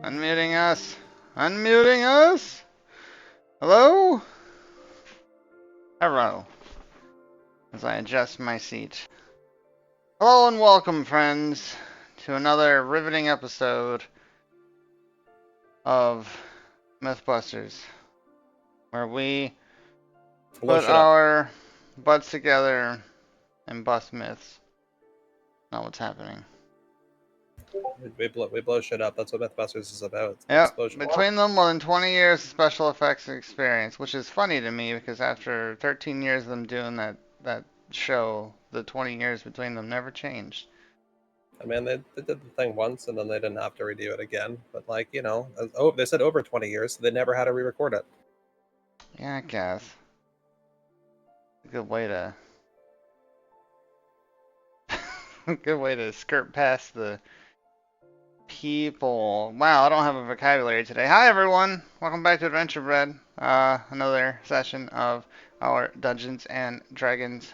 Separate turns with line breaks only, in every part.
Unmuting us. Unmuting us. Hello? Hello. As I adjust my seat. Hello and welcome, friends, to another riveting episode of Mythbusters, where we put our butts together and bust myths. Not what's happening.
We blow shit up. That's what Mythbusters is about.
Yep,
Explosion.
between them more than 20 years of special effects experience, which is funny to me because after 13 years of them doing that show, the 20 years between them never changed.
I mean, they did the thing once and then they didn't have to redo it again. But they said over 20 years, so they never had to re-record it.
Yeah, I guess. A good way to good way to skirt past the people. Wow, I don't have a vocabulary today. Hi everyone, welcome back to Adventure Bread. Another session of our Dungeons and Dragons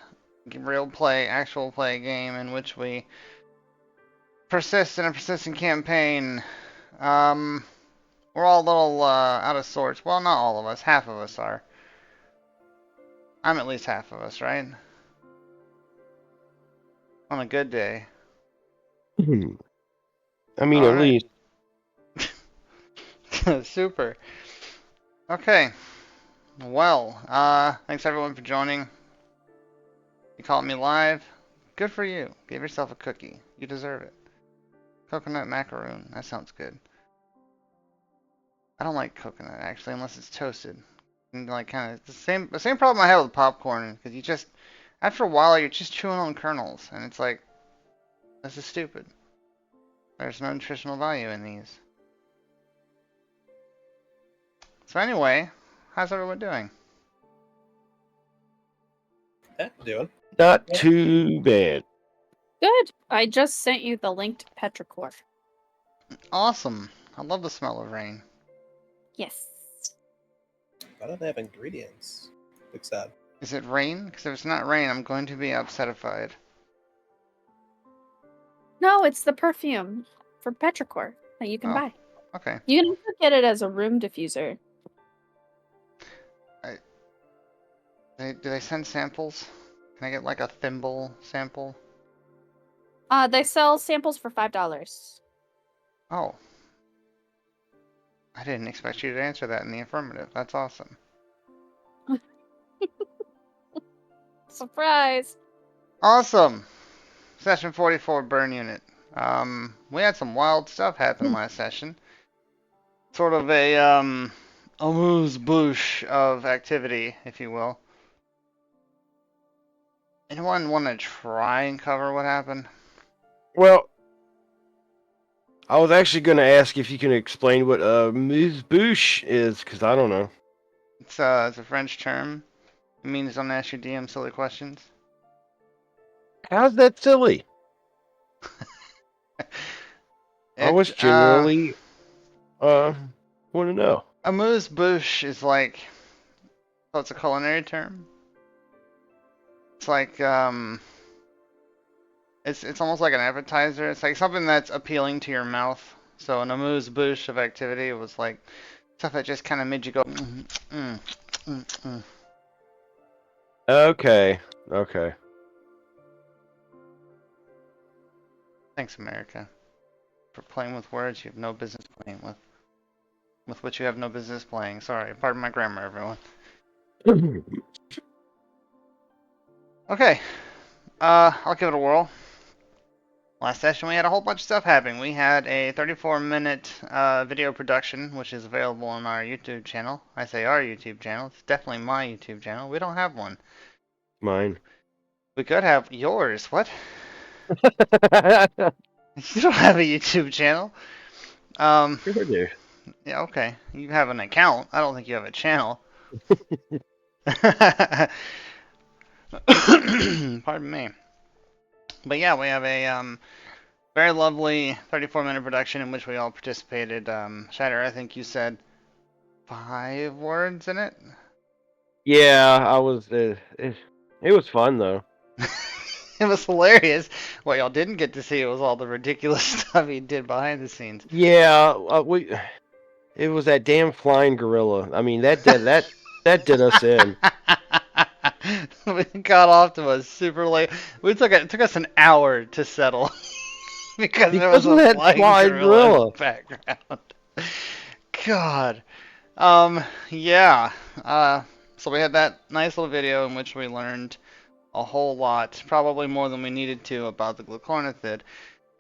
real play, actual play game in which we persist in a persistent campaign. We're all a little out of sorts. Well, not all of us. Half of us are. I'm at least half of us, right? On a good day.
I mean,
All
at
right.
least.
Super. Okay. Well, thanks everyone for joining. You caught me live. Good for you. Give yourself a cookie. You deserve it. Coconut macaroon. That sounds good. I don't like coconut actually, unless it's toasted. And like kind of the same problem I have with popcorn, because you just after a while you're just chewing on kernels, and it's like this is stupid. There's no nutritional value in these. So anyway, how's everyone doing?
Yeah, doing.
Not too bad.
Good. I just sent you the link to Petrichor.
Awesome. I love the smell of rain.
Yes.
Why don't they have ingredients? Looks sad.
Is it rain? Because if it's not rain, I'm going to be upsetified.
No, it's the perfume for Petrichor that you can
Oh.
buy.
Okay.
You can also get it as a room diffuser.
Do they send samples? Can I get like a thimble sample?
They sell samples for $5.
Oh. I didn't expect you to answer that in the affirmative. That's awesome.
Surprise!
Awesome! Session 44 burn unit. We had some wild stuff happen last session. Sort of a, amuse-bouche of activity, if you will. Anyone want to try and cover what happened?
Well, I was actually going to ask if you can explain what amuse-bouche is, because I don't know.
It's a French term. It means don't ask your DM silly questions.
How's that silly? I was generally want to know.
amuse-bouche is like, so it's a culinary term. It's like, it's almost like an appetizer. It's like something that's appealing to your mouth. So an amuse-bouche of activity was like stuff that just kind of made you go,
Okay.
Thanks, America, for playing with words you have no business playing with which you have no business playing. Sorry, pardon my grammar, everyone. Okay, I'll give it a whirl. Last session we had a whole bunch of stuff happening. We had a 34-minute video production, which is available on our YouTube channel. I say our YouTube channel. It's definitely my YouTube channel. We don't have one.
Mine.
We could have yours. What? You don't have a YouTube channel.
Sure do.
Yeah, okay. You have an account. I don't think you have a channel. Pardon me. But yeah, we have a very lovely 34-minute production in which we all participated. Shatter, I think you said 5 words in it?
Yeah, I was. It was fun though.
It was hilarious. What y'all didn't get to see was all the ridiculous stuff he did behind the scenes.
Yeah, it was that damn flying gorilla. I mean, that did us in.
We got off to a super late. It took us an hour to settle because there was
Because of
a
that
flying
flying
gorilla in
gorilla.
the background. God. Yeah. So we had that nice little video in which we learned a whole lot, probably more than we needed to, about the glucornithid.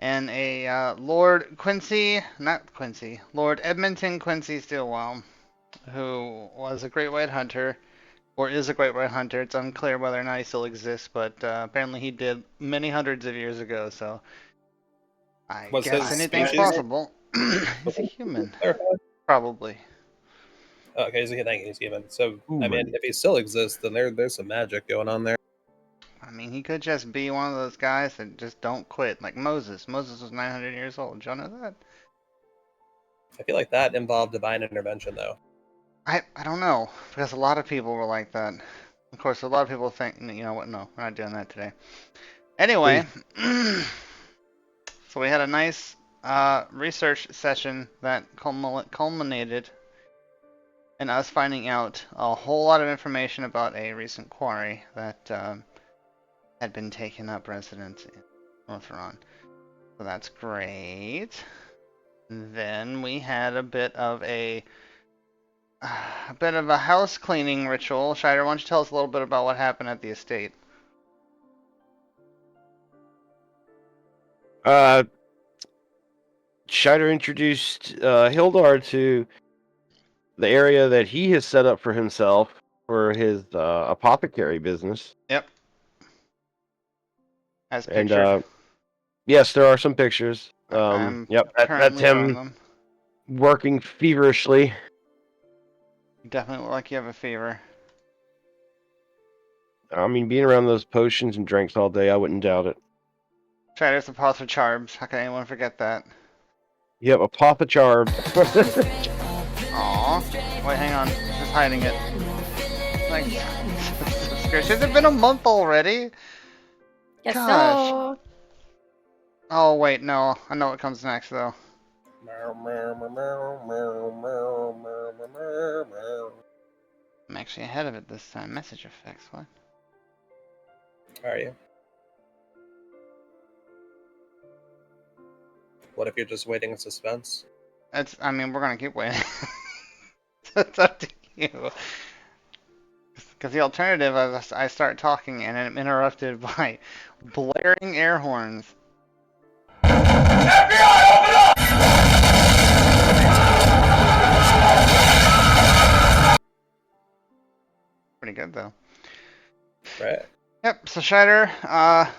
And Lord Edmonton Quincy Stillwell, who was a great white hunter, or is a great white hunter. It's unclear whether or not he still exists, but apparently he did many hundreds of years ago, so I
Was
guess
his
anything's
species
possible. He's a human,
clarified?
probably.
Okay, he's human. So, I mean,
Human.
if he still exists, then there's some magic going on there.
I mean, he could just be one of those guys that just don't quit, like Moses. Moses was 900 years old. Did y'all know that?
I feel like that involved divine intervention, though.
I don't know, because a lot of people were like that. Of course, a lot of people think, you know what, no, we're not doing that today. Anyway, so we had a nice research session that culminated in us finding out a whole lot of information about a recent quarry that had been taken up residence in Northeron. So that's great. Then we had a bit of a house cleaning ritual. Scheider, why don't you tell us a little bit about what happened at the estate?
Scheider introduced Hjuldar to the area that he has set up for himself for his apothecary business.
Yep. As
And
pictured.
yes, there are some pictures.
I'm
Yep, that's
currently showing
him
them.
working feverishly.
You definitely look like you have a fever.
I mean, being around those potions and drinks all day, I wouldn't doubt it.
Scheider's the pause for Charbs. How can anyone forget that?
Yep, apothecary.
Aw. Wait, hang on. She's hiding it. Like, has it been a month already?
Yes,
Gosh.
so.
Oh, wait, no. I know what comes next, though. I'm actually ahead of it this time. Message effects, what?
Are you? What if you're just waiting in suspense?
I mean, we're gonna keep waiting. It's up to you. Because the alternative is I start talking and I'm interrupted by blaring air horns. Pretty good, though.
Right.
Yep, so Scheider, oh,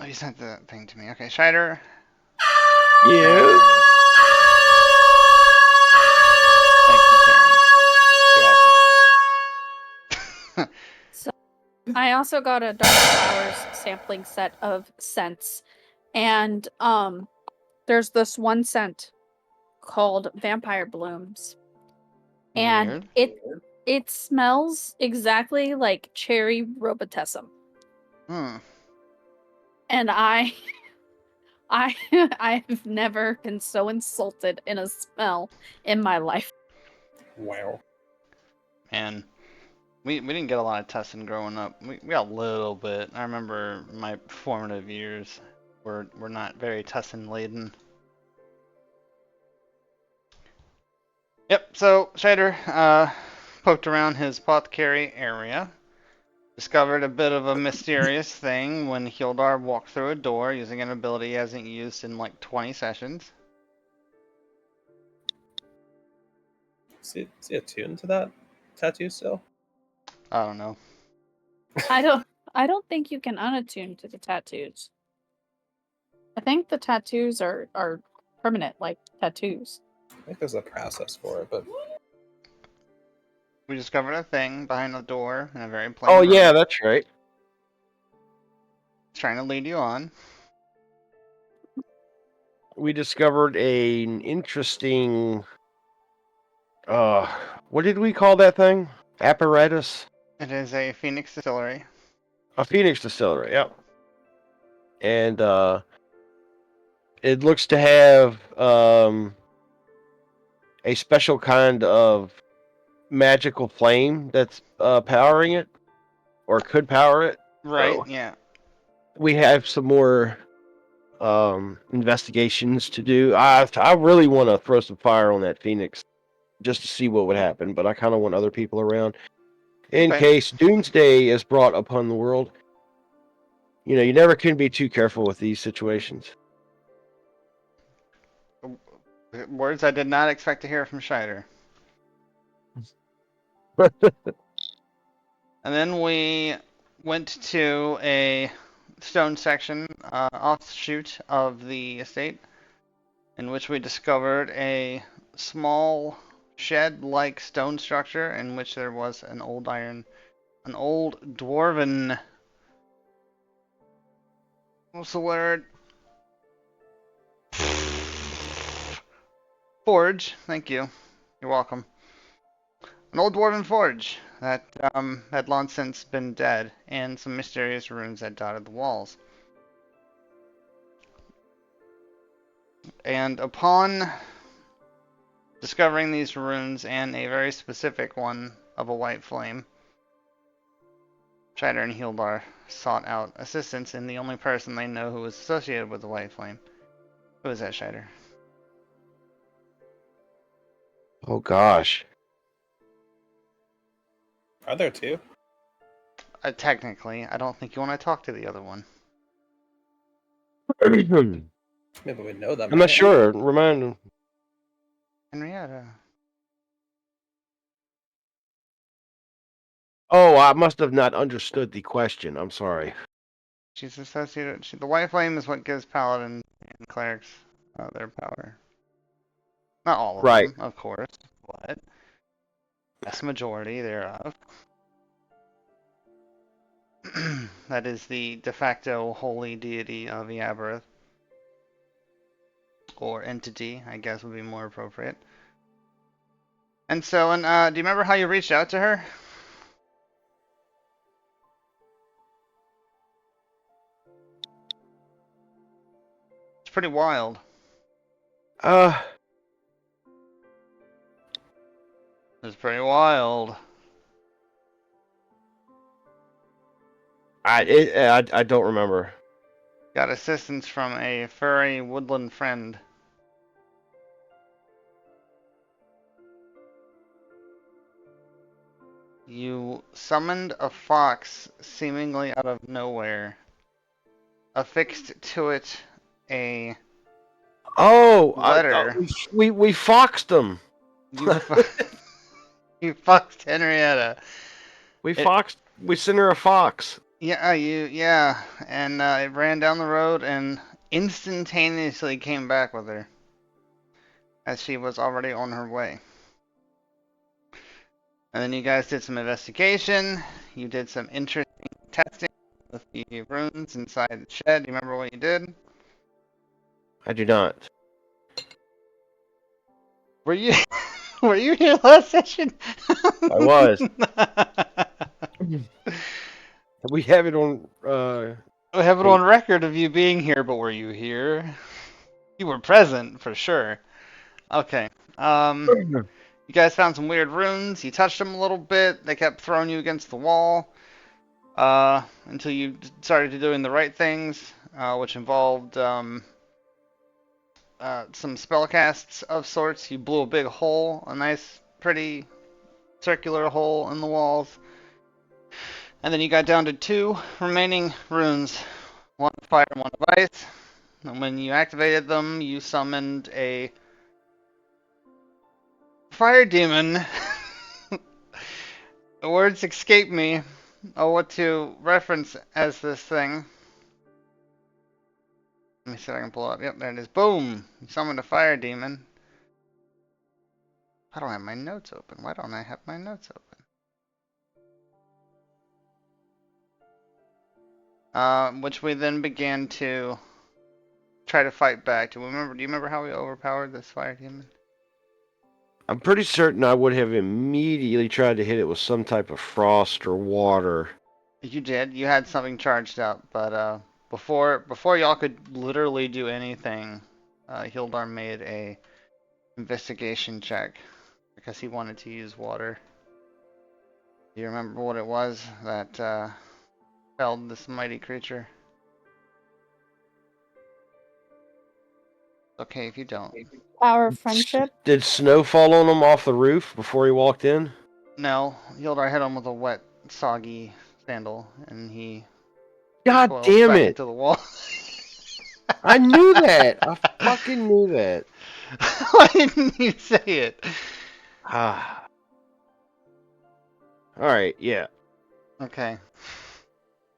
you sent the thing to me. Okay, Scheider.
Yeah.
Thank you, Karen.
So I also got a Dark Flowers sampling set of scents. And there's this one scent called Vampire Blooms. And
Weird.
it smells exactly like cherry robotessum.
Hmm.
And I have never been so insulted in a smell in my life.
Wow.
Man, we didn't get a lot of tussin growing up. We got a little bit. I remember my formative years were not very tussin laden. Yep, so Scheider poked around his apothecary area. Discovered a bit of a mysterious thing when Hjuldar walked through a door using an ability he hasn't used in like 20 sessions.
Is he attuned to that tattoo still?
I don't know.
I don't think you can unattune to the tattoos. I think the tattoos are permanent, like tattoos.
I think there's a process for it, but
We discovered a thing behind the door in a very plain
Oh
room.
yeah, that's right.
Trying to lead you on.
We discovered an interesting. What did we call that thing? Apparatus.
It is a Phoenix distillery.
A Phoenix Distillery, yep. And it looks to have a special kind of magical flame that's powering it, or could power it.
Right,
So
yeah.
we have some more investigations to do. I really want to throw some fire on that Phoenix just to see what would happen, but I kind of want other people around in
Okay.
case doomsday is brought upon the world. You know, you never can be too careful with these situations.
Words I did not expect to hear from Scheider. And then we went to a stone section, offshoot of the estate, in which we discovered a small shed-like stone structure in which there was an old dwarven, what's the word? Forge. Thank you. You're welcome. An old dwarven forge that had long since been dead, and some mysterious runes that dotted the walls. And upon discovering these runes and a very specific one of a white flame, Scheider and Hjuldar sought out assistance in the only person they know who was associated with the white flame. Who is that, Scheider?
Oh gosh.
Are there two?
Technically, I don't think you want to talk to the other one.
I'm
Maybe we know them.
not
right?
sure. Remind.
Henrietta.
Oh, I must have not understood the question. I'm sorry.
She's associated. The white flame is what gives paladins and clerics their power. Not all of
Right.
them, of course, but vast majority thereof. That is the de facto holy deity of Yabareth. Or entity, I guess would be more appropriate. And so, do you remember how you reached out to her? It's pretty wild.
Uh,
It's pretty wild.
I don't remember.
Got assistance from a furry woodland friend. You summoned a fox seemingly out of nowhere. Affixed to it a
Oh,
letter.
we foxed them.
You, you foxed Henrietta.
We sent her a fox.
Yeah, and it ran down the road and instantaneously came back with her, as she was already on her way. And then you guys did some investigation. You did some interesting testing with the runes inside the shed. Do you remember what you did?
I do not.
Were you were you here last session?
I was. We have it on.
We have it on record of you being here, but were you here? You were present for sure. Okay. You guys found some weird runes. You touched them a little bit. They kept throwing you against the wall until you started doing the right things, which involved some spellcasts of sorts. You blew a big hole, a nice, pretty circular hole in the walls. And then you got down to 2 remaining runes, one of fire and one of ice. And when you activated them, you summoned a fire demon. The words escape me. Oh, what to reference as this thing. Let me see if I can pull it up. Yep, there it is. Boom! You summoned a fire demon. I don't have my notes open. Why don't I have my notes open? Which we then began to try to fight back. Do you remember how we overpowered this fire demon?
I'm pretty certain I would have immediately tried to hit it with some type of frost or water.
You did. You had something charged up, but before y'all could literally do anything, Hjuldar made a investigation check because he wanted to use water. Do you remember what it was that felled this mighty creature? Okay, if you don't.
Our friendship.
Did snow fall on him off the roof before he walked in?
No, Hjuldar hit him with a wet, soggy sandal, and he
God
recoiled
damn
back
it!
into the wall.
I knew that. I fucking knew that.
Why didn't you say it?
Ah. All right. Yeah.
Okay.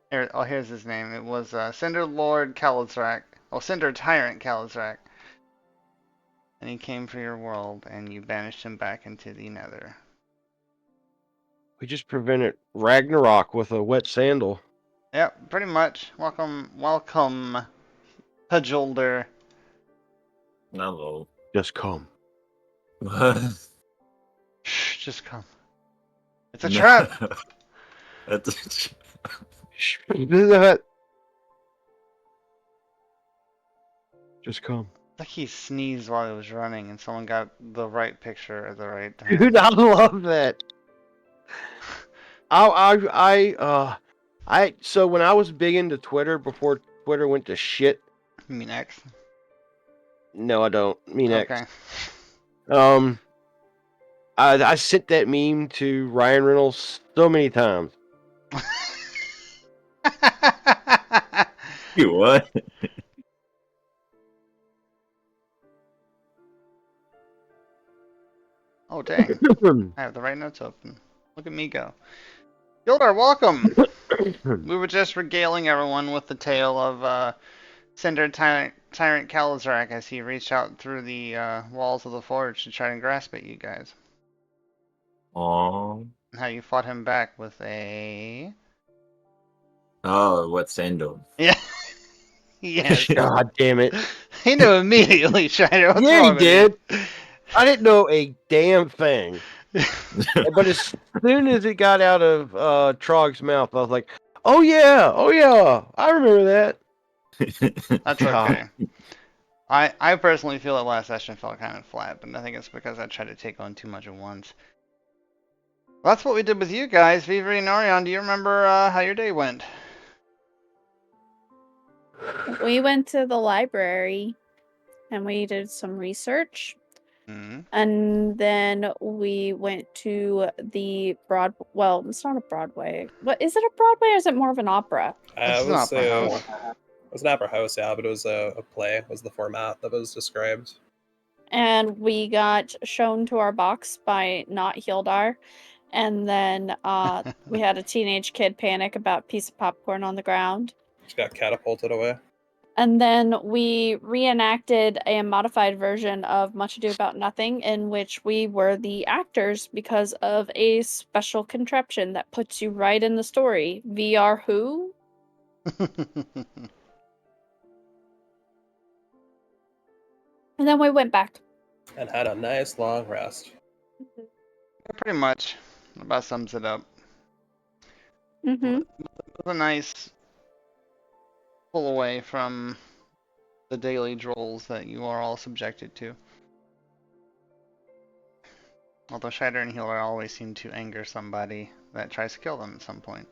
Here, oh, here's his name. It was Cinder Lord Kalizrak. Oh, Cinder Tyrant Kalizrak. And he came for your world, and you banished him back into the Nether.
We just prevented Ragnarok with a wet sandal.
Yep, pretty much. Welcome, Hjuldar.
Hello.
Just come.
Shh, just come. It's a trap.
That's-
Just come.
Like he sneezed while he was running, and someone got the right picture at the right time.
Dude, I love that. So when I was big into Twitter before Twitter went to shit.
You mean X?
No, I don't mean X.
Okay.
I sent that meme to Ryan Reynolds so many times.
You what?
Oh, dang. I have the right notes open. Look at me go. Hjuldar, welcome! We were just regaling everyone with the tale of Cinder Tyrant Kalizrak as he reached out through the walls of the forge to try and grasp at you guys.
Oh.
And how you fought him back with a...
Oh, what sandal?
Yeah. Yes.
God damn it.
He knew immediately, Shiner. What's
Yeah,
wrong
he
with
did.
you?
I didn't know a damn thing. But as soon as it got out of Trog's mouth, I was like, oh yeah, I remember that.
That's
God.
okay. I personally feel that last session felt kind of flat, but I think it's because I tried to take on too much at once. Well, that's what we did with you guys. Viviri and Norjeon, do you remember how your day went?
We went to the library and we did some research.
Hmm.
And then we went to the well, it's not a Broadway. What is it, a Broadway or is it more of an opera?
This is
It
an
was
opera house.
it was an opera house, yeah, but it was a play. Was the format that was described.
And we got shown to our box by not Hjuldar. And then we had a teenage kid panic about a piece of popcorn on the ground.
She got catapulted away.
And then we reenacted a modified version of Much Ado About Nothing, in which we were the actors because of a special contraption that puts you right in the story. VR who? And then we went back.
And had a nice long rest.
Pretty much. About sums it up.
Mm-hmm.
It was a nice pull away from the daily drolls that you are all subjected to. Although Shider and Healer always seem to anger somebody that tries to kill them at some point.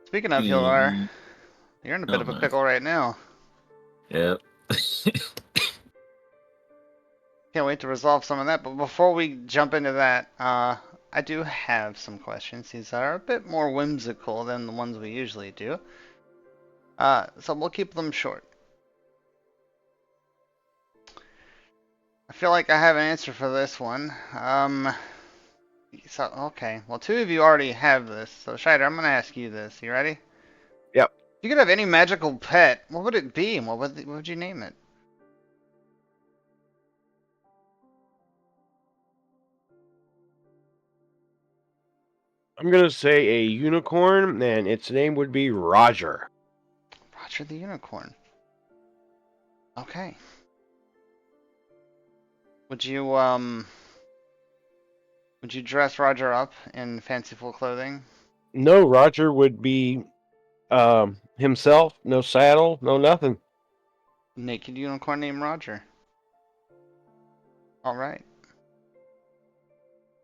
Speaking of Healer, you're in a bit of a
man.
pickle right now.
Yep.
Can't wait to resolve some of that, but before we jump into that, I do have some questions. These are a bit more whimsical than the ones we usually do. So we'll keep them short. I feel like I have an answer for this one. Okay. Well, two of you already have this. So, Shider, I'm going to ask you this. You ready?
Yep.
If you could have any magical pet, what would it be and what would you name it?
I'm gonna say a unicorn, and its name would be Roger.
Roger the Unicorn. Okay. Would you dress Roger up in fanciful clothing?
No, Roger would be himself. No saddle. No nothing.
Naked unicorn named Roger. All right.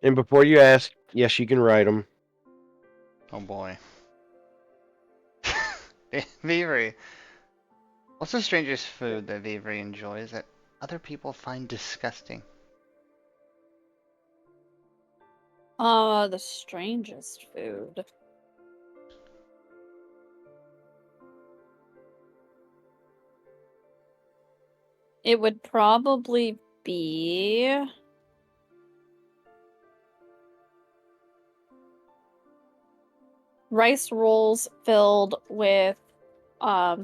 And before you ask, yes, you can ride him.
Oh boy. Viviri. What's the strangest food that Viviri enjoys that other people find disgusting?
The strangest food. It would probably be rice rolls filled with a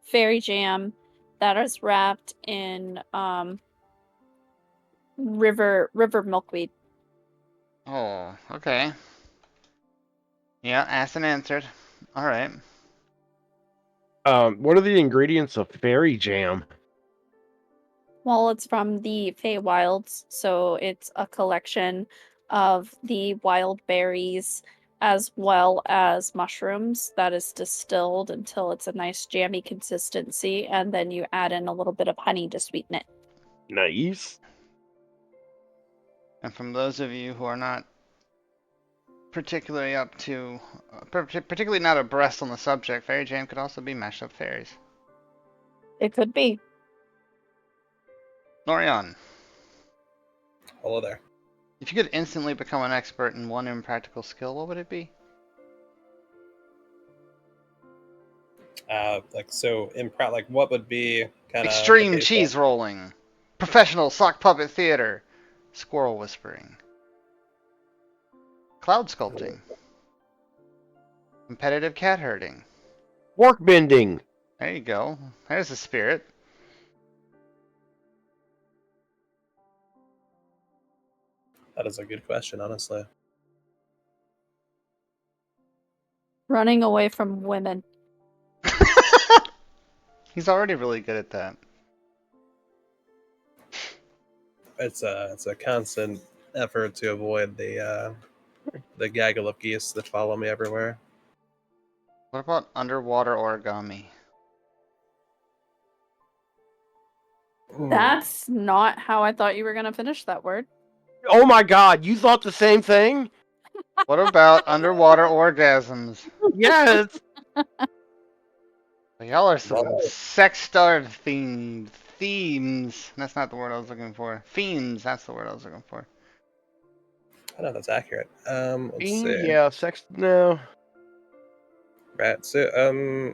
fairy jam that is wrapped in river milkweed.
Oh, okay. Yeah, asked and answered. All right.
What are the ingredients of fairy jam?
Well, it's from the Feywilds, so it's a collection of the wild berries as well as mushrooms that is distilled until it's a nice jammy consistency, and then you add in a little bit of honey to sweeten it.
Nice.
And from those of you who are not particularly up to, particularly not abreast on the subject, fairy jam could also be mashed up fairies.
It could be.
Norjeon,
Hello there.
if you could instantly become an expert in one impractical skill, what would it be?
Like what would be kind of
Extreme cheese rolling, professional sock puppet theater, squirrel whispering, cloud sculpting, competitive cat herding.
Fork bending.
There you go. There's the spirit.
That is a good question, honestly.
Running away from women.
He's already really good at that.
It's a constant effort to avoid the gaggle of geese that follow me everywhere.
What about underwater origami?
That's not how I thought you were going to finish that word.
Oh my God! You thought the same thing?
What about underwater orgasms?
Yes.
Y'all are some sex-starved themes. That's not the word I was looking for. Fiends, that's the word I was looking for.
I know that's accurate. Let's see.
Yeah. Sex. No.
Right. So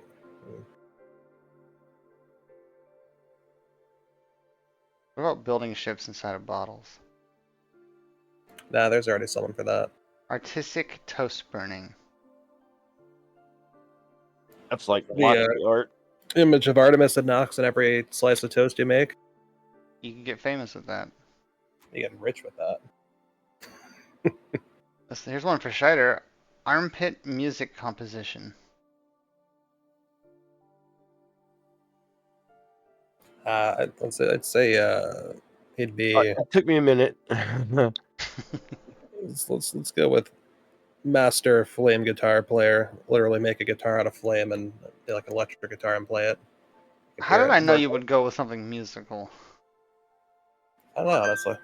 What about building ships inside of bottles?
nah, there's already someone for that.
Artistic toast burning.
That's like
The,
latte art.
Image of Artemis that knocks in every slice of toast you make.
You can get famous with that.
You get rich with that.
Here's one for Scheider. Armpit music composition.
I'd say he'd be.
It took me a minute.
Let's go with master flame guitar player. Literally make a guitar out of flame and like an electric guitar and play it.
How did I know you would go with something musical?
I don't know, honestly.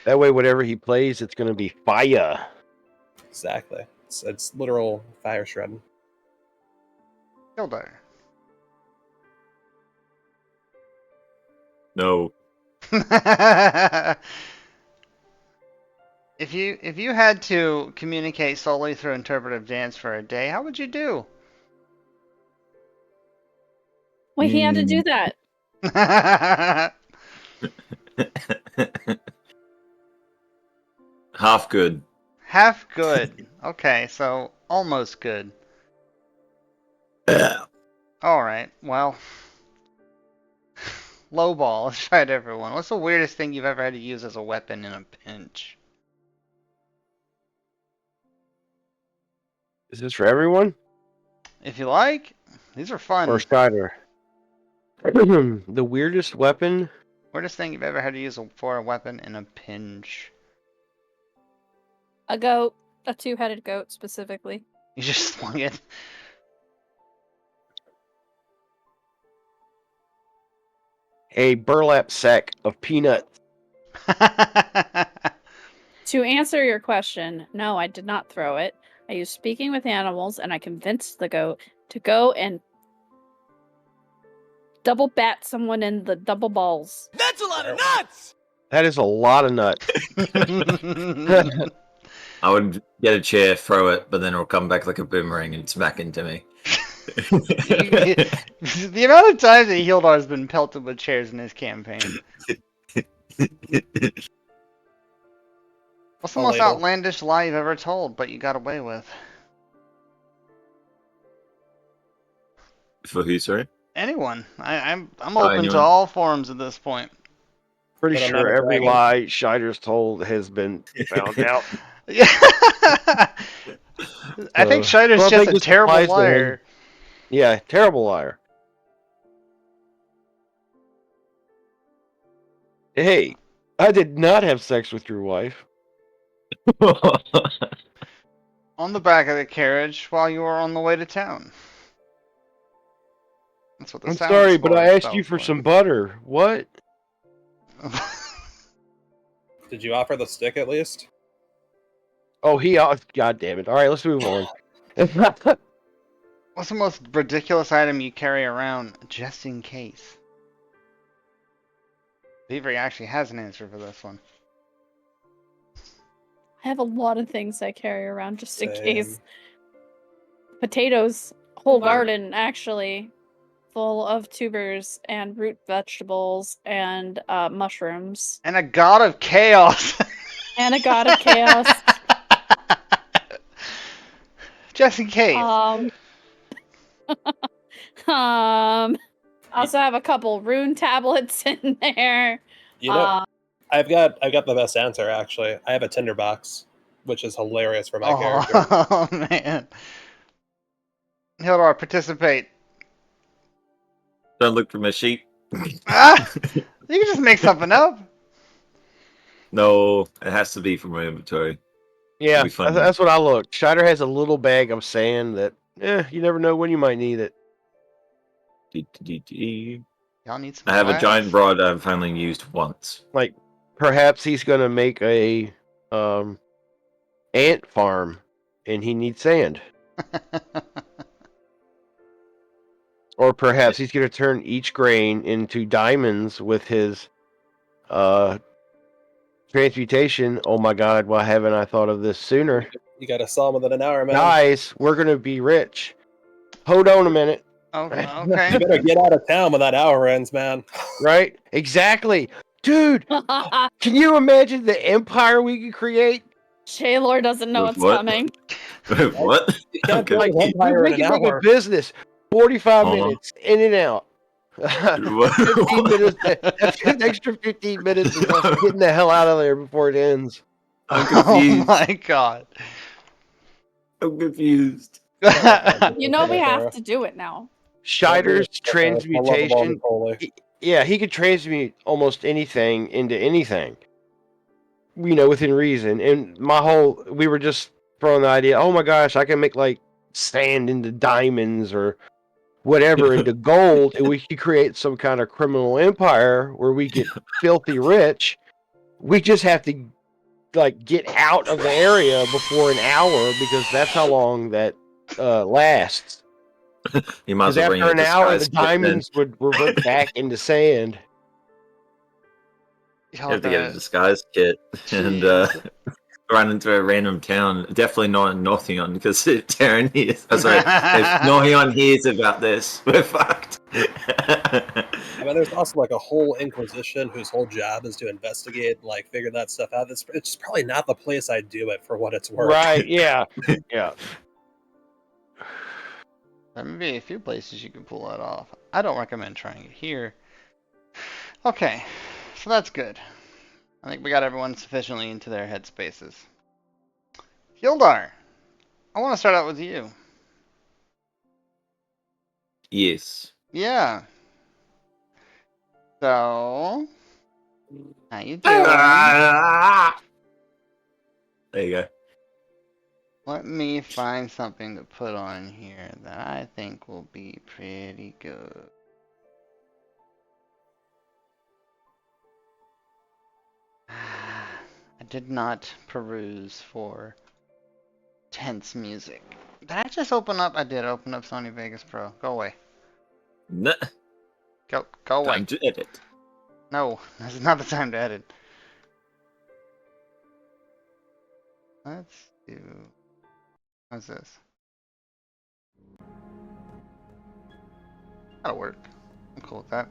That way, whatever he plays, it's going to be fire.
Exactly. It's literal fire shredding.
Hjuldar.
No.
If you had to communicate solely through interpretive dance for a day, how would you do?
Well, he had to do that.
Half good.
Half good. Okay, so almost good. Alright, well. Lowball, let's try it everyone. What's the weirdest thing you've ever had to use as a weapon in a pinch?
Is this for everyone?
If you like, these are fun.
Or Skyder? The weirdest weapon?
Weirdest thing you've ever had to use for a weapon in a pinch.
A goat. A two-headed goat, specifically.
You just slung it.
A burlap sack of peanuts.
To answer your question, no, I did not throw it. I used speaking with animals, and I convinced the goat to go and double bat someone in the double balls.
That's a lot of nuts!
That is a lot of nuts.
I would get a chair, throw it, but then it'll come back like a boomerang and smack into me.
The amount of times that Hjuldar has been pelted with chairs in his campaign. What's the
A
most
ladle.
outlandish lie you've ever told, but you got away with?
For who, sorry?
Anyone. I'm
Oh,
open to
anyone.
all forms at this point.
Pretty
But I'm
sure
not a
every
dragon.
lie Scheider's told has been found out.
Yeah. I think Scheider's
well, I
just
think
a
this
terrible
applies to him.
liar.
Yeah, terrible liar. Hey, I did not have sex with your wife.
On the back of the carriage while you were on the way to town. That's what the
I'm
sound
sorry, but I
score
asked you
spells
for some butter. What?
Did you offer the stick at least?
Oh, God damn it. All right, let's move on.
What's the most ridiculous item you carry around just in case? Viviri actually has an answer for this one.
I have a lot of things I carry around just in case.
Same.
Potatoes, whole
Water.
garden actually, full of tubers and root vegetables and mushrooms.
And a god of chaos.
And a god of chaos.
Just in case.
Also have a couple rune tablets in there.
You know, I've got the best answer actually. I have a tinderbox, which is hilarious for my character.
Oh man. Hjuldar, participate.
Don't look for my sheep.
Ah! You can just make something up.
No, it has to be from my inventory.
Yeah,
Be fun.
that's what I looked. Scheider has a little bag of sand that, you never know when you might need it.
Y'all need some
I have a
wax?
giant rod I've only used once.
Like, perhaps he's going to make a ant farm, and he needs sand. Or perhaps he's going to turn each grain into diamonds with his transmutation. Oh my god, why haven't I thought of this sooner?
You got to sell them within an hour, man.
Guys, we're going to be rich. Hold on a minute.
Oh,
You
okay.
better get out of town when that hour ends, man.
Right? Exactly. Dude, can you imagine the empire we could create?
Shaylor doesn't know
With
what's
what?
coming.
What?
You can't
Okay.
build
Like,
an empire
we
in an
can make a
hour.
business. 45
Uh-huh.
minutes, in and out.
What?
15 minutes. That's an extra 15 minutes of us getting the hell out of there before it ends.
I'm
Oh
confused.
my god.
I'm confused.
You know we have to do it now.
Scheider's
Unlovable
transmutation.
Nicole.
Yeah, he could transmute almost anything into anything. You know, within reason. And we were just throwing the idea, oh my gosh, I can make like sand into diamonds or whatever into gold, and we could create some kind of criminal empire where we get filthy rich. We just have to like get out of the area before an hour because that's how long that lasts.
You might
Because
as well bring
after
a
an hour, the
disguise kit then.
diamonds would revert back into sand.
You have to get a disguise kit and run into a random town. Definitely not in Norjeon because if Terran hears, if Norjeon hears about this, we're fucked.
I mean, there's also like a whole Inquisition whose whole job is to investigate, like figure that stuff out. It's probably not the place I'd do it for what it's worth.
Right, yeah. Yeah.
There may be a few places you can pull that off. I don't recommend trying it here. Okay, so that's good. I think we got everyone sufficiently into their headspaces. Hjuldar, I want to start out with you.
Yes.
Yeah. So, How you doing?
There you go.
Let me find something to put on here that I think will be pretty good. I did not peruse for tense music. Did I just open up? I did open up Sony Vegas Pro. Go away.
No,
Go away.
time to edit.
No, this is not the time to edit. Let's do. What's this? That'll work. I'm cool with that.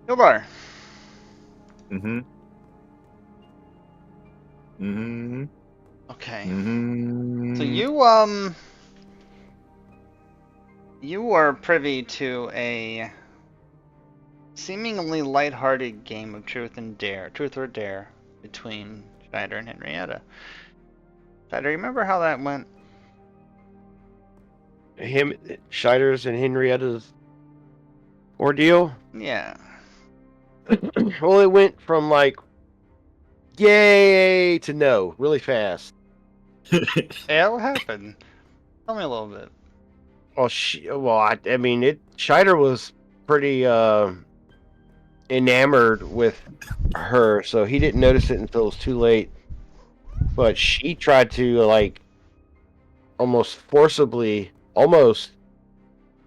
Hjuldar.
Mm-hmm. Mm-hmm.
Okay.
Mm-hmm.
So you were privy to a seemingly lighthearted game of truth or dare between Schneider and Henrietta. Schneider, remember how that went?
Scheider's and Henrietta's ordeal.
Yeah.
Well, it went from like yay to no really fast.
Yeah, what happened? Tell me a little bit.
Well, I mean, Scheider was pretty enamored with her, so he didn't notice it until it was too late. But she tried to like almost forcibly,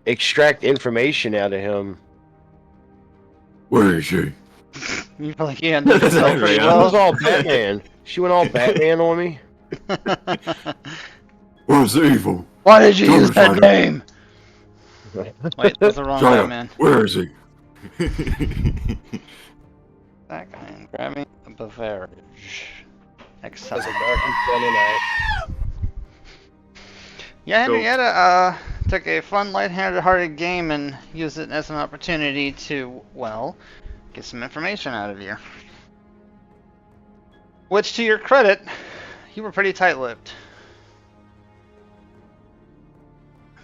extract information out of him.
Where is she?
You feel like you handled yourself pretty
She
well.
was all Batman. She went all Batman on me.
Where's the evil?
Why did you
Tell
use
me,
that
Schneider.
name? Wait, that's the wrong
Schneider,
Batman.
where is he?
That guy and grabbing a beverage.
There's
Excellent.
a dark and sunny night.
Yeah,
Go.
Henrietta took a fun, lighthearted game and used it as an opportunity to, well, get some information out of you. Which, to your credit, you were pretty tight-lipped.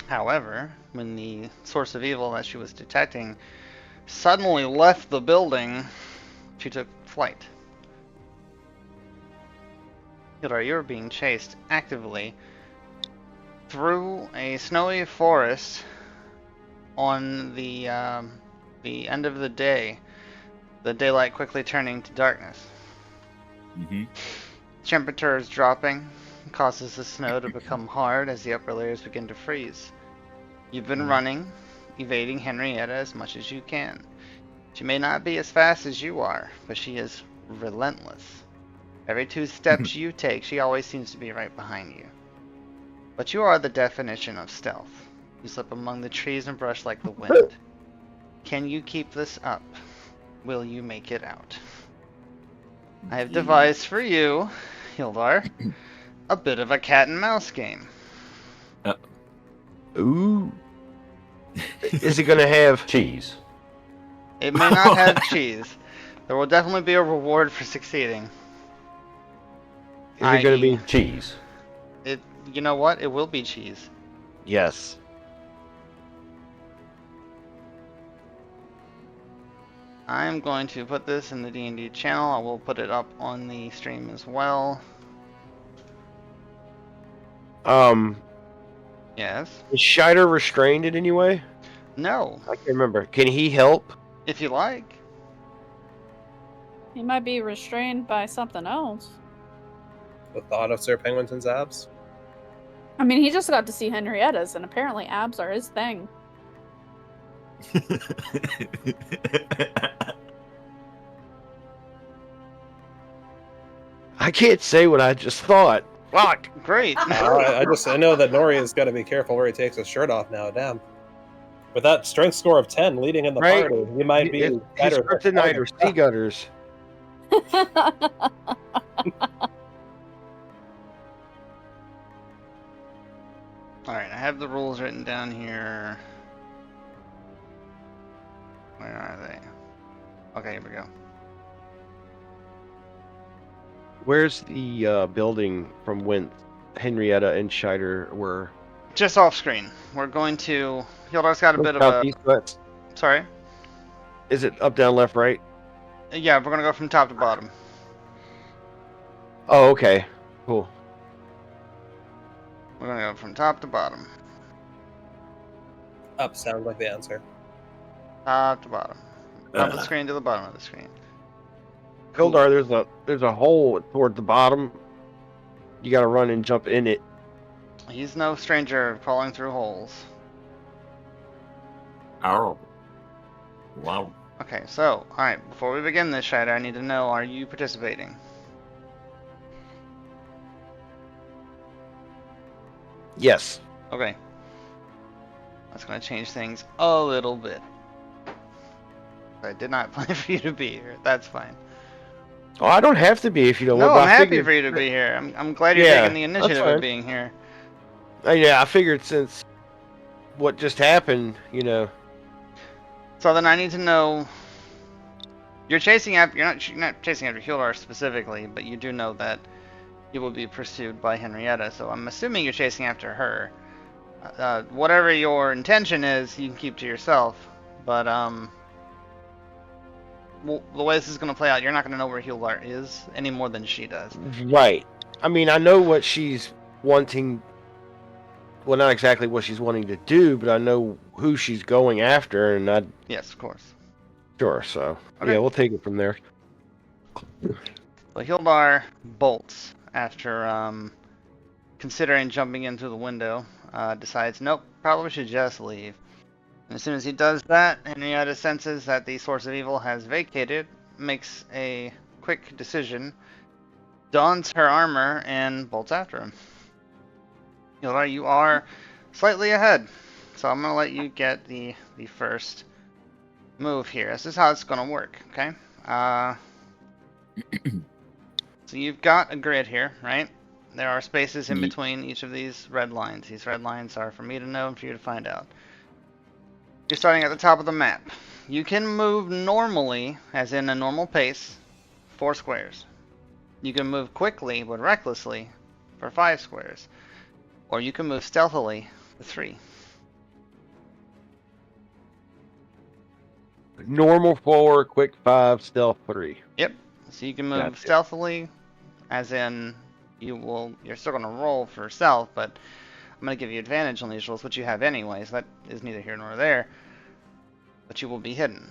However, when the source of evil that she was detecting suddenly left the building, she took flight. Hjuldar, you were being chased actively through a snowy forest on the end of the day, the daylight quickly turning to darkness.
Mm-hmm.
Temperature is dropping, causes the snow to become hard as the upper layers begin to freeze. You've been running, evading Henrietta as much as you can. She may not be as fast as you are, but she is relentless. Every 2 steps you take, she always seems to be right behind you. But you are the definition of stealth. You slip among the trees and brush like the wind. Can you keep this up? Will you make it out? I have devised for you, Hjuldar, a bit of a cat and mouse game.
Ooh. Is it gonna have
Cheese.
It may not have cheese. There will definitely be a reward for succeeding.
Is it gonna
i.e.
be?
Cheese.
You know what? It will be cheese.
Yes.
I'm going to put this in the D&D channel. I will put it up on the stream as well. Yes.
Is Scheider restrained in any way?
No.
I can't remember. Can he help?
If you like.
He might be restrained by something else.
The thought of Sir Penguinton's abs?
I mean, he just got to see Henrietta's, and apparently abs are his thing.
I can't say what I just thought. Fuck.
Great.
I know that Noria's got to be careful where he takes his shirt off now. Damn. With that strength score of 10 leading in the
Right.
party, he might be
His
better.
kryptonite or sea gutters.
Alright, I have the rules written down here. Where are they? Okay, here we go.
Where's the building from whence Henrietta and Scheider were?
Just off screen. We're going to... Hjudar's got a bit of a...
Southeast, west.
Sorry?
Is it up, down, left, right?
Yeah, we're gonna go from top to bottom.
Oh, okay. Cool.
We're gonna go from top to bottom.
Up sounds like the answer.
Top to bottom. Top of the screen to the bottom of the screen. Cool.
Hjuldar, there's a hole toward the bottom. You gotta run and jump in it.
He's no stranger crawling through holes.
Oh. Wow.
Okay, so, alright, before we begin this, Shider, I need to know, are you participating?
Yes.
Okay. That's gonna change things a little bit. I did not plan for you to be here. That's fine.
Oh, I don't have to be if you don't
No,
want.
I'm
I
happy
figured-
for you to be here. I'm glad you're
Yeah,
taking the
that's
initiative
fine.
of being here.
Yeah, I figured since what just happened, you know.
So then I need to know. You're chasing after. You're not chasing after Hjuldar specifically, but you do know that you will be pursued by Henrietta. So I'm assuming you're chasing after her. Whatever your intention is, you can keep to yourself. But the way this is going to play out, you're not going to know where Hjuldar is any more than she does.
Right. I mean, I know what she's wanting. Well, not exactly what she's wanting to do, but I know who she's going after, and I
Yes, of course.
sure. So
Okay.
yeah, we'll take it from there.
So Hjuldar bolts after considering jumping into the window. Decides, nope, probably should just leave. And as soon as he does that, Henrietta senses that the source of evil has vacated, makes a quick decision, dons her armor, and bolts after him. Hjuldar, you are slightly ahead, so I'm going to let you get the first move here. This is how it's going to work, okay? So you've got a grid here, right? There are spaces in between each of these red lines. These red lines are for me to know and for you to find out. You're starting at the top of the map. You can move normally, as in a normal pace, 4 squares. You can move quickly, but recklessly, for 5 squares. Or you can move stealthily, for 3.
Normal 4, quick 5, stealth 3.
Yep. So you can move
Gotcha.
stealthily, as in you're still going to roll for stealth, but I'm going to give you advantage on these rolls, which you have anyway, so that is neither here nor there. But you will be hidden.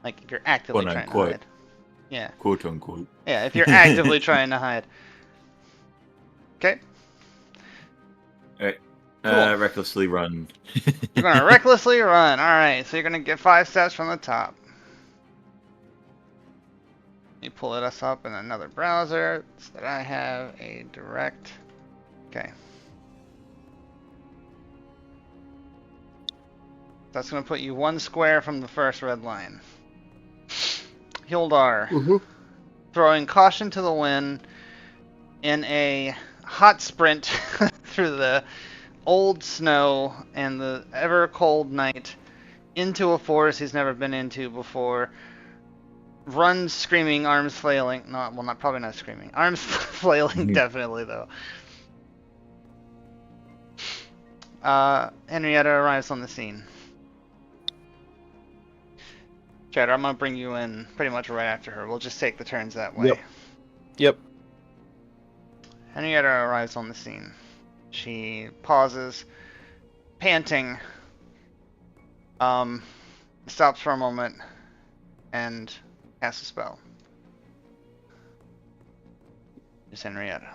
Like, you're actively
Quote,
trying to
unquote.
hide. Yeah.
Quote unquote.
Yeah, if you're actively trying to hide. Okay.
Alright.
Cool.
Recklessly run.
You're going to recklessly run. Alright, so you're going to get 5 steps from the top. You pull us up in another browser so that I have a direct. Okay. That's going to put you 1 square from the first red line. Hjuldar, throwing caution to the wind in a hot sprint through the old snow and the ever cold night into a forest he's never been into before. Runs screaming, arms flailing. Probably not screaming. Arms flailing, definitely though. Henrietta arrives on the scene. Cheddar, I'm gonna bring you in pretty much right after her. We'll just take the turns that way.
Yep.
Henrietta arrives on the scene. She pauses, panting, stops for a moment, and casts a spell. It's Henrietta.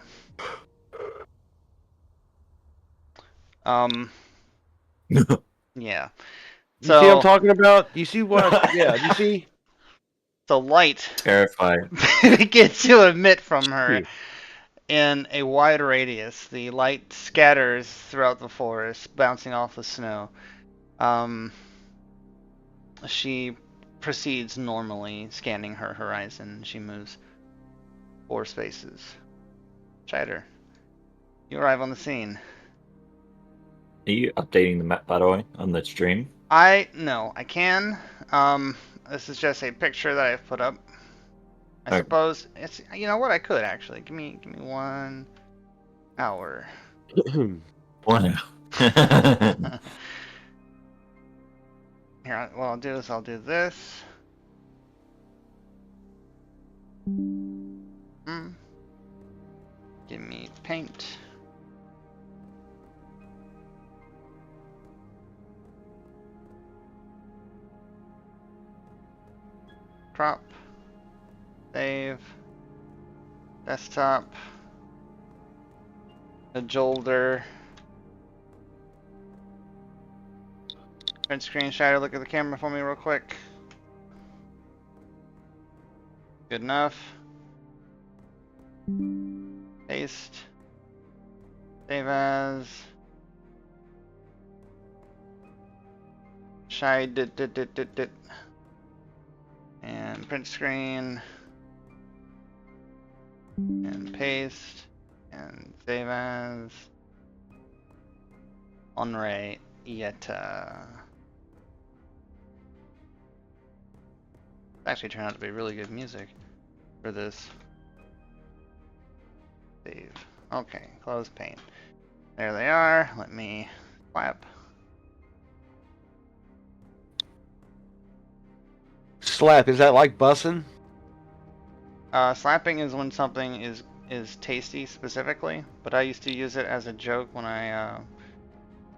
Yeah.
You see what I'm talking about? You see what? Yeah, you see?
The light
Terrified.
begins to emit from her in a wide radius. The light scatters throughout the forest, bouncing off the snow. She proceeds normally, scanning her horizon. She moves 4 spaces. Shider, you arrive on the scene.
Are you updating the map, by the way, on the stream?
No, I can. This is just a picture that I've put up. I suppose it's. You know what? I could actually. Give me 1 hour.
1 hour.
Here, what I'll do is I'll do this. Give me paint. Crop. Save. Desktop. Hjuldar. Print screen shadow. Look at the camera for me real quick. Good enough. Paste. Save as. Dit. And print screen. And paste. And save as. Onray Yeta. Actually turned out to be really good music for this. Save. Okay, close paint. There they are. Let me slap.
Slap, is that like bussing?
Slapping is when something is tasty specifically, but I used to use it as a joke when I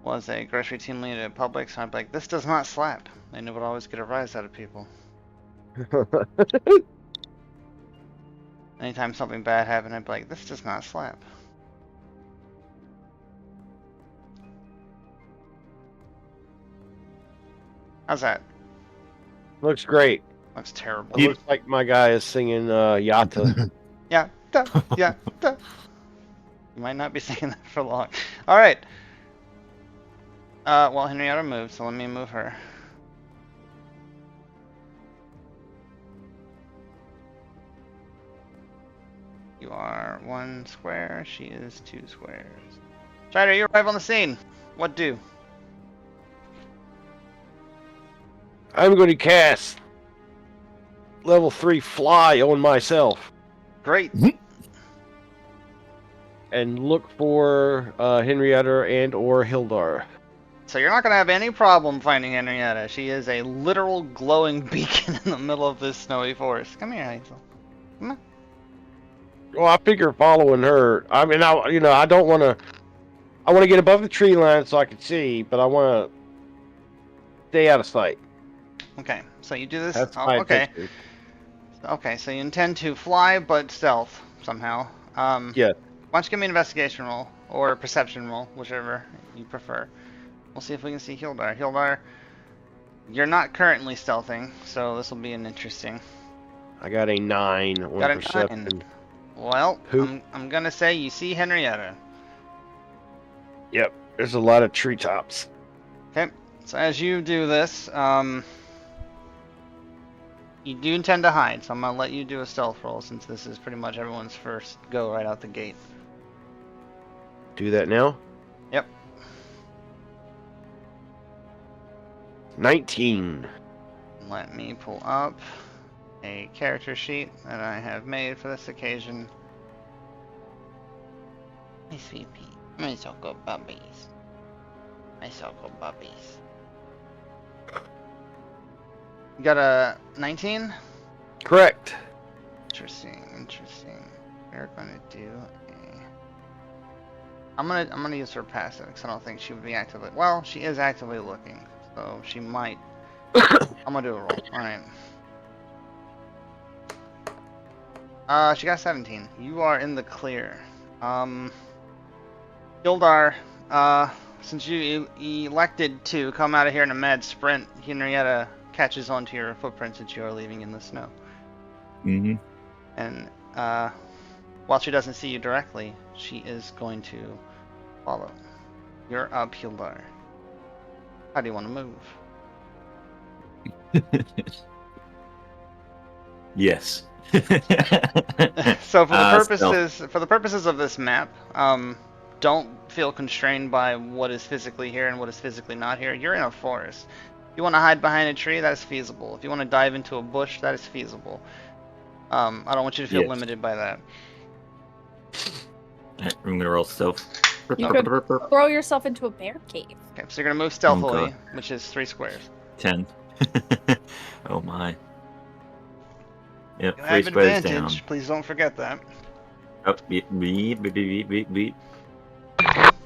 was a grocery team lead at Publix. So I'd be like, "This does not slap," and it would always get a rise out of people. Anytime something bad happened, I'd be like, "This does not slap." How's that?
Looks great.
Looks terrible.
It looks like my guy is singing Yata.
Yeah, duh, yeah, duh. You might not be singing that for long. All right. Well, Henrietta moved, so let me move her. You are 1 square. She is 2 squares. Strider, you arrive on the scene. What do?
I'm going to cast level 3 fly on myself
Great.
and look for Henrietta and or Hjuldar.
So you're not going to have any problem finding Henrietta. She is a literal glowing beacon in the middle of this snowy forest. Come here, Hazel. Come on.
Well, I figure following her. I mean, I don't want to. I want to get above the tree line so I can see, but I want to stay out of sight.
Okay, so you do this.
That's
Oh,
my
okay.
intention.
Okay, so you intend to fly but stealth somehow.
Yeah.
Why don't you give me an investigation roll or a perception roll, whichever you prefer. We'll see if we can see Hjuldar. Hjuldar, you're not currently stealthing, so this will be an interesting.
I got a 9 on
Got a
perception.
9. Well,
Who?
I'm gonna say you see Henrietta.
Yep. There's a lot of treetops.
Okay, so as you do this, you do intend to hide, so I'm gonna let you do a stealth roll since this is pretty much everyone's first go right out the gate.
Do that now.
Yep.
19.
Let me pull up a character sheet that I have made for this occasion. My sweet pea. My so-called bubbies. My so-called bubbies. You got a 19?
Correct.
Interesting. We're gonna do I'm gonna use her passive because I don't think she would be actively. Well, she is actively looking, so she might. I'm gonna do a roll. All right. She got 17. You are in the clear. Hjuldar, since you elected to come out of here in a mad sprint, Henrietta catches onto your footprints that you are leaving in the snow.
Mm-hmm.
And while she doesn't see you directly, she is going to follow. You're up, Hjuldar. How do you want to move?
Yes.
So for the
Stealth.
purposes of this map, don't feel constrained by what is physically here and what is physically not here. You're in a forest. If you want to hide behind a tree, that is feasible. If you want to dive into a bush, that is feasible. I don't want you to feel
Yes.
limited by that.
I'm gonna roll stealth.
You could throw yourself into a bear cave.
Okay, so you're gonna move stealthily,
Okay.
which is 3 squares.
10. Oh my. Yep,
You
3
have
squares down.
advantage. Please don't forget that.
Oh, beep.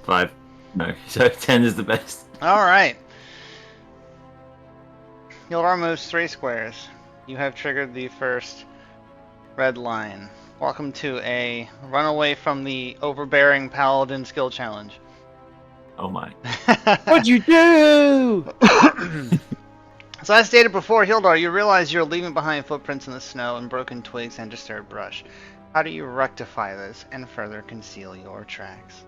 5. No, so 10 is the best.
All right. Hjuldar moves 3 squares. You have triggered the first red line. Welcome to a run away from the overbearing paladin skill challenge.
Oh my.
What'd you do?
So as stated before, Hjuldar, you realize you're leaving behind footprints in the snow and broken twigs and disturbed brush. How do you rectify this and further conceal your tracks?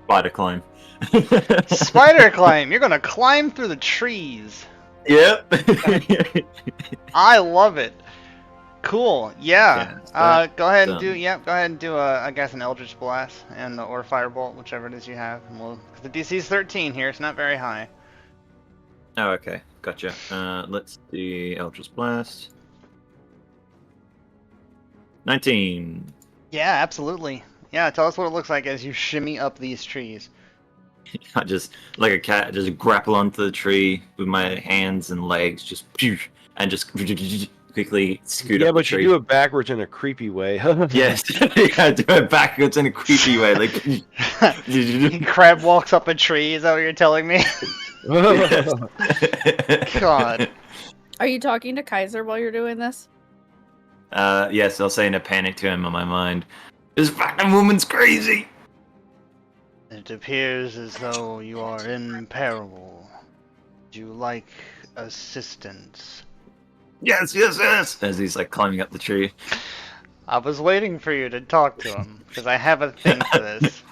Spider climb.
Spider climb! You're gonna climb through the trees!
Yep.
I love it! Cool, yeah.
Okay,
Go ahead and
done.
do, yep, go ahead and do, I guess, an Eldritch Blast and or Firebolt, whichever it is you have. And we'll, 'cause the DC's 13 here, it's not very high.
Oh, okay. Gotcha. Let's do Eldritch Blast. 19.
Yeah, absolutely. Yeah, tell us what it looks like as you shimmy up these trees.
I just, like a cat, just grapple onto the tree with my hands and legs, just phew, and just quickly scoot
Yeah,
up the
but you
tree.
do it backwards in a creepy way.
Yes, I do it backwards in a creepy way, like.
Crab walks up a tree, is that what you're telling me? God.
Are you talking to Kaiser while you're doing this?
Yes, I'll say in a panic to him on my mind. This fucking woman's crazy.
It appears as though you are in peril. Would you like assistance?
Yes. As he's like climbing up the tree.
I was waiting for you to talk to him, because I have a thing for this.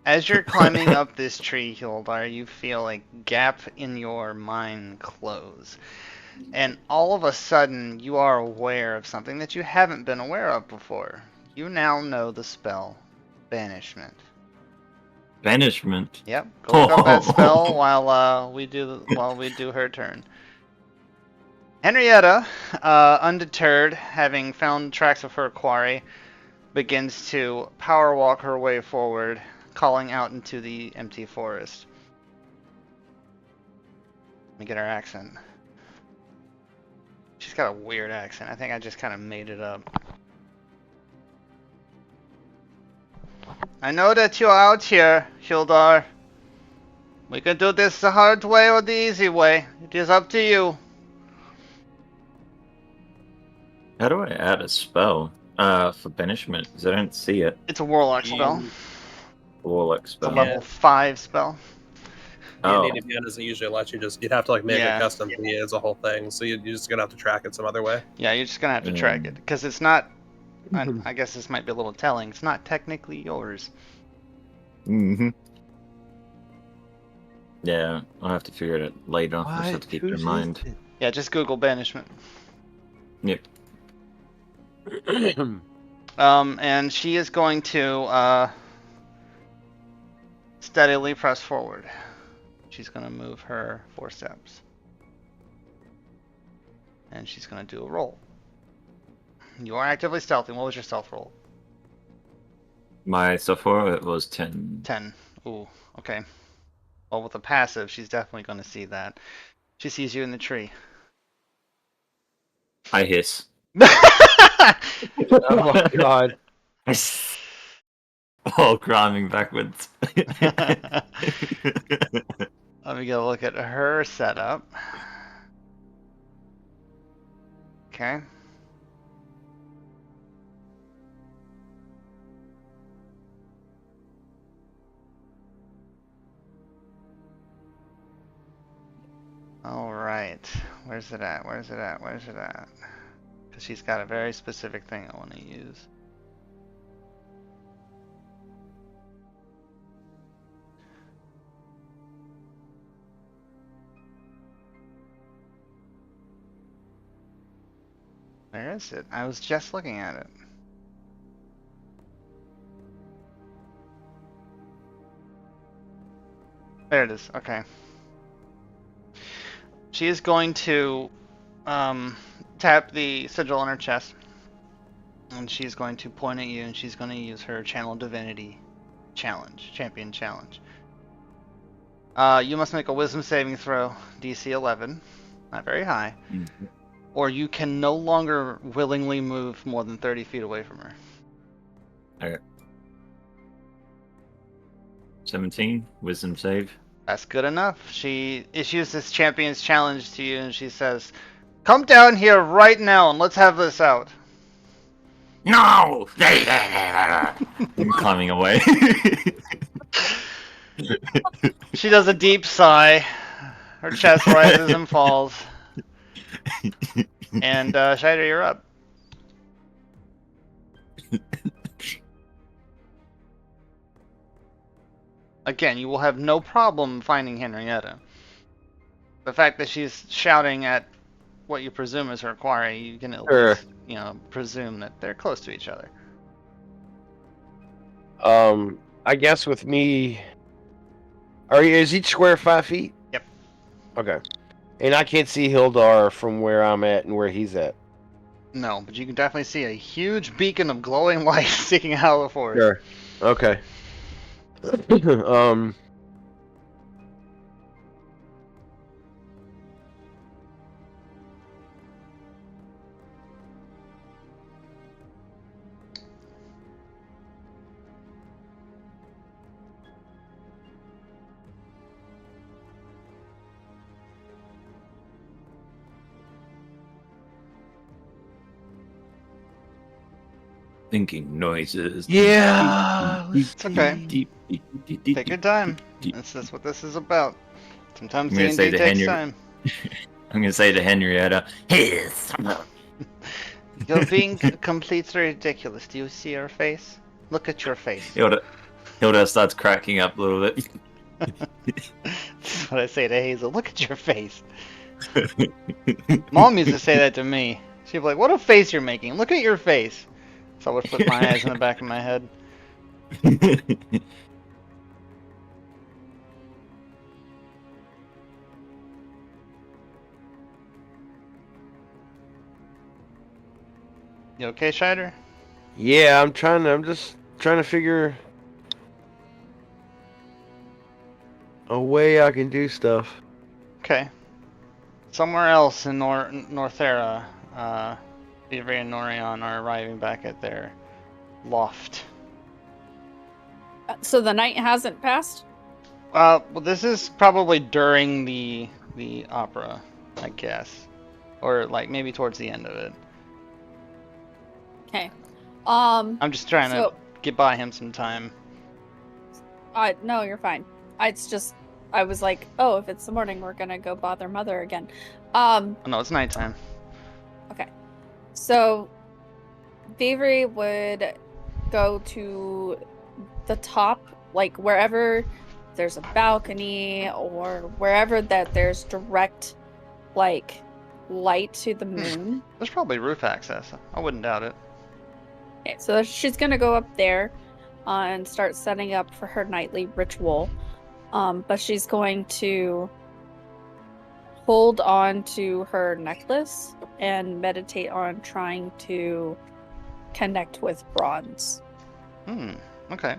As you're climbing up this tree, Hjuldar, you feel a gap in your mind close. And all of a sudden, you are aware of something that you haven't been aware of before. You now know the spell, Banishment.
Banishment.
Yep, go look up that spell while we do her turn. Henrietta, undeterred, having found tracks of her quarry, begins to power walk her way forward, calling out into the empty forest. Let me get her accent. She's got a weird accent. I think I just kind of made it up. I know that you're out here, Hjuldar. We can do this the hard way or the easy way. It is up to you.
How do I add a spell for banishment? Because I don't see it.
It's a warlock spell.
Warlock
It's a
spell.
level 5 spell.
Oh.
Native Yen doesn't usually let you you'd have to like make
Yeah.
a custom thing as a whole thing, so you're just gonna have to track it some other way.
Yeah, you're just gonna have to track it because it's not. I guess this might be a little telling. It's not technically yours.
Mm-hmm. Yeah, I'll have to figure it out later. I'll just have to keep it in mind.
Yeah, just Google banishment.
Yep.
And she is going to steadily press forward. She's gonna move her 4 steps, and she's gonna do a roll. You are actively stealthing. What was your stealth roll?
My so far it was 10.
10. Ooh, okay. Well, with a passive, she's definitely going to see that. She sees you in the tree.
I hiss.
Oh my god.
All climbing backwards.
Let me get a look at her setup. Okay. Alright. Where's it at? Where's it at? Where's it at? Because she's got a very specific thing I want to use. Where is it? I was just looking at it. There it is. Okay. She is going to tap the sigil on her chest, and she's going to point at you, and she's going to use her Channel Divinity champion challenge. You must make a Wisdom saving throw, DC 11. not very high,
Mhm.
or you can no longer willingly move more than 30 feet away from her.
Okay. 17, wisdom save.
That's good enough. She issues this champion's challenge to you, and she says, "Come down here right now, and let's have this out."
No! I'm climbing away.
She does a deep sigh. Her chest rises and falls. And Shider, you're up. Again, you will have no problem finding Henrietta. The fact that she's shouting at what you presume is her quarry, you can at
Sure.
least, presume that they're close to each other.
I guess with me, is each square 5 feet?
Yep.
Okay. And I can't see Hjuldar from where I'm at and where he's at.
No, but you can definitely see a huge beacon of glowing light sticking out of the forest.
Sure. Okay.
Thinking noises.
Yeah.
It's okay. Take your time. This is what this is about. Sometimes
I'm gonna
D&D
say to
takes
Henry-
time.
I'm gonna say to Henrietta, "Yes."
You're being completely ridiculous. Do you see her face? Look at your face.
Hilda starts cracking up a little bit.
That's what I say to Hazel. Look at your face. Mom used to say that to me. She'd be like, "What a face you're making. Look at your face." So I would flip my eyes in the back of my head. You okay, Shider?
Yeah, I'm just trying to figure a way I can do stuff.
Okay. Somewhere else in Northera, Viviri and Norjeon are arriving back at their loft.
So the night hasn't passed?
Well, this is probably during the opera, I guess, or like maybe towards the end of it.
Okay.
I'm just trying
So-
to get by him some time.
No, you're fine. It's just, I was like, oh, if it's the morning, we're gonna go bother Mother again.
Oh, no, it's nighttime.
So Viviri would go to the top, like wherever there's a balcony or wherever that there's direct, like, light to the moon.
There's probably roof access. I wouldn't doubt it.
Okay, so she's gonna go up there and start setting up for her nightly ritual. But she's going to hold on to her necklace and meditate on trying to connect with bronze.
Okay.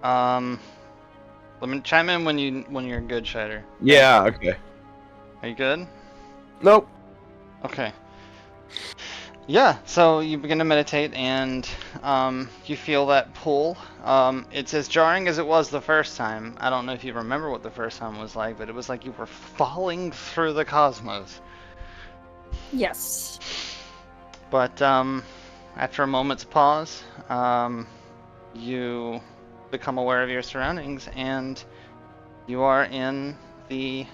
Let me chime in when you're good, Shider.
Yeah, okay.
Are you good?
Nope.
Okay. Yeah, so you begin to meditate and you feel that pull. It's as jarring as it was the first time. I don't know if you remember what the first time was like, but it was like you were falling through the cosmos.
Yes.
But after a moment's pause, you become aware of your surroundings and you are in the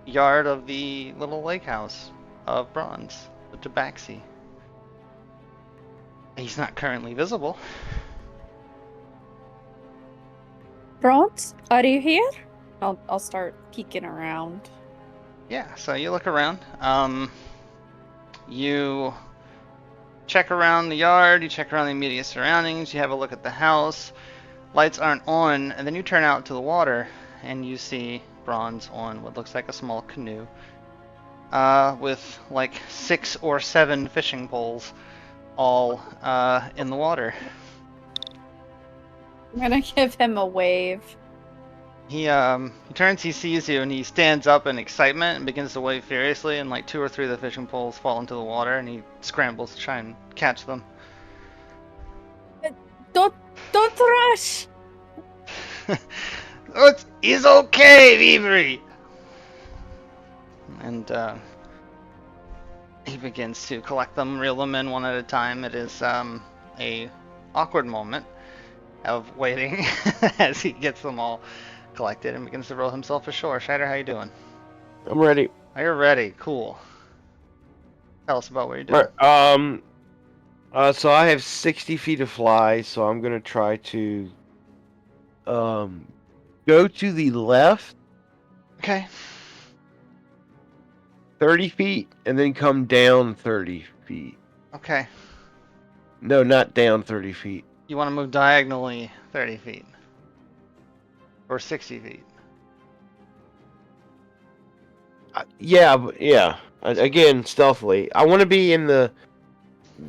yard of the little lake house of bronze, the Tabaxi. He's not currently visible.
Bronze, are you here? I'll start peeking around.
Yeah, so you look around. You check around the yard, you check around the immediate surroundings, you have a look at the house. Lights aren't on, and then you turn out to the water and you see Bronze on what looks like a small canoe with like 6 or 7 fishing poles all in the water.
I'm gonna give him a wave.
He turns, he sees you, and he stands up in excitement and begins to wave furiously, and like 2 or 3 of the fishing poles fall into the water, and he scrambles to try and catch them.
Don't rush.
It's okay, Viviri! And he begins to collect them, reel them in one at a time. It is a awkward moment of waiting as he gets them all collected and begins to row himself ashore. Shider, how you doing?
I'm ready.
Oh, you're ready. Cool. Tell us about what you're doing.
Right, so I have 60 feet of fly, so I'm gonna try to go to the left
Okay.
30 feet and then come down 30 feet.
Okay.
No, not down 30 feet.
You want to move diagonally 30 feet. Or 60 feet.
Yeah. Again, stealthily. I want to be in the.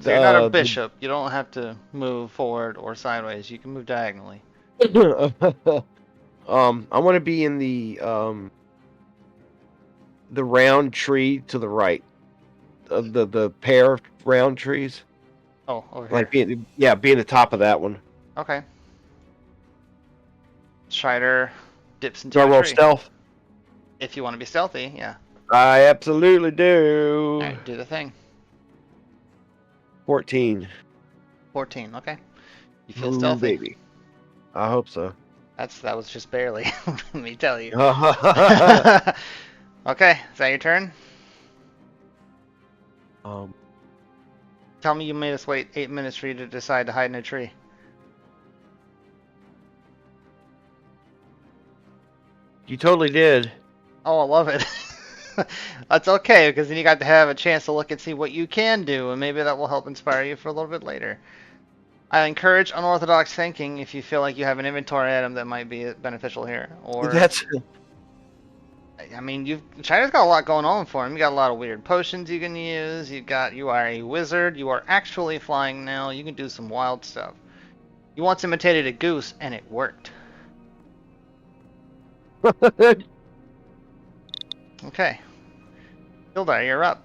So you're not a bishop. You don't have to move forward or sideways. You can move diagonally.
I want to be in the round tree to the right of the pair of round trees.
Oh, over here.
Like being the top of that one.
Okay. Shider dips into
Do I
a
roll
tree.
stealth?
If you want to be stealthy, yeah.
I absolutely do.
Alright, do the thing.
14.
14, okay. You feel
Ooh,
stealthy.
baby. I hope so.
That was just barely, let me tell you.
um,
Okay, is that your turn? Tell me you made us wait 8 minutes for you to decide to hide in a tree.
You totally did.
Oh, I love it. That's okay, because then you got to have a chance to look and see what you can do, and maybe that will help inspire you for a little bit later. I encourage unorthodox thinking if you feel like you have an inventory item that might be beneficial here. Or
That's.
I mean, China's got a lot going on for him. You got a lot of weird potions you can use. You are a wizard. You are actually flying now. You can do some wild stuff. You once imitated a goose, and it worked. Okay. Hjuldar, you're up.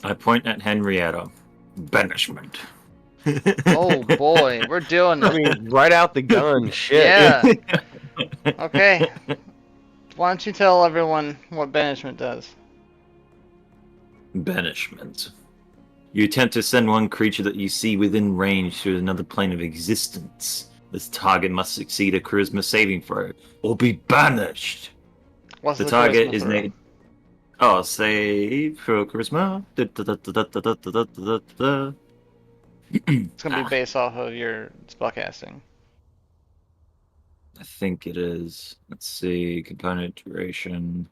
I point at Henrietta. Banishment.
Oh boy, we're doing
I mean, right out the gun. Shit.
Yeah. Okay. Why don't you tell everyone what banishment does?
Banishment. You attempt to send one creature that you see within range to another plane of existence. This target must succeed a charisma saving throw, or be banished.
What's
The
the
target
charisma
is
throw?
made. Oh, save for charisma.
It's gonna be based off of your spellcasting.
I think it is. Let's see. Component duration.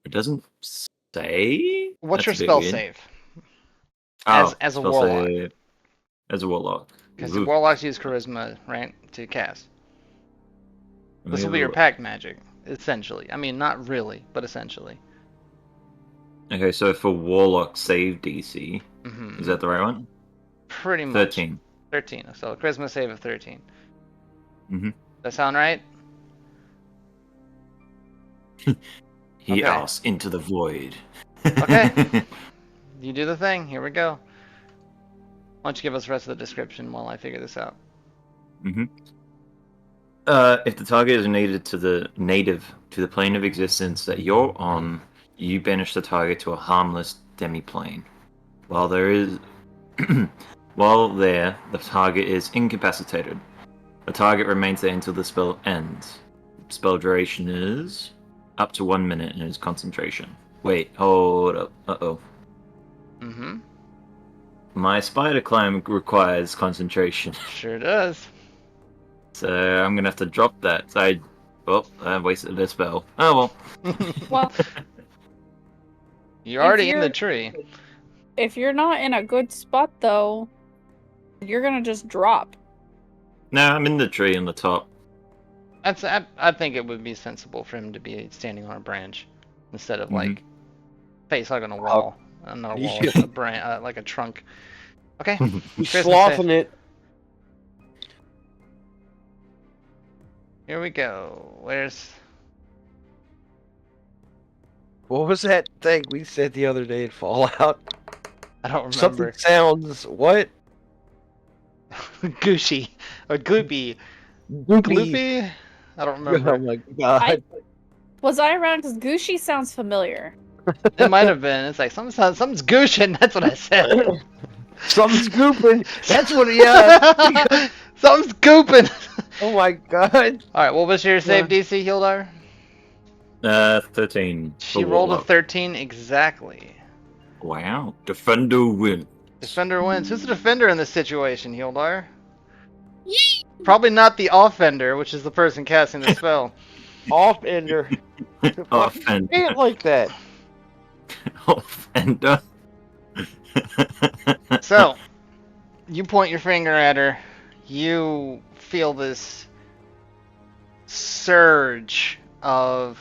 It doesn't say.
What's
That's
your
a bit
spell
weird.
save?
Oh,
As a
spell
warlock.
save. As a warlock.
Because
Ooh.
warlocks use charisma, right, to cast.
Let
This
me
will be
have
your
a
pact magic, essentially. I mean, not really, but essentially.
look. Okay, so for warlock save DC,
Mm-hmm.
is that the right one?
Pretty much.
13.
13. So a charisma save of 13.
Mhm.
That sound right?
He
Okay.
asks into the void.
Okay. You do the thing. Here we go. Why don't you give us the rest of the description while I figure this out?
If the target is native to the plane of existence that you're on, you banish the target to a harmless demi-plane. While there, the target is incapacitated. The target remains there until the spell ends. Spell duration is up to 1 minute and is concentration. Wait, hold up. Uh-oh.
Mm-hmm.
My spider climb requires concentration.
Sure does.
So I'm gonna have to drop that. So I wasted a spell. Oh well.
Well,
You're already in
you're-
the tree.
if you're not in a good spot, though, you're gonna just drop.
No, I'm in the tree on the top.
I think it would be sensible for him to be standing on a branch instead of like face hugging a wall. Not a wall,
Yeah.
a branch, like a trunk. Okay.
He's
Christmas
sloughing it.
Here we go. Where's...
What was that thing we said the other day in Fallout?
I don't
Something
remember.
sounds what?
Gooshy. Or Gloopy.
Goopy.
Gloopy? I don't remember.
Oh my god.
Was I around? Because Gucci sounds familiar.
It might have been. It's like, something's gooshing. That's what I said.
Something's gooping. That's what. Yeah.
Something's gooping.
Oh my god.
All right. What was your save DC, Hjuldar?
13.
She
for
rolled a
Warlock.
13 exactly.
Wow. Defender win.
Defender wins. Who's the defender in this situation, Hjuldar? Probably not the offender, which is the person casting the spell.
Offender.
Offender.
Say it like that.
Offender.
So, you point your finger at her. You feel this surge of...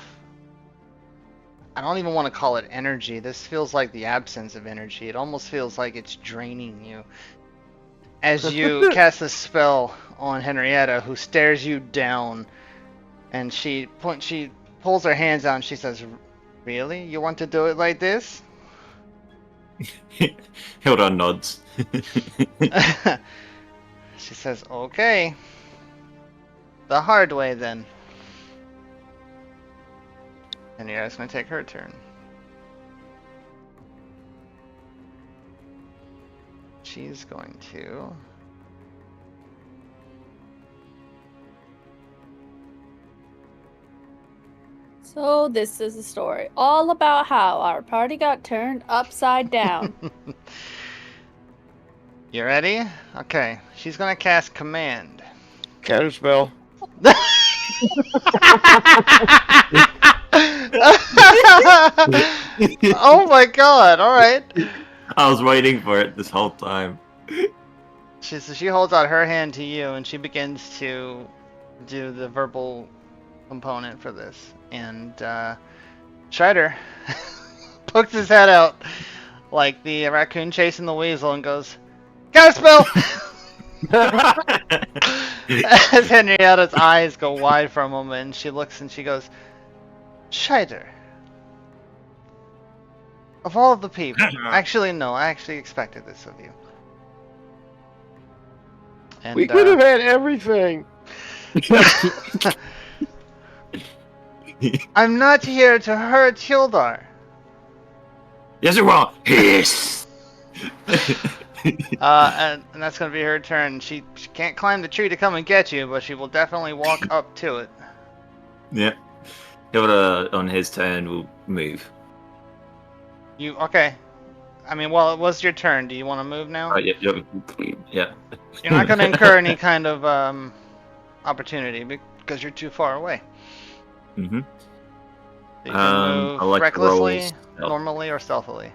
I don't even want to call it energy. This feels like the absence of energy. It almost feels like it's draining you. As you cast a spell on Henrietta, who stares you down, and she pulls her hands out and she says, "Really? You want to do it like this?"
Hjuldar nods.
She says, "Okay. The hard way, then." Henrietta's going to take her turn. She's going to...
So this is a story all about how our party got turned upside down.
You ready? Okay. She's going to cast Command.
Counterspell.
Oh my god, alright.
I was waiting for it this whole time.
She holds out her hand to you and she begins to do the verbal component for this. And Strider pokes his head out like the raccoon chasing the weasel and goes, "Counterspell!" As Henrietta's eyes go wide for a moment and she looks and she goes, "Scheider, of all of the people..." Actually, no, I actually expected this of you. And,
We could have had everything.
I'm not here to hurt Hjuldar.
Yes, you are. Hiss.
And that's going to be her turn. She can't climb the tree to come and get you, but she will definitely walk up to it.
Yeah. Hjuldar, on his turn, will move.
You okay? I mean, well, it was your turn. Do you want to move now?
Yeah. Yeah.
You're not going to incur any kind of opportunity because you're too far away.
Mm-hmm.
You can move
I like to
recklessly,
roll stealth.
normally, or stealthily.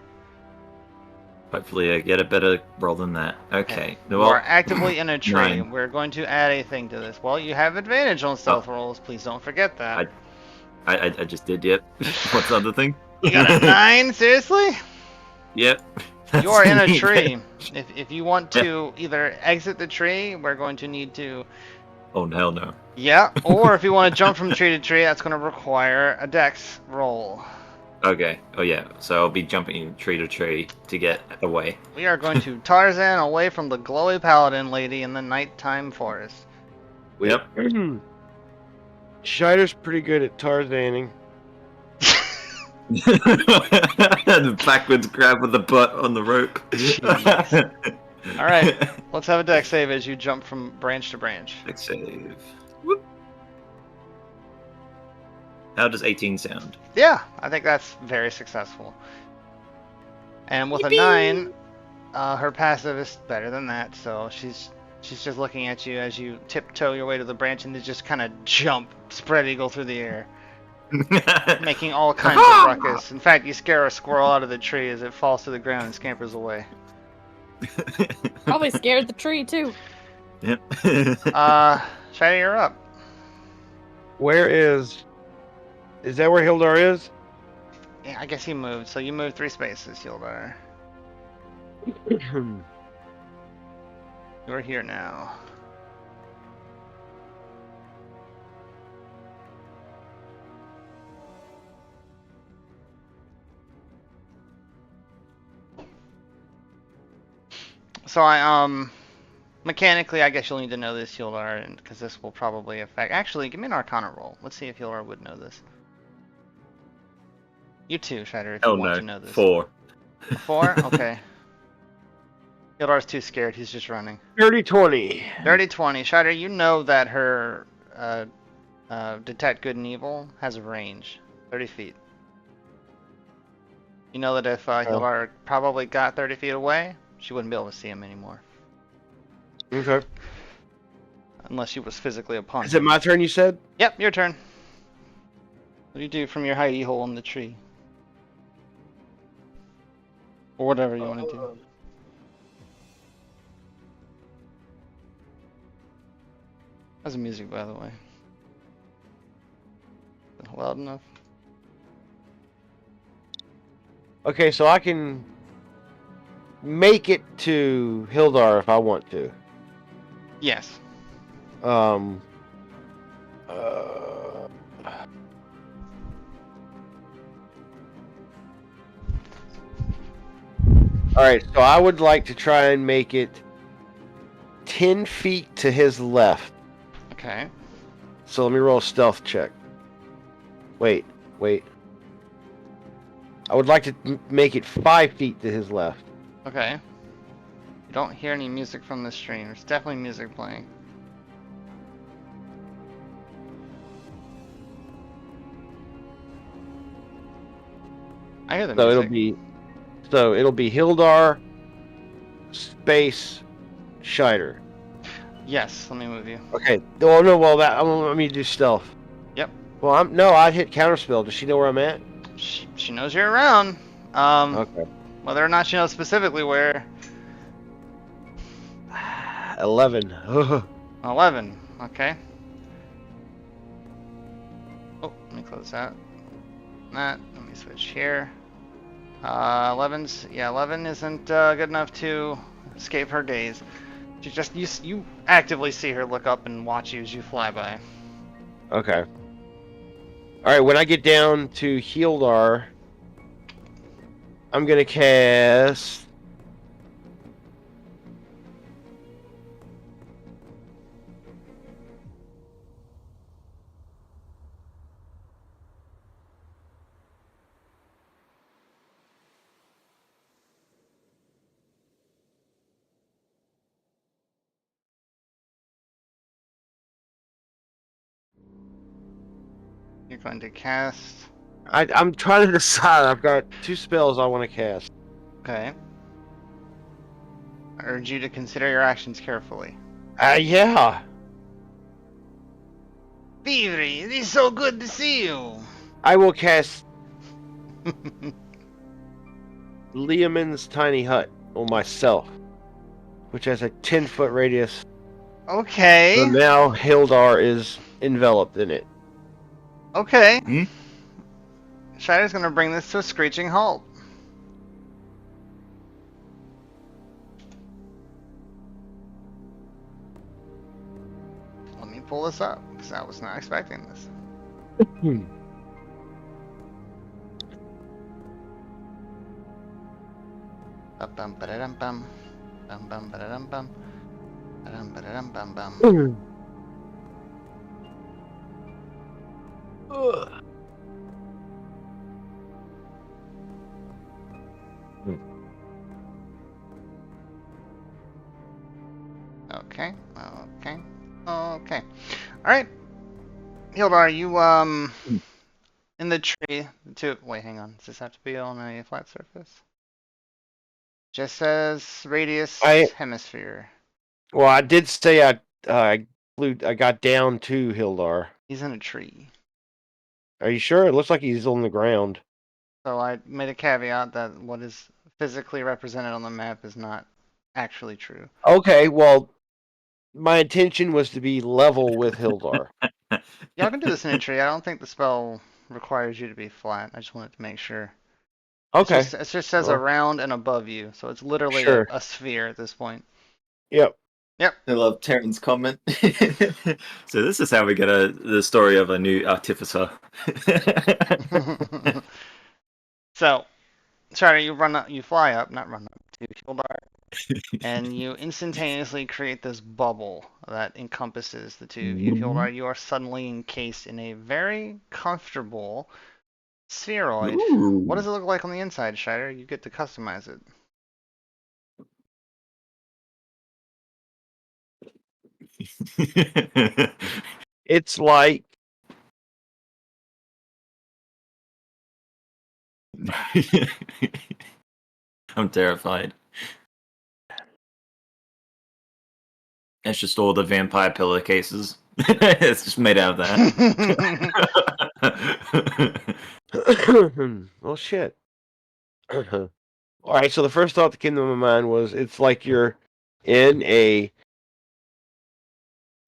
Hopefully I get a better roll than that. Okay.
You
Well,
are actively in a tree.
9.
We're going to add a thing to this. Well, you have advantage on stealth rolls. Please don't forget that.
I just did, yep. What's the other thing?
You got a 9? Seriously?
Yep.
You are in a tree. If you want to either exit the tree, we're going to need to...
Oh, hell no.
Yeah, or if you want to jump from tree to tree, that's going to require a dex roll.
Okay. Oh, yeah. So I'll be jumping tree to tree to get away.
We are going to Tarzan away from the glowy paladin lady in the nighttime forest.
Yep.
Scheider's pretty good at Tarzaning.
The backwards grab with the butt on the rope.
All right, let's have a dex save as you jump from branch to branch.
Dex save. Whoop. How does 18 sound?
Yeah, I think that's very successful. And with
Yippee!
a 9, her passive is better than that, so she's just looking at you as you tiptoe your way to the branch and then just kind of jump, spread eagle through the air, making all kinds of ruckus. In fact, you scare a squirrel out of the tree as it falls to the ground and scampers away.
Probably scared the tree too.
Yep.
Shiny, you're up.
Where is that where Hjuldar is?
Yeah, I guess he moved, so you moved 3 spaces, Hjuldar. You're here now. So mechanically, I guess you'll need to know this, Hjuldar, and because this will probably affect. Actually, give me an Arcana roll. Let's see if Hjuldar would know this. You too, Shredder, if you
Oh
want
no,
to know this.
4.
A 4? Okay. Hildar's too scared. He's just running.
Dirty 20.
Dirty 20. Shredder, you know that her detect good and evil has a range, 30 feet. You know that if Hjuldar probably got 30 feet away, she wouldn't be able to see him anymore.
Okay.
Unless she was physically upon
Is
him.
it my turn, you said?
Yep, your turn. What do you do from your hidey hole in the tree? Or whatever you want to do. How's the music, by the way? Is it loud enough?
Okay, so I can make it to Hjuldar if I want to.
Yes.
Um. All right, so I would like to try and make it 10 feet to his left.
Okay.
So let me roll a stealth check. Wait. I would like to make it 5 feet to his left.
Okay. You don't hear any music from the stream. There's definitely music playing. I hear the
So
music.
it'll be Hjuldar, space, Scheider.
Yes, let me move you.
Okay. Oh no, well let me do stealth.
Yep.
Well, I'd hit counterspell. Does she know where I'm at?
She knows you're around.
Okay.
Whether or not she knows specifically where.
11.
11. Okay. Oh, let me close that. Let me switch here. 11 isn't good enough to escape her gaze. She just you actively see her look up and watch you as you fly by.
Okay. All right. When I get down to Hjuldar, I'm gonna cast.
You're going to cast.
I'm trying to decide. I've got 2 spells I want to cast.
Okay. I urge you to consider your actions carefully.
Yeah.
Viviri, it is so good to see you.
I will cast Liamon's tiny hut on myself, which has a 10-foot radius.
Okay.
So now Hjuldar is enveloped in it.
Okay.
Hmm?
Shredder's gonna bring this to a screeching halt. Let me pull this up, because I was not expecting this. Bum ba-da-dum bum. Bum bum ba-da-dum bum. Ba-dum ba-da-dum bum bum. Okay. Okay. Alright. Hjuldar, you in the tree wait, hang on. Does this have to be on a flat surface? Just says radius hemisphere.
Well, I did say I got down to Hjuldar.
He's in a tree.
Are you sure? It looks like he's on the ground.
So I made a caveat that what is physically represented on the map is not actually true.
Okay, well, my intention was to be level with Hjuldar.
Y'all can do this in a tree. I don't think the spell requires you to be flat. I just wanted to make sure.
Okay.
It just says
Well,
around and above you, so it's literally
sure.
a sphere at this point.
Yep.
Yep.
I love Terran's comment. So this is how we get the story of a new artificer.
So, sorry, you fly up, not run up, to Hjuldar, and you instantaneously create this bubble that encompasses the two of you. Hjuldar, you are suddenly encased in a very comfortable spheroid. What does
Ooh.
it look like on the inside, Shider? You get to customize it.
It's like
I'm terrified. It's just all the vampire pillowcases. It's just made out of that.
well, shit. All right, so the first thought that came to my mind was it's like you're in a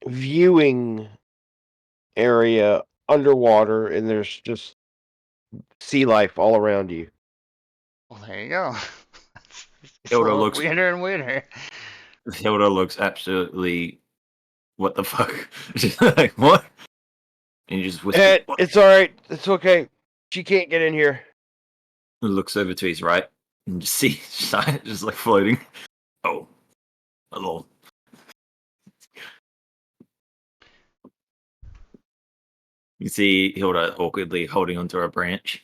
viewing area underwater, and there's just sea life all around you.
Well, there you go. It's
Hilda
slowly
looks
weirder and weirder.
Hilda looks absolutely what the fuck? She's like, what? And you just whisper, what?
It's all right. It's okay. She can't get in here.
He looks over to his right and you see Shine just like floating. Oh, hello. You see Hilda awkwardly holding onto a branch.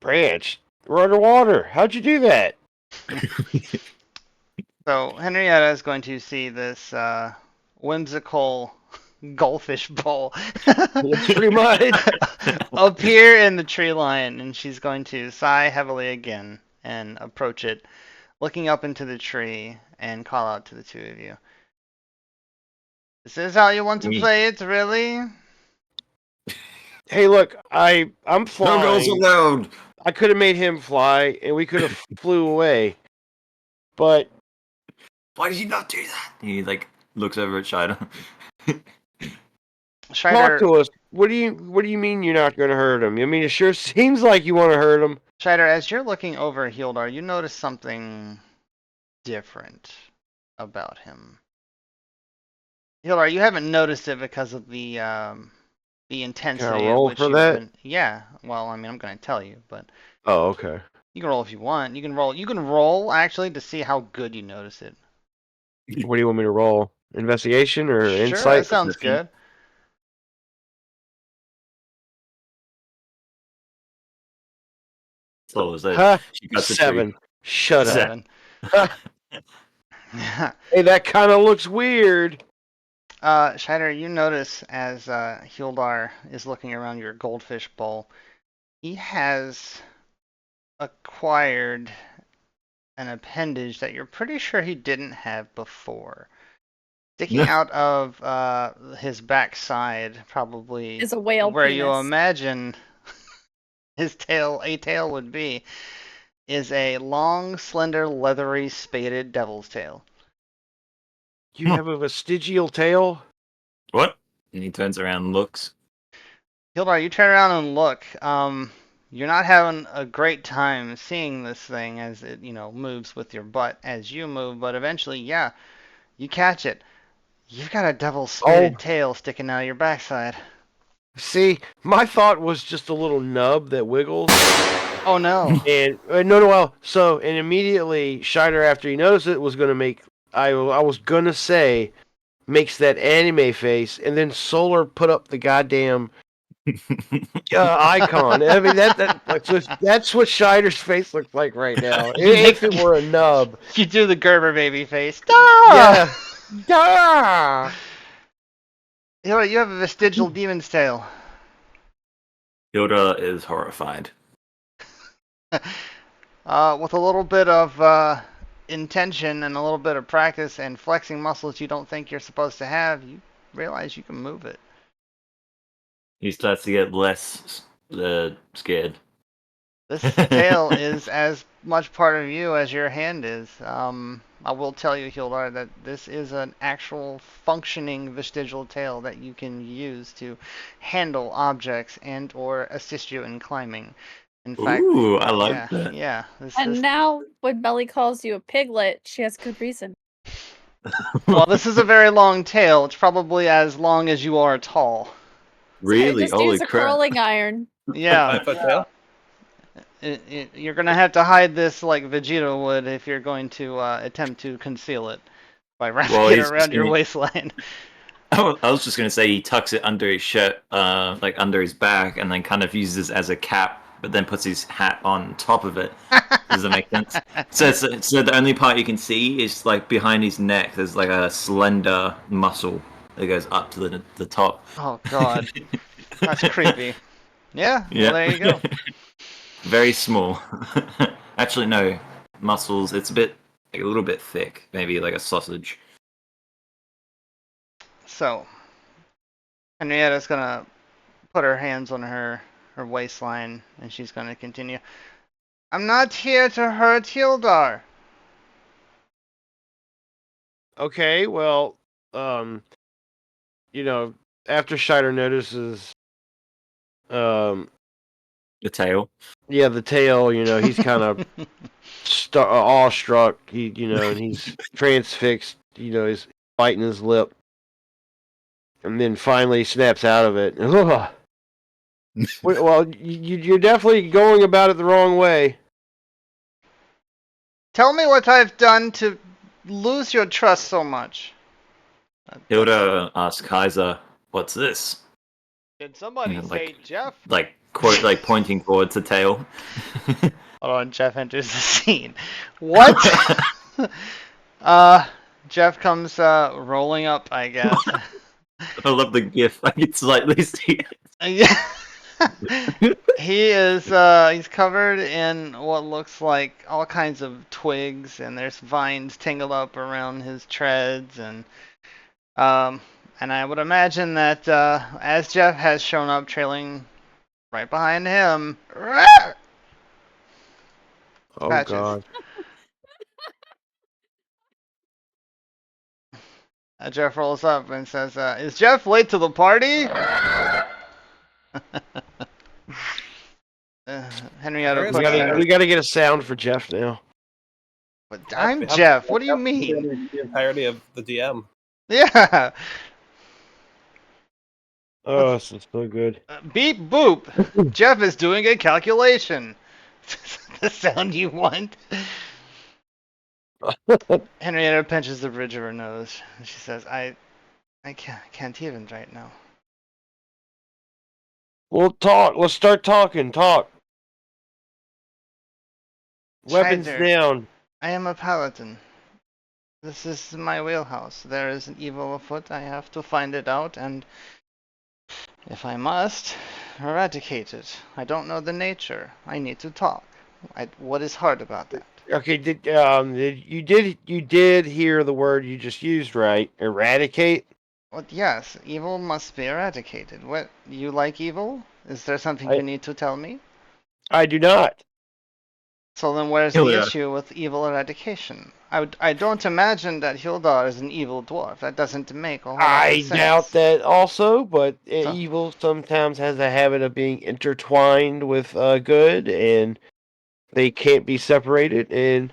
Branch, we're underwater. How'd you do that?
So Henrietta is going to see this whimsical goldfish bowl
Pretty much.
appear in the tree line, and she's going to sigh heavily again and approach it, looking up into the tree and call out to the two of you. This is how you want to play it, really?
Hey, look, I'm
No girls
flying.
allowed.
I could have made him fly, and we could have flew away. But
Why did you not do that? He like looks over at Shida.
talk
Shider,
to us. What do you mean you're not going to hurt him? I mean, it sure seems like you want to hurt him.
Shider, as you're looking over Hjuldar, you notice something different about him. Hjuldar, you haven't noticed it because of the intensity at
roll
which
for
you've
that?
been. Yeah, well, I mean, I'm going to tell you, but
Oh, okay.
you can roll if you want. You can roll. You can roll actually to see how good you notice it.
What do you want me to roll? Investigation or
Sure,
insight?
that sounds good.
So is that
Huh?
she got the
7. Shut up.
7.
Hey, that kind of looks weird.
Shider, you notice as Hjuldar is looking around your goldfish bowl, he has acquired an appendage that you're pretty sure he didn't have before. Sticking out of his backside, probably
Is a whale
where you
penis.
imagine a tail would be, is a long, slender, leathery, spaded devil's tail.
You have a vestigial tail?
What? And he turns around and looks.
Hildar, you turn around and look. You're not having a great time seeing this thing as it, moves with your butt as you move, but eventually, yeah, you catch it. You've got a devil's spaded tail sticking out of your backside.
See, my thought was just a little nub that wiggles.
Oh no.
And no. And immediately Shider, after he noticed it, was gonna make. I was gonna say, makes that anime face, and then Solar put up the goddamn icon. I mean that's what Shider's face looks like right now. If it were a nub.
You do the Gerber baby face. Yeah.
Duh!
You have a vestigial demon's tail.
Hilda is horrified.
With a little bit of intention and a little bit of practice and flexing muscles you don't think you're supposed to have, you realize you can move it.
He starts to get less scared.
This tail is as much part of you as your hand is. I will tell you, Hjuldar, that this is an actual functioning vestigial tail that you can use to handle objects and or assist you in climbing. In fact,
Ooh, I like
yeah,
that.
yeah.
And now, when Belly calls you a piglet, she has good reason.
Well, this is a very long tail. It's probably as long as you are tall.
Really?
Just
Holy
use a
crap.
curling iron.
Yeah,
5 foot tail.
you're gonna have to hide this like Vegeta would if you're going to attempt to conceal it by wrapping
Well,
it
he's
around your
gonna-
waistline.
I was just gonna say he tucks it under his shirt, like under his back, and then kind of uses it as a cap, but then puts his hat on top of it. Does that make sense? So the only part you can see is like behind his neck. There's like a slender muscle that goes up to the top.
Oh God, that's creepy. Yeah, well there you go.
Very small. Actually, no muscles. It's like a little bit thick, maybe like a sausage.
So, Henrietta's gonna put her hands on her waistline, and she's gonna continue. I'm not here to hurt Hjuldar.
Okay, well, you know, after Scheider notices, um,
The tail.
yeah, the tail, you know, he's kind of awestruck, and he's transfixed, he's biting his lip, and then finally snaps out of it. Ugh. Well, you're definitely going about it the wrong way.
Tell me what I've done to lose your trust so much.
Hilda asks Kaiser, "What's this?"
Did somebody
Yeah,
say Jeff?
Like quote, like pointing towards the tail.
Hold on, Jeff enters the scene. What? Jeff comes rolling up, I guess.
I love the gif. I can slightly see
Yeah. He is he's covered in what looks like all kinds of twigs, and there's vines tangled up around his treads, and I would imagine that as Jeff has shown up trailing right behind him.
Oh,
Patches.
God.
Jeff rolls up and says, "Is Jeff late to the party?" Henrietta
We
puts
We gotta get a sound for Jeff now.
But I'm
We have-
Jeff. What do
we
you
have
mean?
The entirety of the DM.
Yeah.
Oh, this is so good.
Beep boop. Jeff is doing a calculation. The sound you want. Henrietta pinches the bridge of her nose. And she says, I can't even right now.
We'll talk. Let's start talking. Talk. Weapons
Scheider,
down.
I am a paladin. This is my wheelhouse. There is an evil afoot. I have to find it out, and if I must, eradicate it. I don't know the nature. I need to talk. What is hard about that?
Okay, you did hear the word you just used, right? Eradicate.
Well, yes, evil must be eradicated. What, you like evil? Is there something
I-
you need to tell me?
I do not.
So then where's
Hell
the
yeah.
issue with evil eradication? I don't imagine that Hjuldar is an evil dwarf. That doesn't make a whole lot
I
of sense.
doubt that also, but
So-
evil sometimes has a habit of being intertwined with good, and they can't be separated. And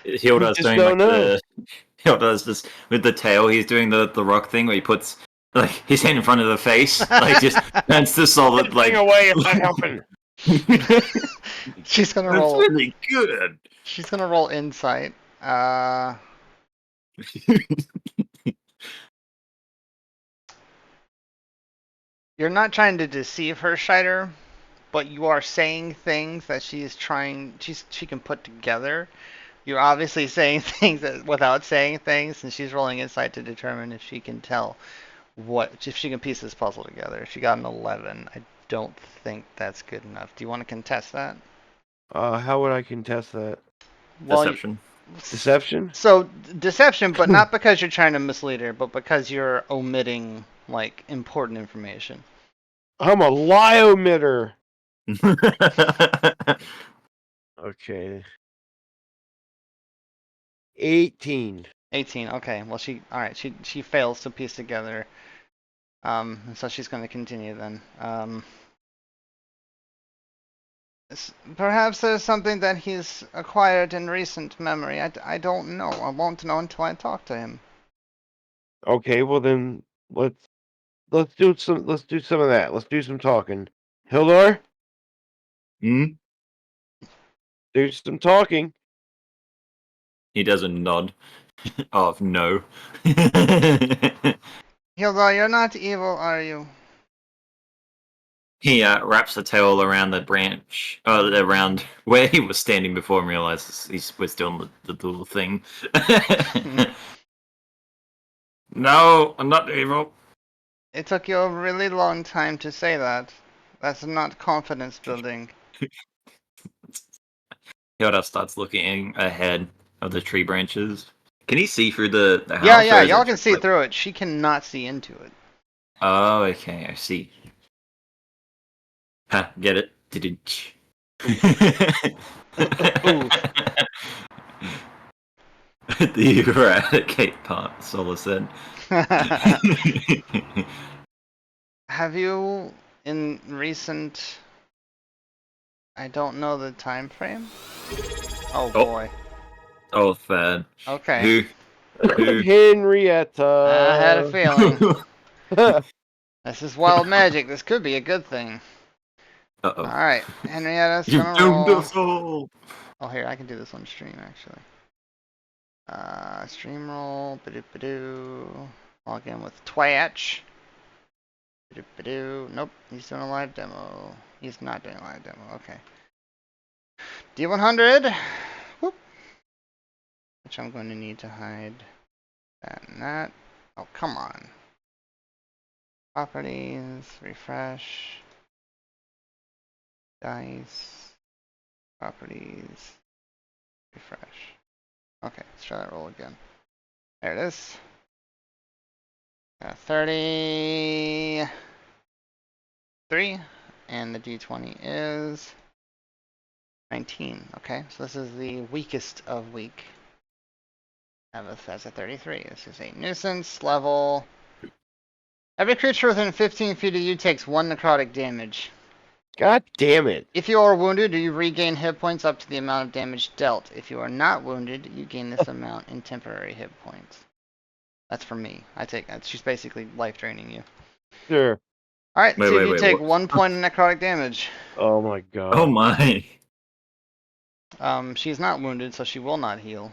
Hilda's
just
doing
don't
like
know.
Hilda's just with the tail. He's doing the rock thing where he puts like his hand in front of the face, like just that's the solid like.
away, it's not helping.
She's gonna
That's
roll.
really good.
She's gonna roll insight. You're not trying to deceive her, Scheider, but you are saying things that she can put together. You're obviously saying things without saying things, and she's rolling insight to determine if she can tell if she can piece this puzzle together. She got an 11. I don't think that's good enough. Do you want to contest that?
How would I contest that?
Well,
Deception.
Deception?
So deception, but not because you're trying to mislead her, but because you're omitting like important information.
I'm a lie omitter. Okay. 18.
18. Okay. Well, all right. She fails to piece together. And so she's going to continue then. Perhaps there's something that he's acquired in recent memory. I don't know. I won't know until I talk to him.
Okay, well then let's do some of that. Let's do some talking. Hjuldar,
Hmm?
do some talking.
He doesn't nod. Oh, no.
Hjuldar, you're not evil, are you?
He wraps the tail around the branch, around where he was standing before and realizes we're still in the little thing. No, I'm not evil.
It took you a really long time to say that. That's not confidence building.
Hyoda starts looking ahead of the tree branches. Can he see through the house?
Yeah,
or is
y'all
it
can
just
see
like-
through it. She cannot see into it.
Oh, okay, I see. Ha, get it? Didn't. The eradicate part, Sola said.
Have you, in recent... I don't know the time frame? Oh boy.
Oh, Thad.
Okay.
Who?
Henrietta.
I had a feeling. This is wild magic. This could be a good thing.
Uh-oh.
Alright, Henrietta's
You
gonna
doomed
roll.
us all!
Oh, here, I can do this on stream, actually. Stream roll. Ba-doo-ba-doo. Log in with Twitch. Ba-doo-ba-doo. Nope, he's doing a live demo. He's not doing a live demo. Okay. D100. Whoop. Which I'm going to need to hide that and that. Oh, come on. Properties. Refresh. Dice. Properties. Refresh. Okay, let's try that roll again. There it is. 33. And the d20 is 19. Okay, so this is the weakest of weak. Avith has a 33. This is a nuisance level. Every creature within 15 feet of you takes 1 necrotic damage.
God damn it.
If you are wounded, you regain hit points up to the amount of damage dealt. If you are not wounded, you gain this amount in temporary hit points. That's for me. She's basically life draining you.
Sure.
Alright, see if you
wait,
take
what?
1 point of necrotic damage.
Oh my god.
Oh my.
She's not wounded, so she will not heal.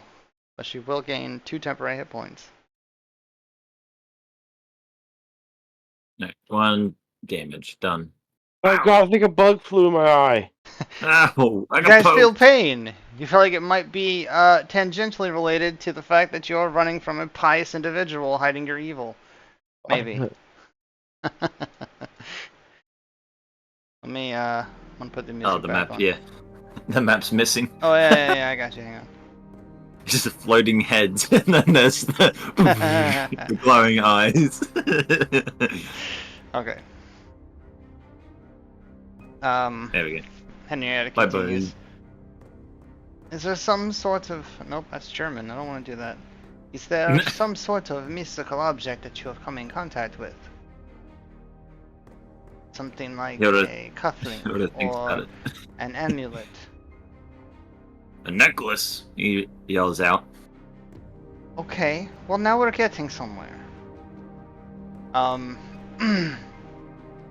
But she will gain 2 temporary hit points.
No, 1 damage. Done.
Oh god, I think a bug flew in my eye.
Ow! I
You
got
guys
poked.
feel pain. You feel like it might be tangentially related to the fact that you're running from a pious individual hiding your evil. Maybe. Let me I'm gonna put the music
Oh, the
back
map,
on.
yeah. The map's missing.
Oh yeah, I got you. Hang on.
Just the floating heads, and then there's the glowing eyes.
Okay.
There we go.
Henrietta
Bye,
continues.
buddy.
Is there some sort of... Nope, that's German. I don't want to do that. Is there some sort of mystical object that you have come in contact with? Something like a cufflink or an amulet.
A necklace! He yells out.
Okay, well now we're getting somewhere.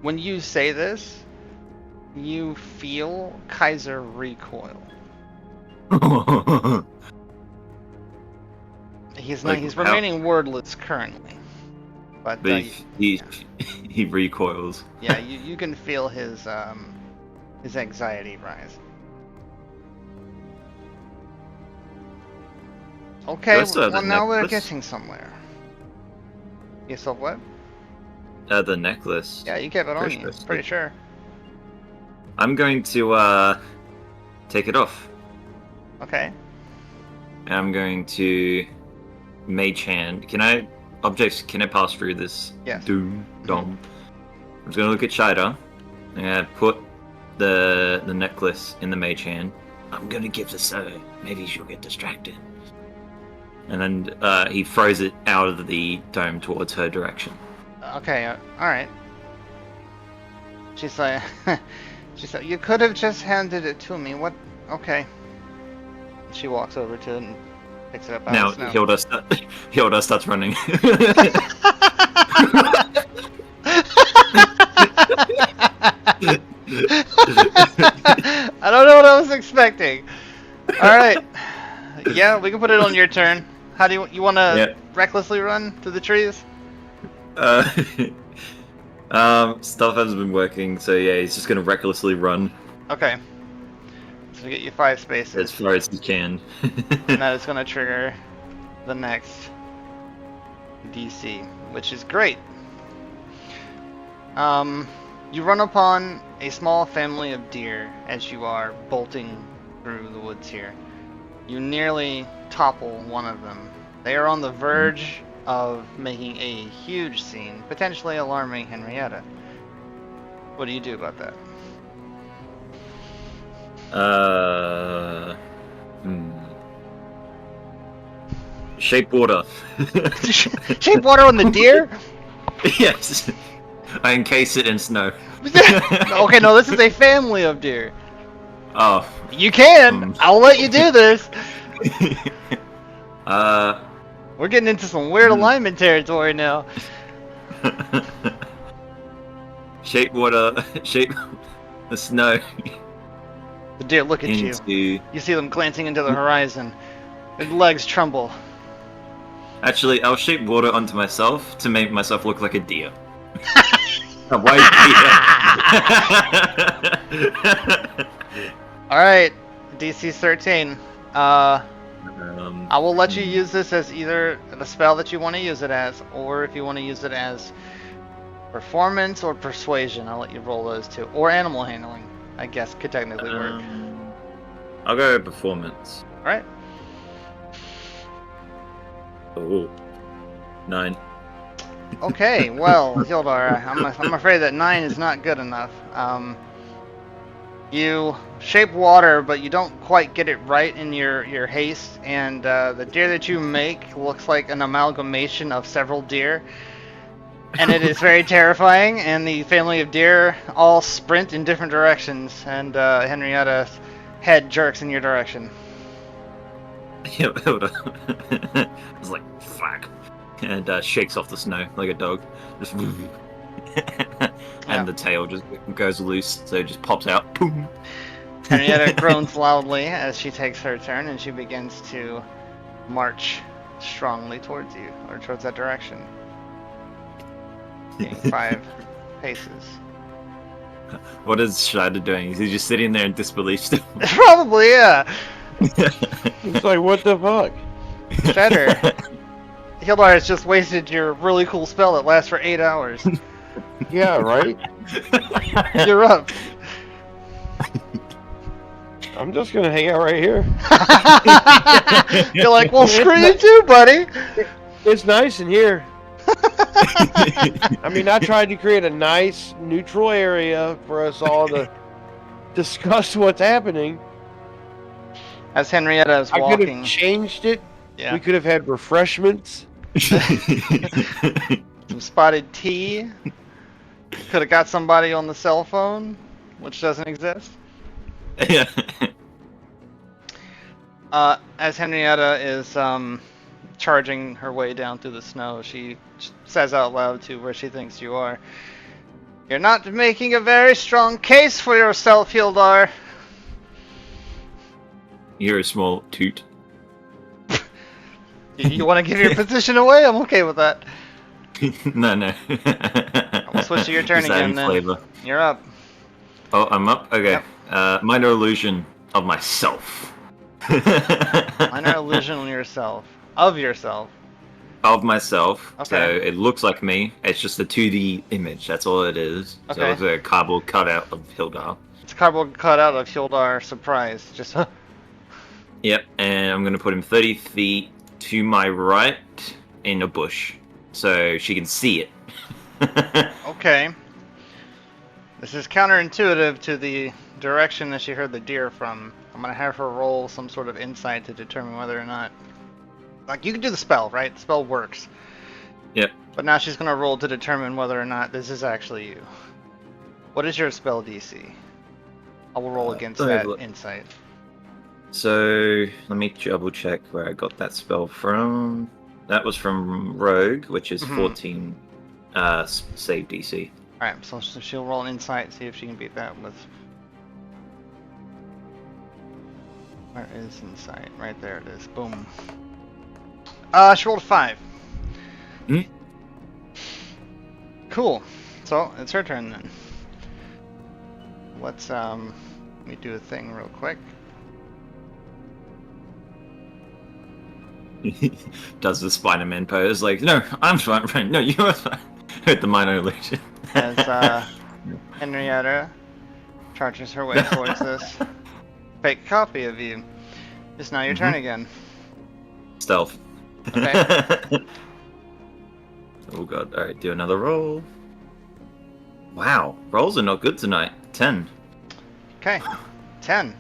When you say this, you feel Kaiser recoil. He's not.
Like,
He's
how-
remaining wordless currently, but
But he recoils.
yeah, you can feel his anxiety rise. Okay,
Let's start
well
the
now we're
necklace.
getting somewhere. You saw what?
The necklace.
Yeah, you kept it on you.
Precious.
Pretty sure.
I'm going to take it off.
Okay.
And I'm going to mage hand. Can I pass through this?
Yes.
Doom dom. I'm just gonna look at Shida. I'm gonna put the necklace in the mage hand. I'm gonna give this to her. Maybe she'll get distracted. And then he throws it out of the dome towards her direction.
Okay. All right. She's like, She said, "You could have just handed it to me. What? Okay." She walks over to it and picks it up out
Now
of the snow.
Hjuldar starts running.
I don't know what I was expecting. All right. Yeah, we can put it on your turn. How do you want to
Yeah.
recklessly run through the trees?
Stuff hasn't been working, so yeah, he's just gonna recklessly run
Okay. So we get you 5
as
spaces,
far as he can.
and that is going to trigger the next DC, which is great. You run upon a small family of deer as you are bolting through the woods here. You nearly topple one of them. They are on the verge of making a huge scene, potentially alarming Henrietta. What do you do about that?
Shape water.
Shape water on the deer?
Yes. I encase it in snow.
Okay, no, this is a family of deer.
Oh.
You can. I'll let you do this. We're getting into some weird alignment territory now.
Shape water. Shape the snow.
The deer look at you.
Into...
You see them glancing into the horizon. Their legs tremble.
Actually, I'll shape water onto myself to make myself look like a deer. A white deer.
Alright, DC 13. I will let you
hmm.
use this as either the spell that you want to use it as, or if you want to use it as performance or persuasion, I'll let you roll those two. Or animal handling, I guess, could technically work.
I'll go with performance.
Alright.
Oh. 9.
Okay, well, Hjuldar, I'm afraid that 9 is not good enough. You shape water, but you don't quite get it right in your haste, and the deer that you make looks like an amalgamation of several deer, and it is very terrifying, and the family of deer all sprint in different directions, and Henrietta's head jerks in your direction.
Yeah, hold on. I was like, fuck. And shakes off the snow like a dog. Just and the tail just goes loose, so it just pops out. Boom.
Henrietta groans loudly as she takes her turn, and she begins to march strongly towards you, or towards that direction. Getting 5 paces.
What is Shida doing? Is he just sitting there in disbelief still?
Probably, yeah.
It's like, what the fuck?
Shredder. Hjuldar has just wasted your really cool spell that lasts for 8 hours.
Yeah, right?
You're up.
I'm just gonna hang out right here.
You're like, well, screw you too, buddy.
It's nice in here. I mean, I tried to create a nice, neutral area for us all to discuss what's happening.
As Henrietta is
I could
walking.
have changed it.
Yeah.
We could have had refreshments.
Some spotted tea. Could have got somebody on the cell phone, which doesn't exist.
Yeah.
As Henrietta is charging her way down through the snow, she says out loud to where she thinks you are, "You're not making a very strong case for yourself, Hjuldar."
You're a small toot.
You want to give your position away? I'm okay with that.
No.
We'll switch to your turn
Just adding
again then.
flavor.
You're up.
Oh, I'm up? Okay.
Yep.
Minor illusion of myself.
Minor illusion on yourself. Of yourself.
Of myself.
Okay.
So it looks like me. It's just a 2D image. That's all it is.
Okay.
So it's a cardboard cutout of Hjuldar.
It's a cardboard cutout of Hjuldar. Surprise. Just
Yep, and I'm going to put him 30 feet to my right in a bush. So she can see it.
okay. This is counterintuitive to the direction that she heard the deer from. I'm gonna have her roll some sort of insight to determine whether or not... Like, you can do the spell, right? The spell works.
Yep.
But now she's gonna roll to determine whether or not this is actually you. What is your spell DC? I will roll against
let me have
that
a look.
insight.
So let me double check where I got that spell from. That was from Rogue, which is
Mhm.
14 save DC.
Alright, so she'll roll an insight, see if she can beat that with... Where is insight? Right there it is. Boom. She rolled a 5.
Hmm?
Cool. So, it's her turn then. Let's, let me do a thing real quick.
Does the Spider-Man pose like, no, I'm fine, no, you're fine. With the minor illusion.
As, Henrietta charges her way towards this fake copy of you. It's now your turn again.
Stealth.
Okay.
Oh god, alright, do another roll. Wow, rolls are not good tonight. 10.
Okay. 10.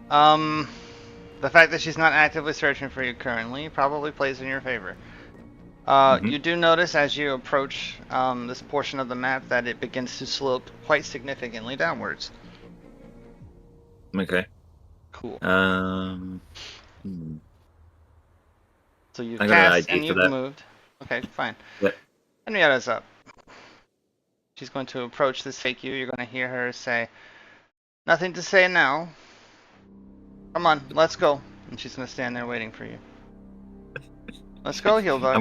The fact that she's not actively searching for you currently probably plays in your favor. You do notice as you approach this portion of the map that it begins to slope quite significantly downwards.
Okay.
Cool.
Hmm.
So you've
I got an
cast
idea
and
for
you've
that.
moved. Okay, fine.
Yep.
Henrietta's up. She's going to approach this fake you. You're going to hear her say, "Nothing to say now. Come on, let's go." And she's going to stand there waiting for you. Let's go, Hjuldar.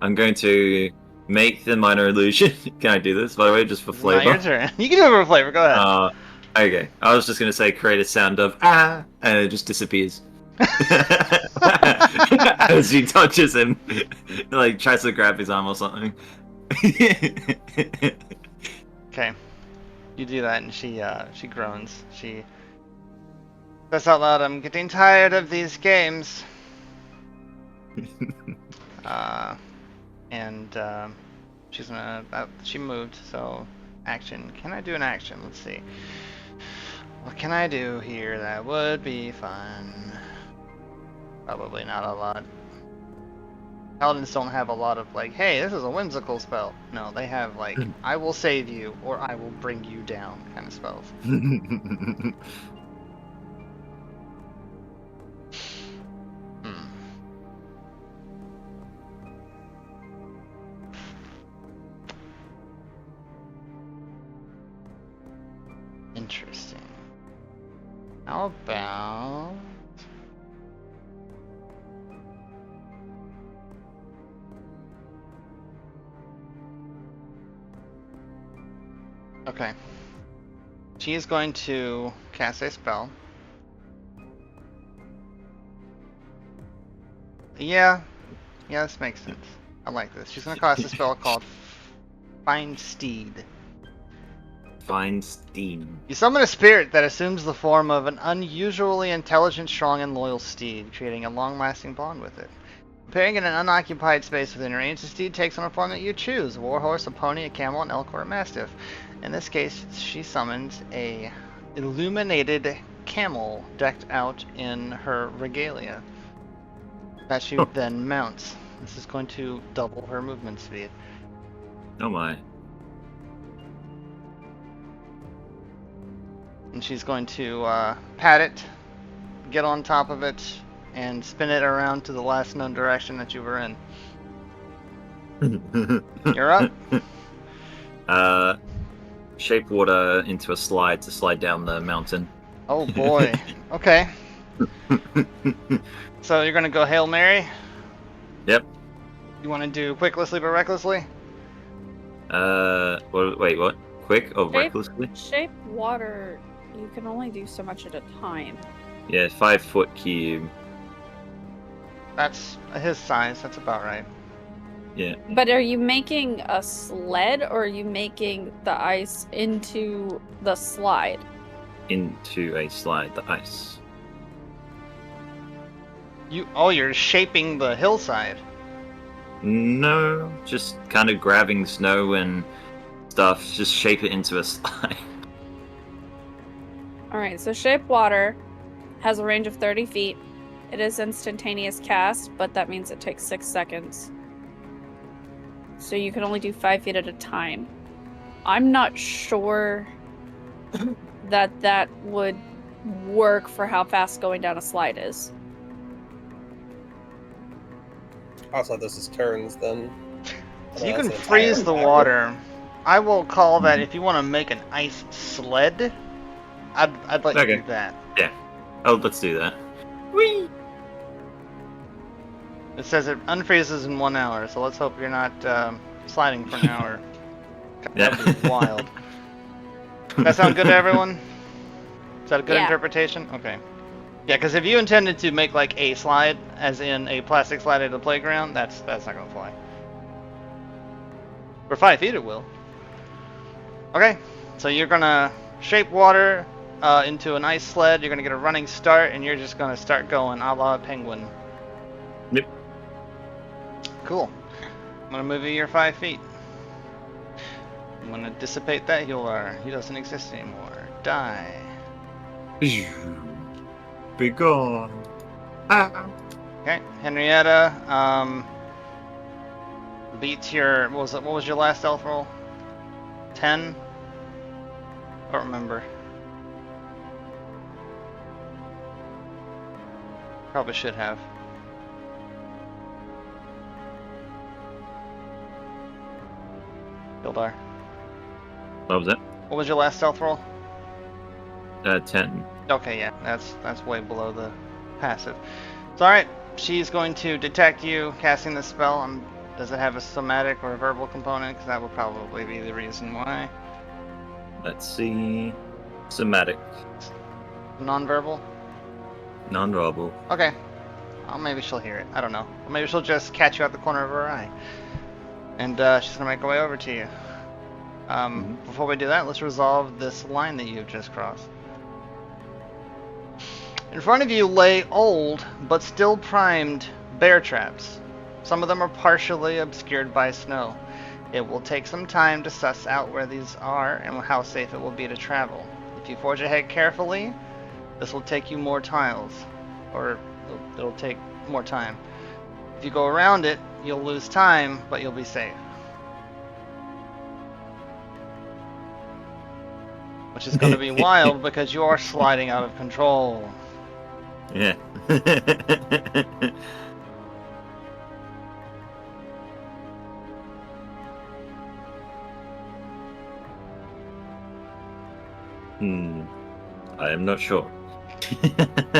I'm going to make the minor illusion. Can I do this, by the way, just for
It's not
flavor?
your turn. You can do it for flavor. Go ahead.
Okay. I was just going to say create a sound of ah, and it just disappears. As she touches him, like tries to grab his arm or something.
Okay. You do that and she groans. She says out loud, "I'm getting tired of these games." She's gonna, she moved, so action. Can I do an action? Let's see. What can I do here that would be fun? Probably not a lot. Paladins don't have a lot of like, hey, this is a whimsical spell. No, they have like, I will save you or I will bring you down kind of spells. Interesting. How about... Okay. She is going to cast a spell. Yeah, this makes sense. I like this. She's going to cast a spell called Find Steed.
Find steam.
You summon a spirit that assumes the form of an unusually intelligent, strong, and loyal steed, creating a long-lasting bond with it. Appearing in an unoccupied space within range, the steed takes on a form that you choose: a warhorse, a pony, a camel, an elk, or a mastiff. In this case, she summons a illuminated camel decked out in her regalia that she then mounts. This is going to double her movement speed.
Oh my.
And she's going to pat it, get on top of it, and spin it around to the last known direction that you were in. You're up.
Shape water into a slide to slide down the mountain.
Oh boy. Okay. So you're gonna go Hail Mary?
Yep.
You want to do quickly but recklessly?
Wait, what? Quick or recklessly?
Shape water, you can only do so much at a time.
Yeah, 5-foot cube.
That's his size. That's about right.
Yeah.
But are you making a sled or are you making the ice into the slide?
Into a slide, the ice.
You're shaping the hillside.
No, just kind of grabbing snow and stuff, just shape it into a slide.
Alright, so Shape Water has a range of 30 feet. It is instantaneous cast, but that means it takes 6 seconds. So you can only do 5 feet at a time. I'm not sure that would work for how fast going down a slide is.
Also, this is turns then.
So you
That's
can
an
freeze
entire
the
hour.
water. I will call that if you want to make an ice sled. I'd let you
Okay.
do that.
Oh, let's do that. Whee!
It says it unfreezes in 1 hour, so let's hope you're not sliding for an hour.
Yeah.
That would be wild. That sound good to everyone? Is that a good
Yeah.
interpretation? Okay. Yeah, because if you intended to make like a slide, as in a plastic slide at a playground, that's not gonna fly. For 5 feet, it will. Okay, so you're gonna shape water into an ice sled. You're gonna get a running start, and you're just gonna start going a la penguin.
Yep.
Cool. I'm gonna move you your 5 feet. I'm gonna dissipate that Hjuldar. He doesn't exist anymore. Die.
Be gone. Ah.
Okay, Henrietta. Beats your. What was your last elf roll? 10. I don't remember. Probably should have. Hjuldar.
What was it?
What was your last stealth roll?
10.
Okay, yeah, that's way below the passive. It's alright. She's going to detect you casting the spell. Does it have a somatic or a verbal component? Because that would probably be the reason why.
Let's see. Somatic.
Non-verbal?
Non-verbal.
Okay. Oh, maybe she'll hear it. I don't know. Or maybe she'll just catch you out the corner of her eye. And she's going to make her way over to you. Before we do that, let's resolve this line that you've just crossed. In front of you lay old, but still primed bear traps. Some of them are partially obscured by snow. It will take some time to suss out where these are and how safe it will be to travel. If you forge ahead carefully, this will take you more tiles, or it'll take more time. If you go around it, you'll lose time, but you'll be safe. Which is going to be wild because you are sliding out of control.
Yeah. I am not sure.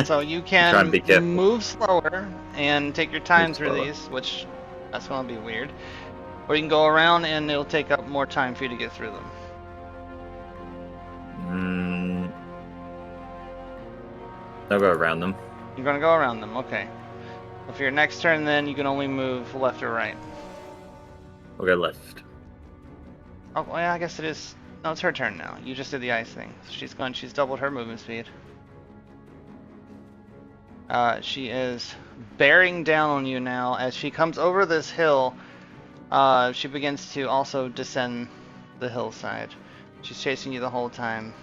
So you
Try and be
can
careful.
move slower and take your time
Move
through
slower.
these, which that's going to be weird. Or you can go around and it'll take up more time for you to get through them.
I'll go around them.
You're going to go around them, okay. So for your next turn then, you can only move left or right.
I'll go left.
Oh, well, yeah, I guess it is. No, it's her turn now. You just did the ice thing. So she's doubled her movement speed. She is bearing down on you now. As she comes over this hill, she begins to also descend the hillside. She's chasing you the whole time.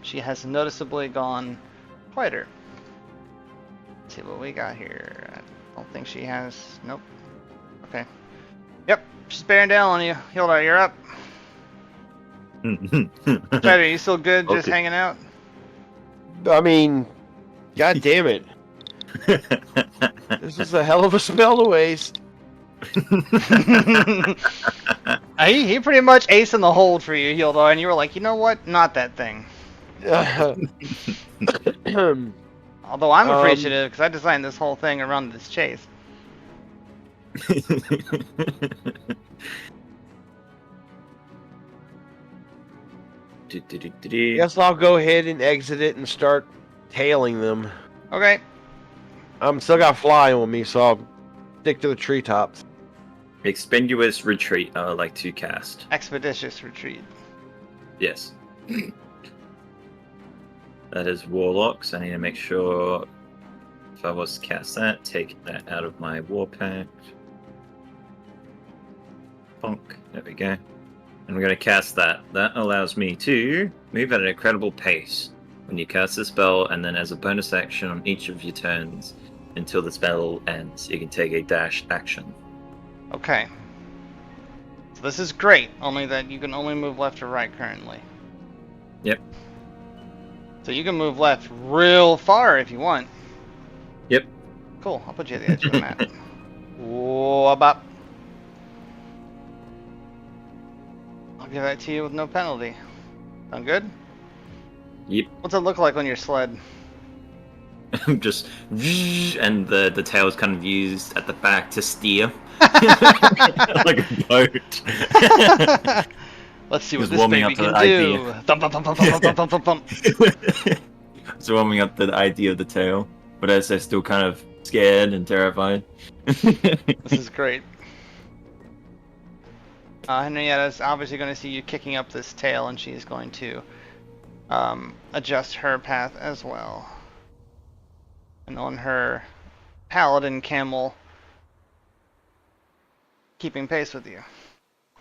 She has noticeably gone quieter. Let's see what we got here. I don't think she has. Nope. Okay. Yep, she's bearing down on you. Hjuldar, you're up. Strider, you still good? Just
Okay.
hanging out?
I mean, god damn it. This is a hell of a spell to waste.
He pretty much aced in the hold for you, Hjuldar, and you were like, you know what? Not that thing. Although I'm appreciative because I designed this whole thing around this chase.
Guess I'll go ahead and exit it and start tailing them.
Okay.
I'm still got fly on me, so I'll stick to the treetops.
Expendious retreat, I would like to cast.
Expeditious retreat.
Yes. That is warlocks. I need to make sure if I was to cast that, take that out of my war pact. Bonk. There we go. And we're going to cast that. That allows me to move at an incredible pace when you cast the spell, and then as a bonus action on each of your turns until the spell ends, you can take a dash action.
Okay. So this is great, only that you can only move left or right currently.
Yep.
So you can move left real far if you want.
Yep.
Cool, I'll put you at the edge of the map. Whoa, bop. I'll give that to you with no penalty. Sound good?
Yep.
What's it look like on your sled?
Just and the tail is kind of used at the back to steer like a boat.
Let's see
Just
what this
warming
baby
up to
can
the
do.
idea.
Thump, thump, thump, thump, thump, thump, thump, thump, thump.
It's warming up to the idea of the tail, but as they're still kind of scared and terrified.
This is great. Henrietta's obviously going to see you kicking up this tail, and she's going to adjust her path as well. And on her paladin camel, keeping pace with you.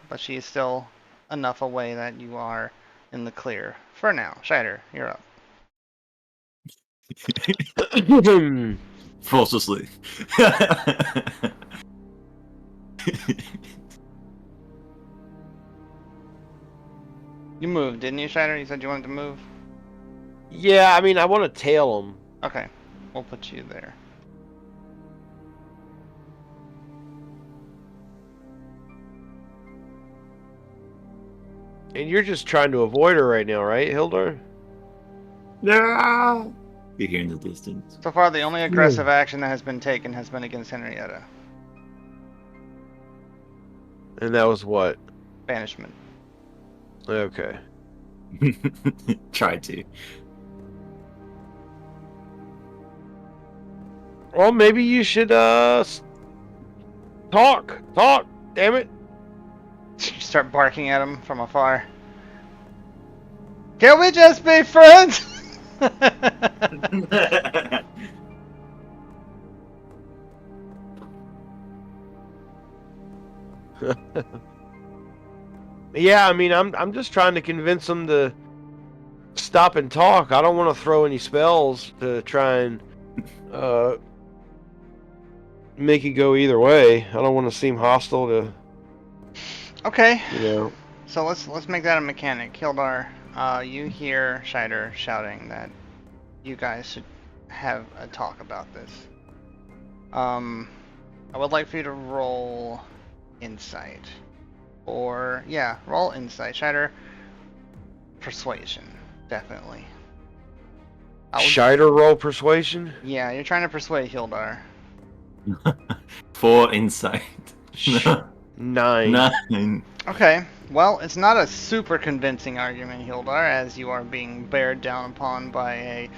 But she's still enough away that you are in the clear. For now. Scheider, you're up.
Falls asleep.
You moved, didn't you, Scheider? You said you wanted to move?
Yeah, I mean, I want to tail him.
Okay, we'll put you there.
And you're just trying to avoid her right now, right, Hjuldar?
No. You hear in the distance.
So far, the only aggressive action that has been taken has been against Henrietta.
And that was what?
Banishment.
Okay.
Try to.
Well, maybe you should, talk, damn it.
You start barking at him from afar. Can we just be friends?
Yeah, I mean, I'm just trying to convince him to stop and talk. I don't want to throw any spells to try and make it go either way. I don't want to seem hostile to,
Okay.
you know.
So let's make that a mechanic. Hjuldar, you hear Scheider shouting that you guys should have a talk about this. I would like for you to roll insight. Or, yeah, roll insight. Scheider, persuasion, definitely.
Scheider roll persuasion?
Yeah, you're trying to persuade Hjuldar.
4 insight.
9.
9.
Okay, well, it's not a super convincing argument, Hjuldar, as you are being bared down upon by a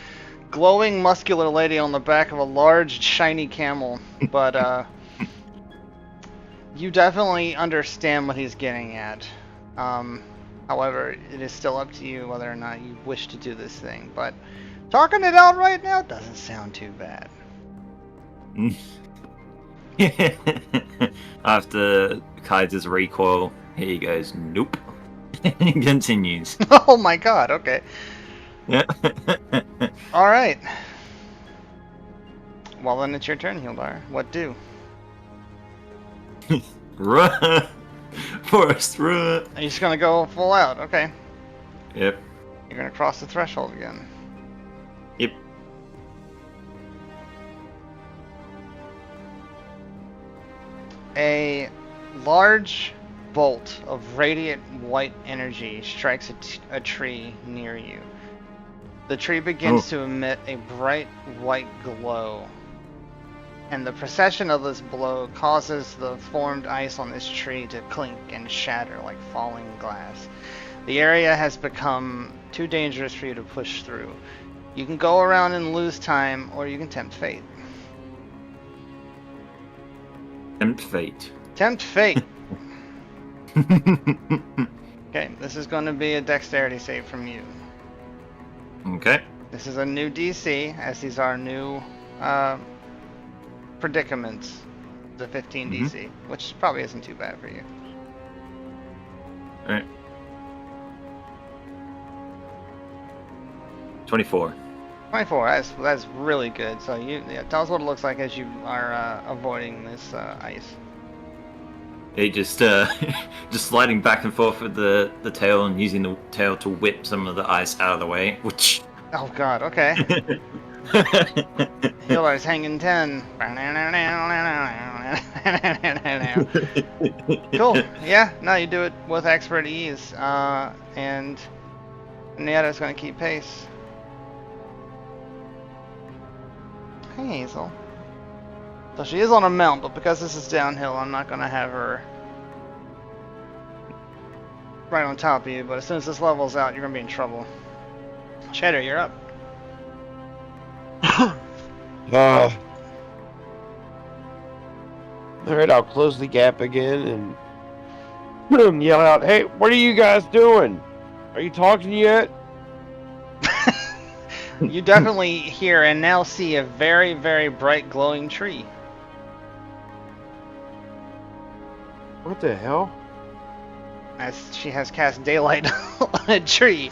glowing, muscular lady on the back of a large, shiny camel. But, you definitely understand what he's getting at. However, it is still up to you whether or not you wish to do this thing. But talking it out right now doesn't sound too bad.
After Kaiser's recoil, he goes, nope. He continues.
Oh my god, okay.
Yeah.
Alright. Well, then it's your turn, Hjuldar. What do?
Run! Forest, run!
Are you just gonna go full out? Okay.
Yep.
You're gonna cross the threshold again.
Yep.
A large bolt of radiant white energy strikes a tree near you. The tree begins to emit a bright white glow, and the precession of this blow causes the formed ice on this tree to clink and shatter like falling glass. The area has become too dangerous for you to push through. You can go around and lose time, or you can tempt fate.
Tempt fate.
Tempt fate! Okay, this is going to be a dexterity save from you.
Okay.
This is a new DC, as these are new predicaments. The 15 DC, which probably isn't too bad for you.
Alright. 24.
24, that's really good. So tell us what it looks like as you are avoiding this ice.
He just just sliding back and forth with the tail and using the tail to whip some of the ice out of the way. Which
Oh god, okay. Hjuldar hanging 10. Cool. Yeah, no, you do it with expert ease. And Nietta's gonna keep pace. Hey, Hazel. So she is on a mount, but because this is downhill, I'm not gonna have her right on top of you. But as soon as this level's out, you're gonna be in trouble. Shadow, you're up.
Alright, I'll close the gap again and yell out, "Hey, what are you guys doing? Are you talking yet?"
You definitely hear and now see a very, very bright glowing tree.
What the hell?
As she has cast daylight on a tree.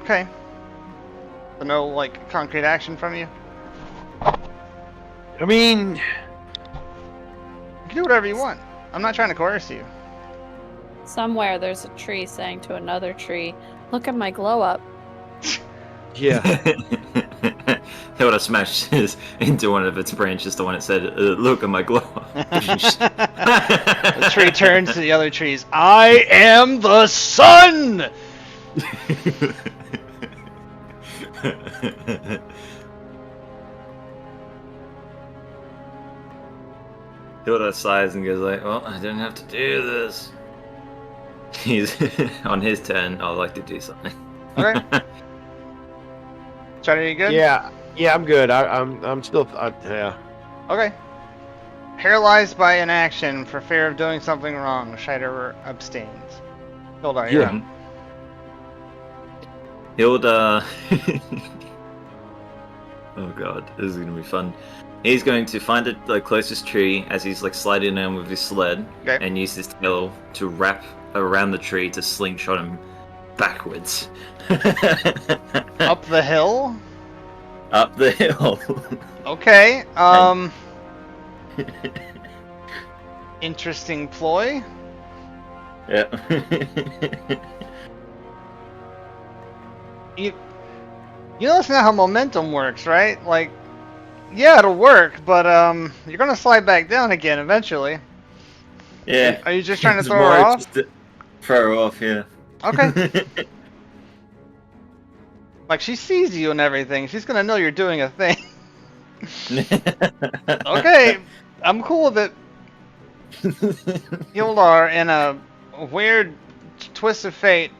Okay. So no, like, concrete action from you?
I mean,
You can do whatever you want. I'm not trying to coerce you.
Somewhere there's a tree saying to another tree, "Look at my glow up."
yeah.
He would have smashed his into one of its branches, the one that said, "Look at my glow."
The tree turns to the other trees. I am the sun!
Hilda sighs and goes like, "Well, I didn't have to do this." He's on his turn. I'd like to do something.
Okay. Charlie, are you good?
Yeah, I'm good. I'm still. Yeah.
Okay. Paralyzed by inaction for fear of doing something wrong, Scheider abstains. Hjuldar, you're
Yeah.
up.
Hilda. Oh god, this is gonna be fun. He's going to find the closest tree as he's like sliding in with his sled,
Okay.
and use his tail to wrap around the tree to slingshot him backwards.
Up the hill?
Up the hill.
Okay. Interesting ploy.
Yeah.
You know that's not how momentum works, right? Like, yeah, it'll work, but you're gonna slide back down again eventually.
Yeah.
Are you just trying to
It's
throw her
more
off?
just to throw her off, yeah.
Okay. Like, she sees you and everything. She's gonna know you're doing a thing. Okay, I'm cool with it. Hjuldar, in a weird twist of fate,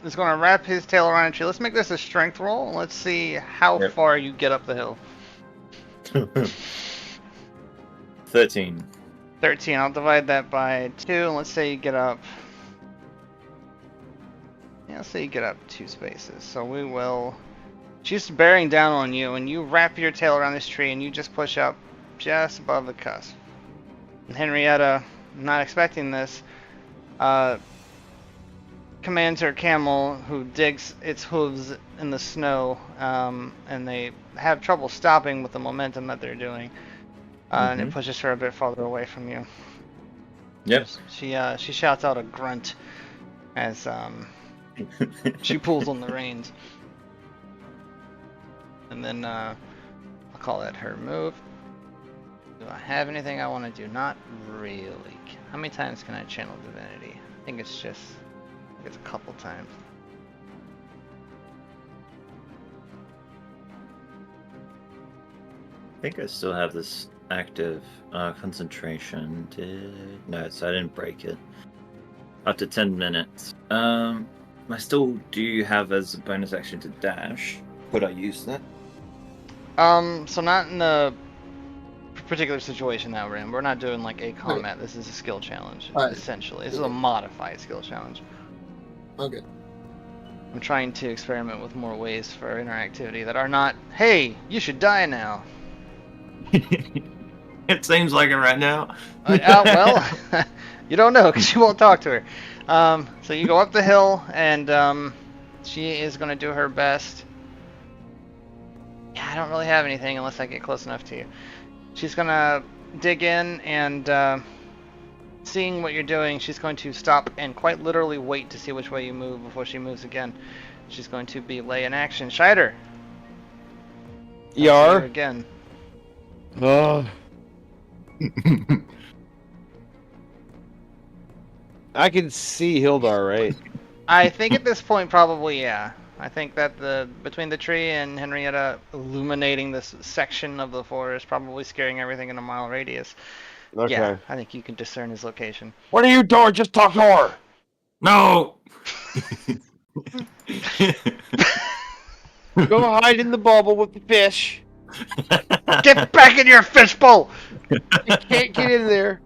is gonna wrap his tail around a tree. Let's make this a strength roll, and let's see how
Yep.
far you get up the hill.
13.
13. I'll divide that by 2, and let's say you get up. Yeah, let's say you get up 2 spaces. So we will. She's bearing down on you, and you wrap your tail around this tree, and you just push up just above the cusp. And Henrietta, not expecting this, commands her camel, who digs its hooves in the snow, and they have trouble stopping with the momentum that they're doing. And it pushes her a bit farther away from you.
Yep.
She shouts out a grunt as she pulls on the reins. And then I'll call that her move. Do I have anything I want to do? Not really. How many times can I channel divinity? I think it's a couple times.
I think I still have this active concentration. No, so I didn't break it. Up to 10 minutes. I still do have as a bonus action to dash. Would I use that?
So not in the particular situation that we're in. We're not doing like a combat. This is a skill challenge,
Alright.
essentially. This is a modified skill challenge.
Okay.
I'm trying to experiment with more ways for interactivity that are not, hey, you should die now.
It seems like it right now.
Well, you don't know because you won't talk to her. So you go up the hill, and she is going to do her best Yeah, I don't really have anything unless I get close enough to you. She's gonna dig in and seeing what you're doing, she's going to stop and quite literally wait to see which way you move before she moves again. She's going to be lay in action. Scheider. I'll see you
Yar.
again.
I can see Hjuldar, right?
I think at this point, probably, yeah. I think that between the tree and Henrietta illuminating this section of the forest, probably scaring everything in a mile radius.
Okay.
Yeah, I think you can discern his location.
What are you doing? Just talk to her.
No.
Go hide in the bubble with the fish.
Get back in your fishbowl!
You can't get in there,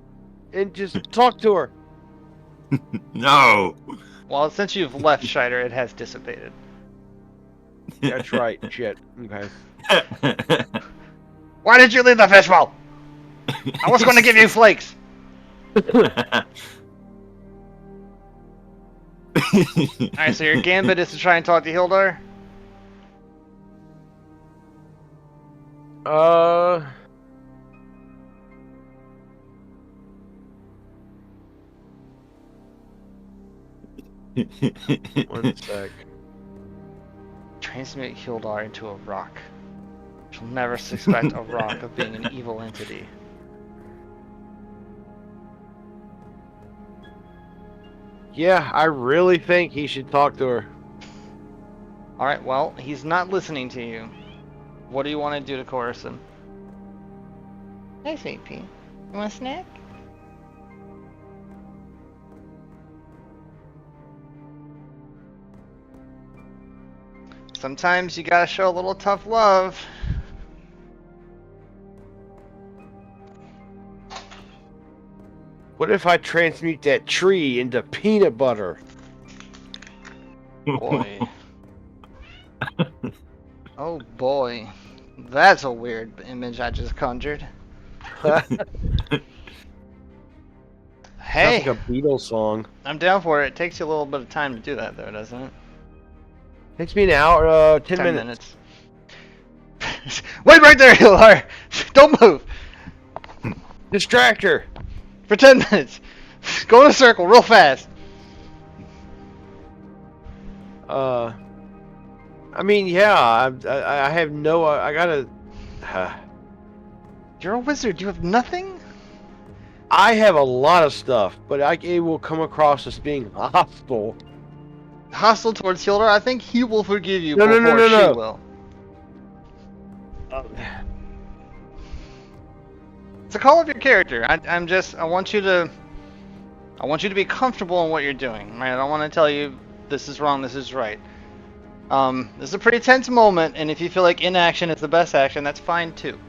and just talk to her.
No.
Well, since you've left Scheider, it has dissipated.
That's right. Shit. Okay.
Why did you leave the fishbowl? I was going to give you flakes. Alright, so your gambit is to try and talk to Hjuldar?
One sec.
Transmute Hjuldar into a rock. She'll never suspect a rock of being an evil entity.
Yeah, I really think he should talk to her.
Alright, well, he's not listening to you. What do you want to do to coerce him? Hey, Sweet Pea. You want a snack? Sometimes you gotta show a little tough love.
What if I transmute that tree into peanut butter?
Boy. Oh boy. That's a weird image I just conjured. Hey,
Sounds like a Beatles song.
I'm down for it. It takes you a little bit of time to do that though, doesn't it?
Takes me an hour, 10
10
minutes.
Wait right there, Hjuldar! Don't move!
Distract her.
For 10 minutes! Go in a circle real fast!
I mean, yeah, I have no, I gotta,
You're a wizard, you have nothing?
I have a lot of stuff, but it will come across as being hostile.
Hostile towards Hjuldar? I think he will forgive you
No, no,
before
no, no,
she
no.
will. It's a call of your character. I want you to be comfortable in what you're doing. Right? I don't want to tell you this is wrong, this is right. This is a pretty tense moment, and if you feel like inaction is the best action, that's fine too.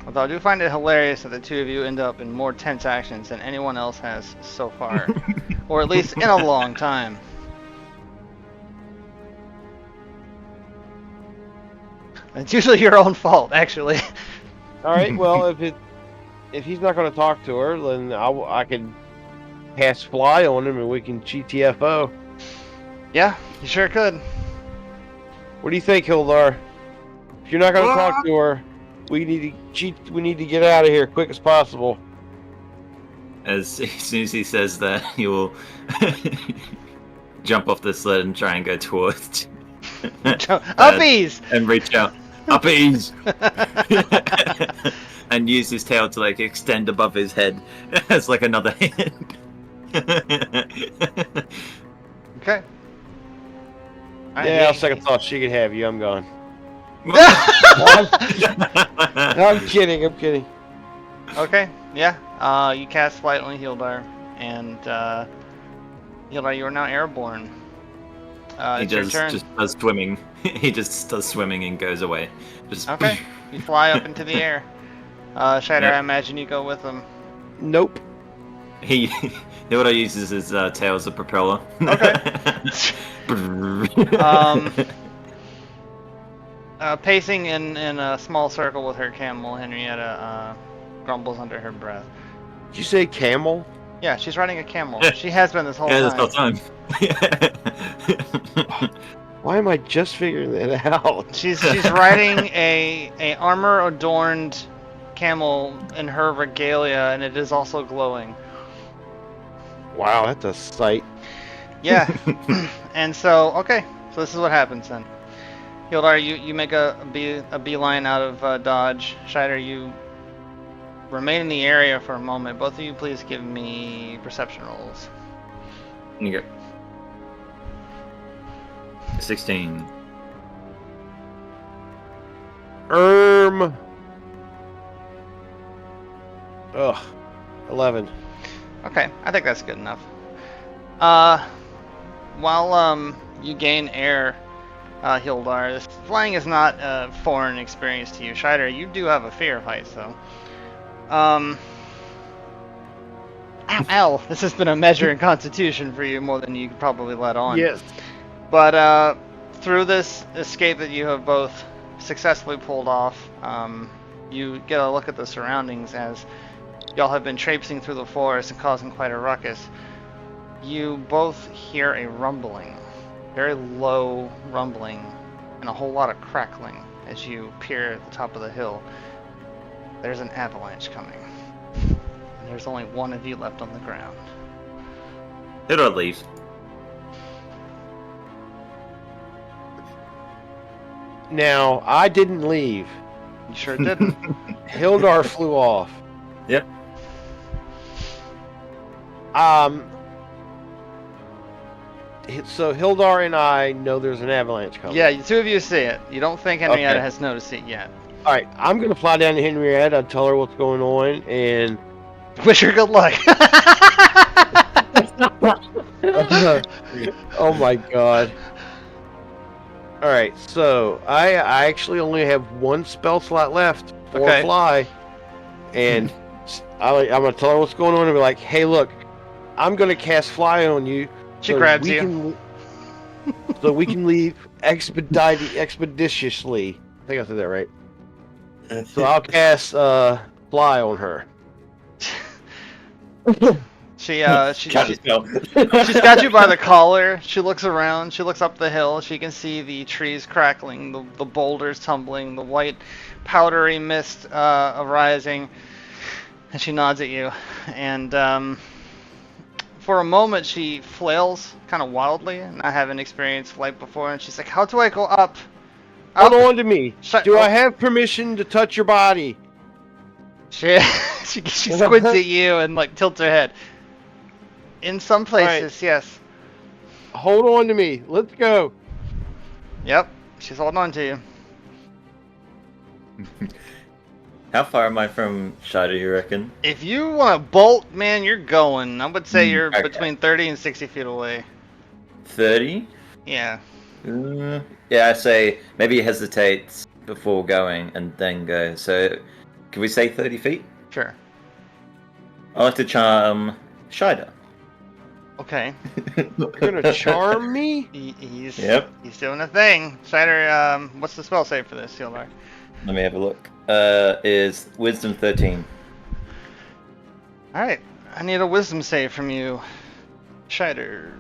Although I do find it hilarious that the two of you end up in more tense actions than anyone else has so far. Or at least in a long time. It's usually your own fault, actually.
All right, well, if he's not going to talk to her, then I can cast fly on him and we can GTFO.
Yeah, you sure could.
What do you think, Hjuldar? If you're not going to talk to her, we need to get out of here quick as possible.
As soon as he says that, he will jump off the sled and try and go towards
Uppies!
and reach out. Uppies! And use his tail to like extend above his head as like another hand.
Okay. Alright,
Yeah, I'll second thought. She can have you. I'm gone.
No,
I'm kidding. I'm kidding.
Okay, yeah. You cast flight on Hjuldar, and Hjuldar, you are now airborne.
He
It's your
just
turn.
does swimming. He just does swimming and goes away. Just
Okay, you fly up into the air. Scheider,
Yep.
I imagine you go with him.
Nope.
He Hjuldar uses his tail as a propeller.
Pacing in a small circle with her camel, Henrietta grumbles under her breath.
Did you say camel?
Yeah, she's riding a camel. She has been this whole
Yeah,
time.
this whole time.
Why am I just figuring that out?
She's riding a armor adorned camel in her regalia, and it is also glowing.
Wow, that's a sight.
Yeah. And so, okay, so this is what happens then. Hjuldar, you make a beeline out of dodge. Scheider, you remain in the area for a moment. Both of you, please give me perception rolls.
You go. 16.
Ugh. 11.
Okay, I think that's good enough. While you gain air, Hjuldar, this flying is not a foreign experience to you. Scheider, you do have a fear of heights, though. Ow, this has been a measure in Constitution for you more than you could probably let on.
Yes.
But through this escape that you have both successfully pulled off, you get a look at the surroundings as y'all have been traipsing through the forest and causing quite a ruckus. You both hear a rumbling, very low rumbling, and a whole lot of crackling as you peer at the top of the hill. There's an avalanche coming. And there's only one of you left on the ground.
Hjuldar leaves.
Now, I didn't leave.
You sure didn't.
Hjuldar flew off.
Yep.
So Hjuldar and I know there's an avalanche coming.
Yeah, the two of you see it. You don't think Henrietta
Okay.
has noticed it yet.
All right, I'm gonna fly down to Henrietta. I'll tell her what's going on, and
Wish her good luck.
oh my god. All right, so I actually only have one spell slot left for
Okay.
fly, and I'm gonna tell her what's going on and be like, "Hey, look, I'm gonna cast fly on you."
She grabs you.
So we can leave expeditiously. I think I said that right. So I'll cast fly on her.
She's
Catchy spell.
got you by the collar. She looks around. She looks up the hill. She can see the trees crackling, the boulders tumbling, the white powdery mist arising. And she nods at you. And for a moment, she flails kind of wildly. And I haven't experienced flight before. And she's like, "How do I go up?"
Hold on to me.
Shut-
Do I have permission to touch your body?
She squints at you and like tilts her head. In some places, yes.
Hold on to me. Let's go.
Yep, she's holding on to you.
How far am I from Scheider, you reckon?
If you want to bolt, man, you're going. I would say you're
okay.
between 30 and 60 feet away.
30?
Yeah.
Yeah, I say maybe he hesitates before going and then go. So, can we say 30 feet?
Sure.
I like to charm Scheider.
Okay.
You're gonna charm me?
He's doing a thing. Scheider, what's the spell save for this, Hjuldar?
Let me have a look. Is Wisdom 13.
Alright, I need a wisdom save from you, Scheider.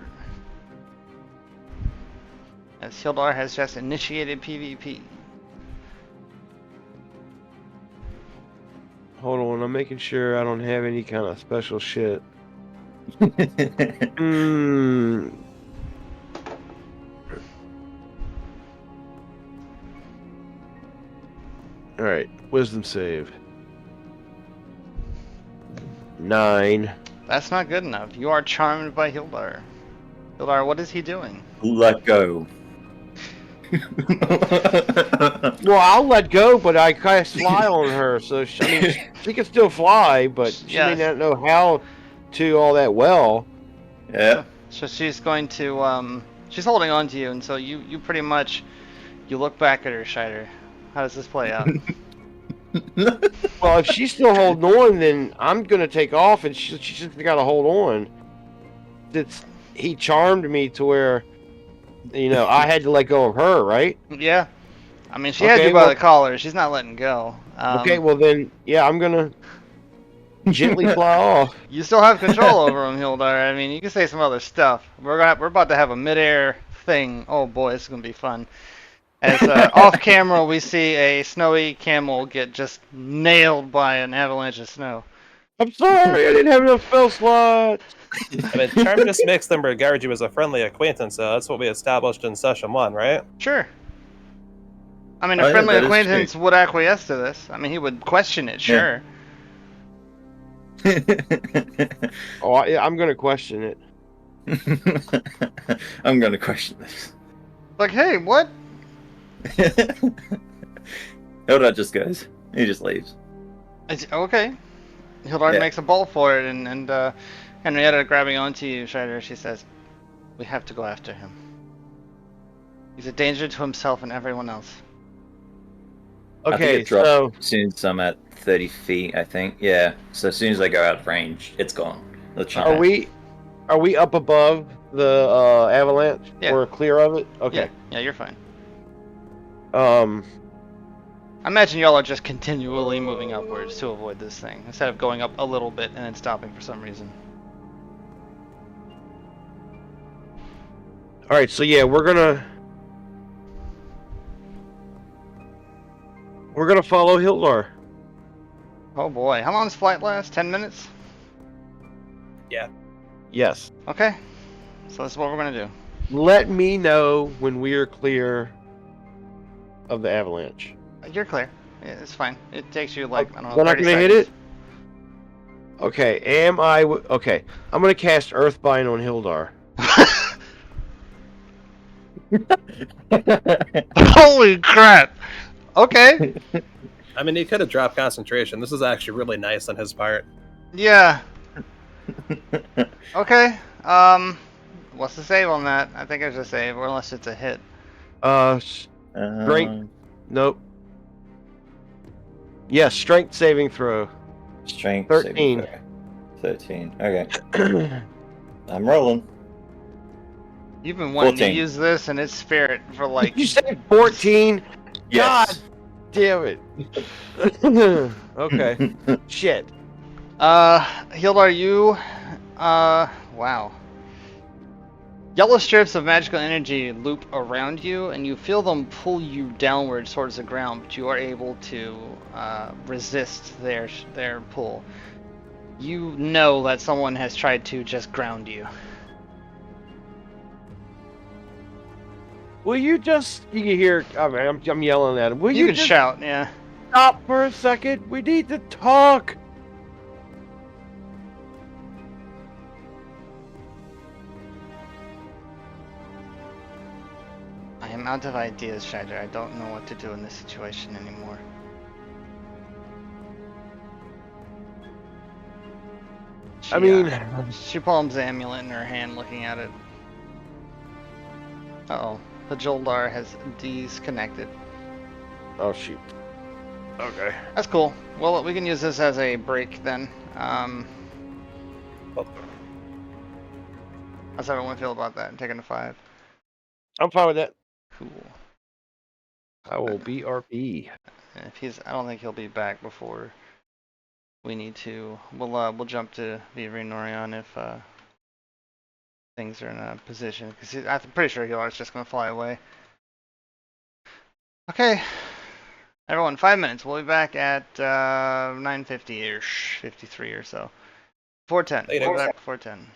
As Hjuldar has just initiated PvP.
Hold on, I'm making sure I don't have any kind of special shit. Alright, wisdom save. 9.
That's not good enough. You are charmed by Hjuldar. Hjuldar, what is he doing?
Let go.
Well, I'll let go, but I cast fly on her, so she can still fly, but she may not know how to all that well.
Yeah.
So she's going to, she's holding on to you, and so you pretty much, you look back at her, Scheider. How does this play out?
Well, if she's still holding on, then I'm gonna take off, and she's just gotta hold on. He charmed me to where, I had to let go of her, right?
Yeah. I mean, she had you by the collar. She's not letting go.
Okay, well then, yeah, I'm gonna gently fly off.
You still have control over him, Hjuldar. I mean, you can say some other stuff. We're about to have a midair thing. Oh boy, this is gonna be fun. As off camera, we see a snowy camel get just nailed by an avalanche of snow.
I'm sorry, I didn't have enough spell slots.
I mean, Charm just makes them regard you as a friendly acquaintance, so that's what we established in session 1, right?
Sure. I mean,
Oh,
a
yeah,
friendly
that is true.
acquaintance would acquiesce to this. I mean, he would question it, sure.
Oh, I'm gonna question it.
I'm gonna question this.
Like, hey, what?
Hildar just goes. He just leaves.
Okay. Hjuldar
Yeah.
makes a ball for it, and Henrietta grabbing onto you, Strider, she says, "We have to go after him. He's a danger to himself and everyone else."
I think
Okay,
it drops
so
as soon as I'm at 30 feet, I think. Yeah. So as soon as I go out of range, it's gone. The
are we up above the avalanche?
Yeah.
We're clear of it? Okay.
Yeah, you're fine.
I
I imagine y'all are just continually moving upwards to avoid this thing, instead of going up a little bit and then stopping for some reason.
Alright, so yeah, we're gonna follow Hjuldar.
Oh boy, how long does flight last? 10 minutes?
Yes.
Okay, so this is what we're gonna do.
Let me know when we are clear of the avalanche.
You're clear. Yeah, it's fine. It takes you like, I don't know,
We're not
30
gonna hit
seconds.
it? Okay, okay, I'm gonna cast Earthbind on Hjuldar.
Holy crap! Okay.
I mean, he could have dropped concentration. This is actually really nice on his part.
Yeah. Okay. What's the save on that? I think it's a save, or unless it's a hit.
Strength. Nope. Yes, strength saving throw.
Strength
13.
13. Okay. I'm rolling.
You've been wanting
14.
to use this and its spirit for like.
You said 14?
Yes.
God damn it. Okay. Shit.
Hjuldar, you. Wow. Yellow strips of magical energy loop around you, and you feel them pull you downwards towards the ground, but you are able to resist their pull. You know that someone has tried to just ground you.
Will you just, you can hear, I mean, I'm yelling at him. Will
You
you
can
just
shout, yeah.
stop for a second? We need to talk.
I am out of ideas, Shider. I don't know what to do in this situation anymore. She palms the amulet in her hand, looking at it. Uh-oh. The Hjuldar has disconnected.
Oh, shoot. Okay.
That's cool. Well, we can use this as a break then. How's everyone feel about that? Taking a 5.
I'm fine with that.
Cool.
I will BRB.
And if he's, I don't think he'll be back before we need to. We'll jump to Viviri and Norjeon if things are in a position, because I'm pretty sure Hjudar's just gonna fly away. Okay, everyone, 5 minutes. We'll be back at 9:50-ish, 53 or so. 4:10. We'll be back before 10.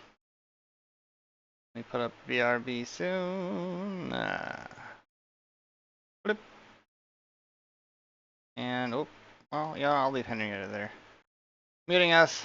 Let me put up BRB soon. Flip. And oh, well, yeah, I'll leave Henrietta there. Muting us.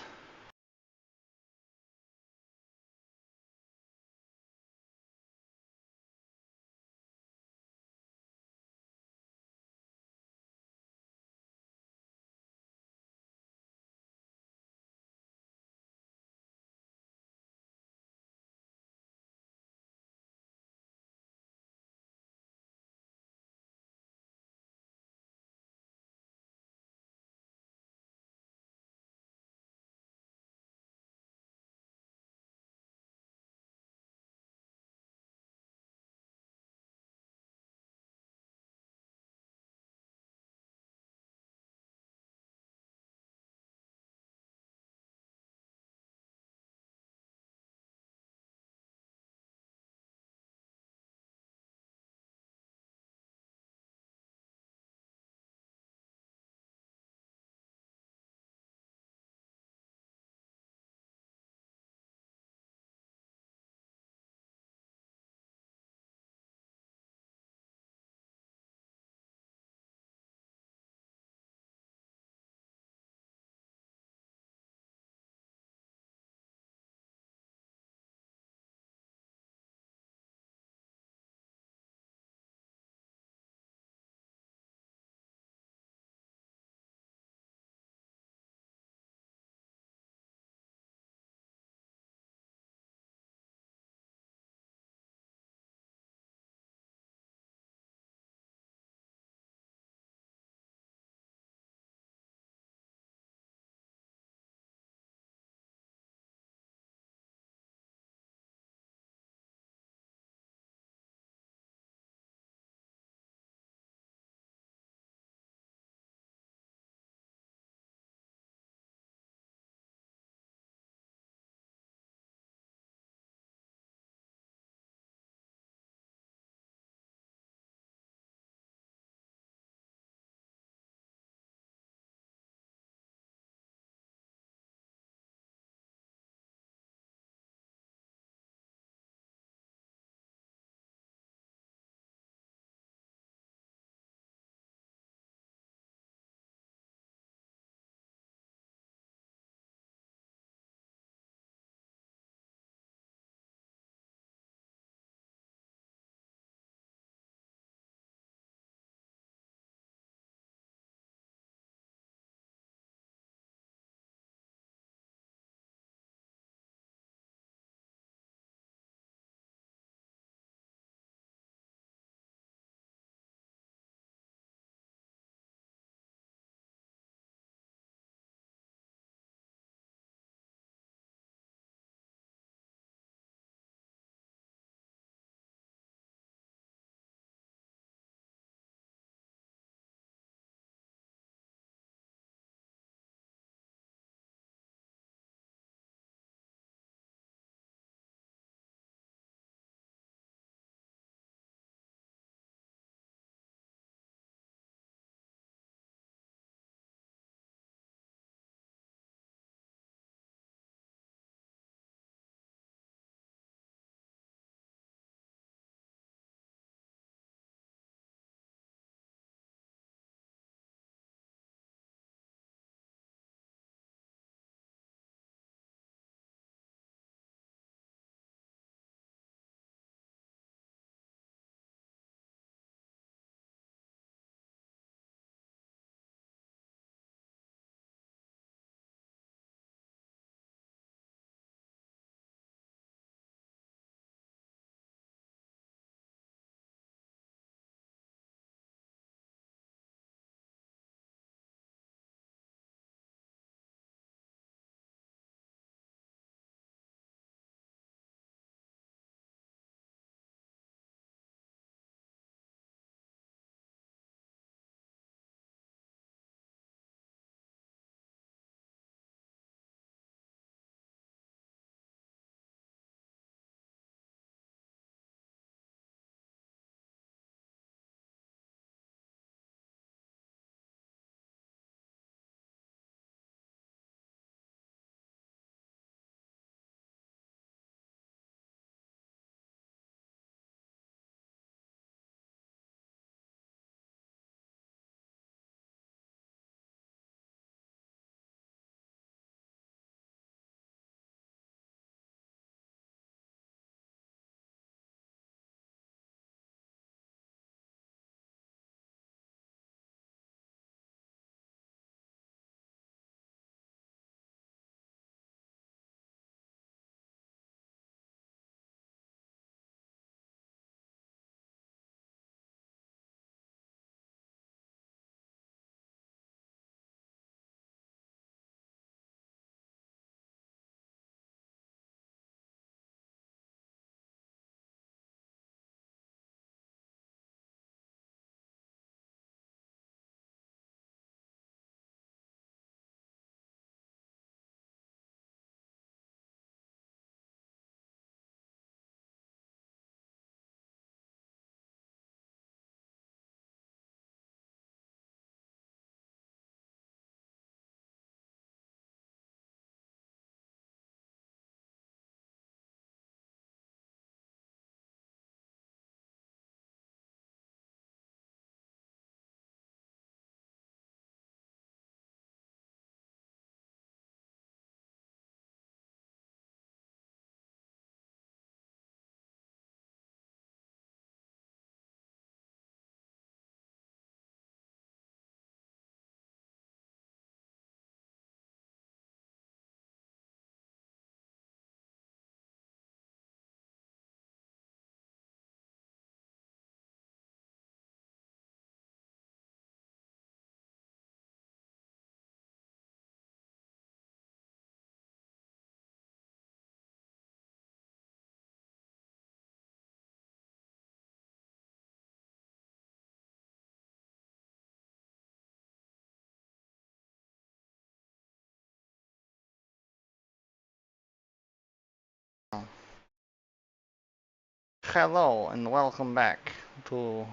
Hello and welcome back to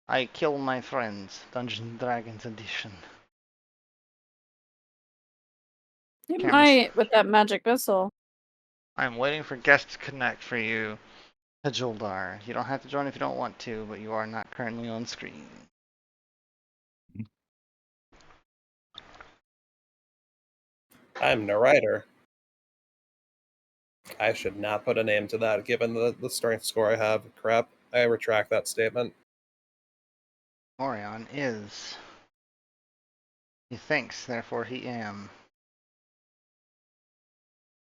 I Kill My Friends, Dungeons and Dragons edition.
You
Cameras.
might with that magic missile.
I'm waiting for guests to connect for you, Hjuldar. You don't have to join if you don't want to, but you are not currently on screen.
I'm the writer. I should not put a name to that, given the strength score I have. Crap. I retract that statement.
Norjeon is. He thinks, therefore he am.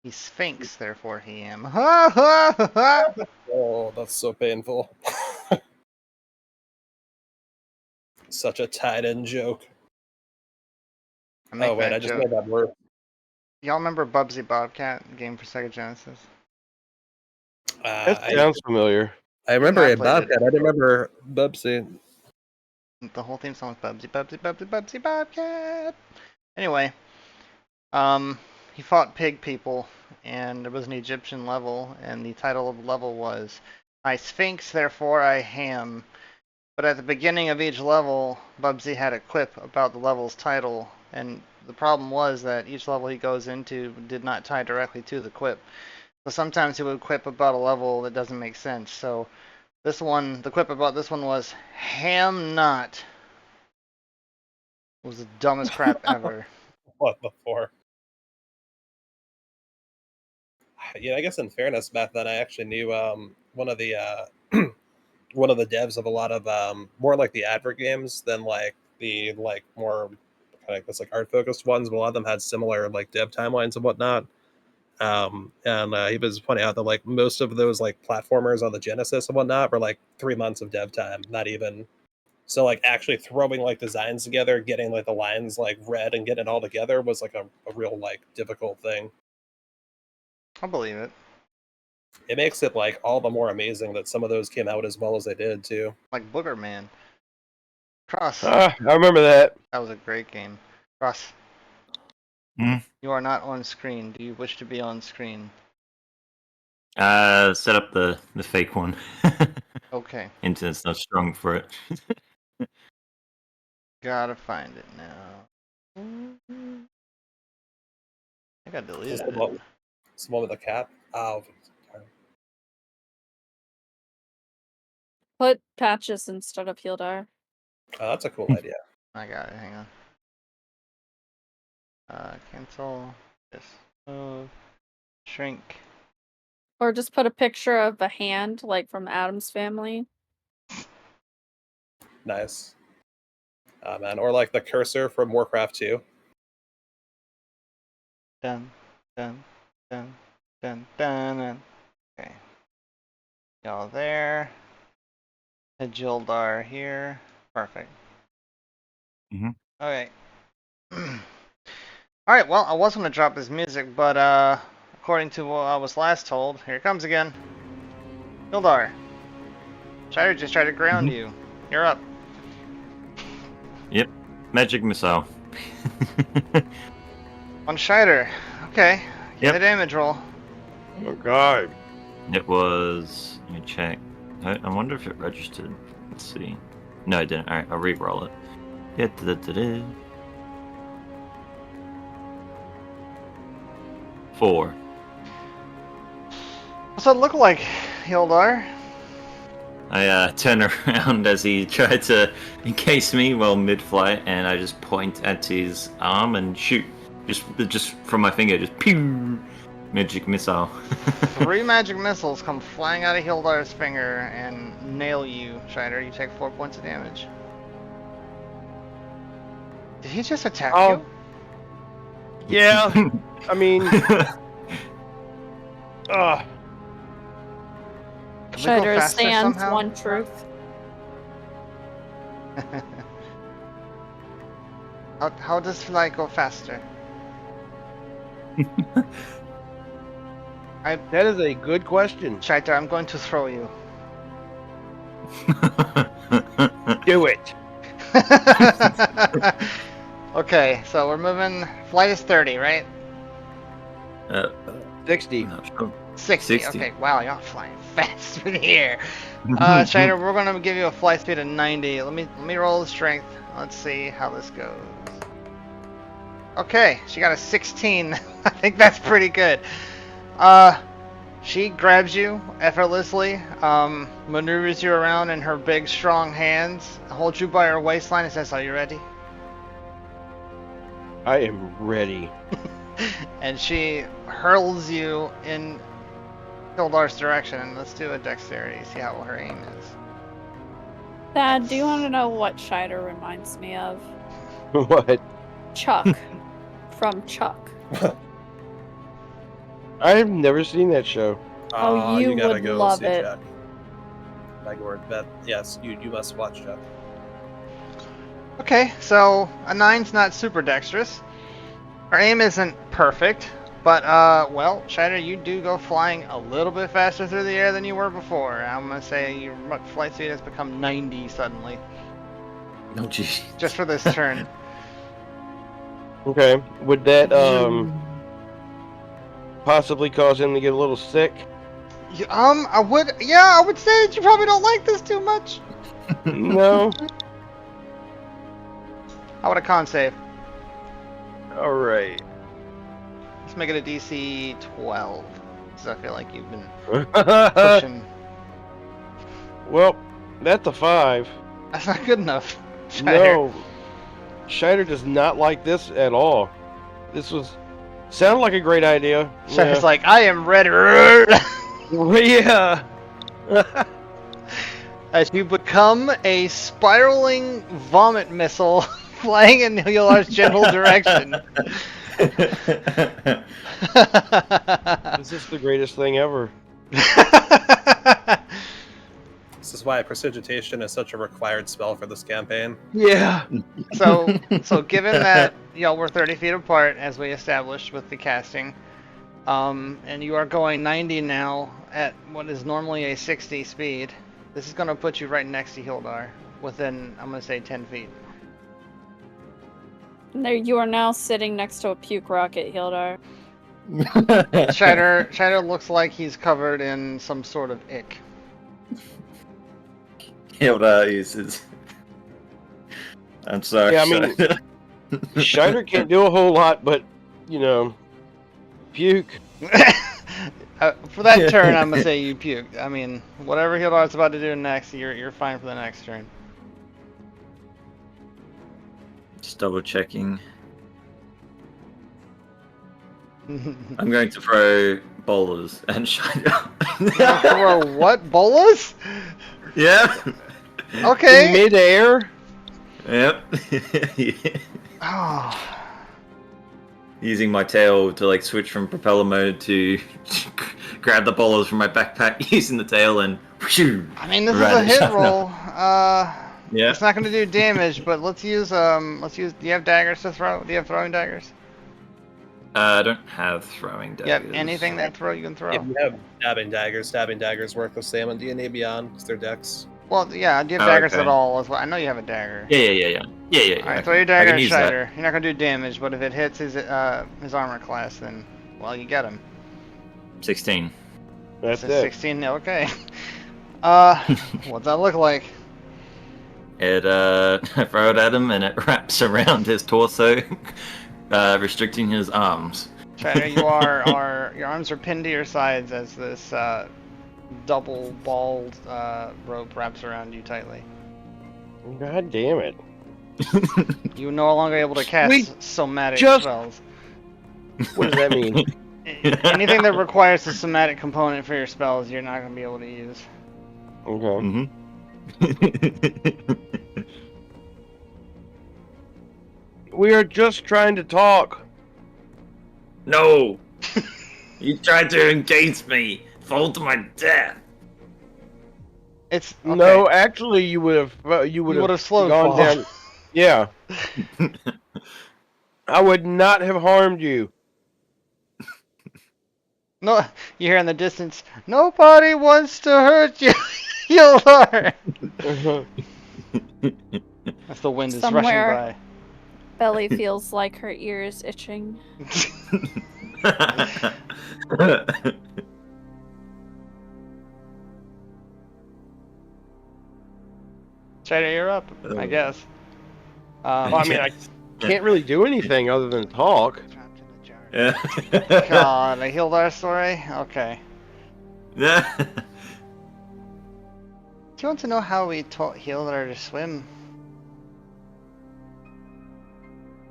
He sphinx, therefore he am. Ha ha ha!
Oh, that's so painful. Such a tied-in joke. Oh wait, I just made that word.
Y'all remember Bubsy Bobcat, game for Sega Genesis?
That sounds familiar.
I remember
I
a
played
Bobcat.
it.
I didn't remember Bubsy.
The whole theme song was Bubsy, Bubsy, Bubsy, Bubsy Bobcat. Anyway, he fought pig people, and there was an Egyptian level, and the title of the level was I Sphinx, therefore I Ham. But at the beginning of each level, Bubsy had a quip about the level's title, and the problem was that each level he goes into did not tie directly to the quip. So sometimes he would quip about a level that doesn't make sense. So this one, the quip about this one was ham not. It was the dumbest crap ever.
What before? Yeah, I guess in fairness, back then I actually knew one of the one of the devs of a lot of more like the advert games than like the like more kind of just like art focused ones. But a lot of them had similar like dev timelines and whatnot. And he was pointing out that like most of those like platformers on the Genesis and whatnot were like 3 months of dev time, not even. So like actually throwing like designs together, getting like the lines like read and getting it all together was like a real like difficult thing.
I believe it.
It makes it like all the more amazing that some of those came out as well as they did too.
Like Booger Man. Cross.
I remember that.
That was a great game. Cross. You are not on screen. Do you wish to be on screen?
Set up the fake one.
Okay.
Internet's not strong for it.
Gotta find it now. I got deleted.
It's the one with the cat. Oh,
Put patches instead of Hjuldar.
that's a cool idea.
I got it. Hang on. Cancel. Yes. Move. Shrink.
Or just put a picture of a hand, like from Adam's Family.
Nice. Man, or like the cursor from Warcraft 2.
Dun, dun, dun, dun, dun, dun. Okay. Y'all there. A Hjuldar here. Perfect. Okay. Alright, well, I was going to drop this music, but according to what I was last told, here it comes again. Hjuldar. Shire just tried to ground you. You're up.
Yep. Magic missile.
On Shider. Okay. Get
Yep.
the damage roll.
Oh god.
It was. Let me check. I wonder if it registered. Let's see. No, it didn't. Alright, I'll re-roll it. Yeah, da-da-da-da. 4.
What's that look like, Hjuldar?
I turn around as he tried to encase me while mid-flight, and I just point at his arm and shoot. Just from my finger, just pew! Magic missile.
3 magic missiles come flying out of Hjudar's finger and nail you, Shider. You take 4 points of damage. Did he just attack you?
Yeah. I mean,
Can we go
Shider
faster
stands
somehow?
one truth.
How does fly go faster?
that is a good question.
Shider, I'm going to throw you.
Do it.
Okay, so we're moving. Flight is 30, right?
60.
I'm not sure.
60.
60.
Okay, wow, y'all flying fast through the air. Shiner, we're gonna give you a flight speed of 90. Let me roll the strength. Let's see how this goes. Okay, she got a 16. I think that's pretty good. She grabs you effortlessly, maneuvers you around in her big, strong hands, holds you by her waistline and says, "Are you ready?"
I am ready.
And she hurls you in Hjuldar direction. And let's do a dexterity, see how her aim is.
Dad, do you want to know what Shider reminds me of?
What?
Chuck. From Chuck.
I've never seen that show.
Oh, you
gotta
would
go
love
see
it.
Chuck. My word, but yes, you must watch Chuck.
Okay, so a 9's not super dexterous. Her aim isn't perfect, but well, Shider, you do go flying a little bit faster through the air than you were before. I'm gonna say your flight speed has become 90 suddenly,
Oh, jeez.
just for this turn.
Okay. Would that possibly cause him to get a little sick?
I would say that you probably don't like this too much.
No.
How about a con save?
All right.
Let's make it a DC 12, because I feel like you've been pushing.
Well, that's a 5.
That's not good enough. Shider.
No. Shider does not like this at all. This sounded like a great idea.
Shider's like, I am ready.
Yeah.
As you become a spiraling vomit missile flying in Hjudar's general direction.
This is the greatest thing ever.
This is why prestidigitation is such a required spell for this campaign.
Yeah.
So given that y'all were 30 feet apart, as we established with the casting, and you are going 90 now at what is normally a 60 speed, this is going to put you right next to Hjuldar, within, I'm going to say, 10 feet.
There, you are now sitting next to a puke rocket, Hjuldar.
Shider looks like he's covered in some sort of ick.
Hjuldar uses. I'm sorry.
Yeah, I mean, Shider can't do a whole lot, but puke.
For that turn, I'm gonna say you puke. I mean, whatever Hjudar's about to do next, you're fine for the next turn.
Just double checking. I'm going to throw bowlers and Shider.
Throw what? Bolas?
Yeah.
Okay.
Mid-air?
Yep.
Oh.
Using my tail to like switch from propeller mode to grab the bowlers from my backpack using the tail and whoosh,
I mean, this
right
is a
at
hit
Shider.
roll.
Yeah.
It's not gonna do damage, but let's use. Do you have daggers to throw? Do you have throwing daggers?
I don't have throwing
You have
daggers.
anything that you can throw?
If you have stabbing daggers work the same on D&D Beyond because they're decks.
Well, yeah. Do you have
Oh,
daggers
okay.
at all? As well? I know you have a dagger.
Yeah.
All right, throw your
I
dagger
can
at
use that.
Shider. You're not gonna do damage, but if it hits his armor class, then well, you get him.
16.
That's
It's a
it.
16. Okay. What's that look like?
It I throw it at him and it wraps around his torso, restricting his arms.
Shider, your arms are pinned to your sides as this double balled rope wraps around you tightly.
God damn it.
You're no longer able to cast
Wait,
somatic
just-
spells.
What does that mean?
Anything that requires a somatic component for your spells, you're not going to be able to use.
Okay. We are just trying to talk.
No! You tried to engage me! Fall to my death!
It's okay.
No, actually, you would have
slowed
gone
fall.
down. Yeah. I would not have harmed you.
No, you hear in the distance, nobody wants to hurt you, Hjuldar. As the wind is rushing
Somewhere. Belly feels like her ear is itching.
Strider, you're up, I guess.
Well, I mean, I can't really do anything other than talk.
Trapped in the jar.
Yeah.
God, a Hjuldar story? Okay.
Yeah.
Do you want to know how we taught Hjuldar to swim?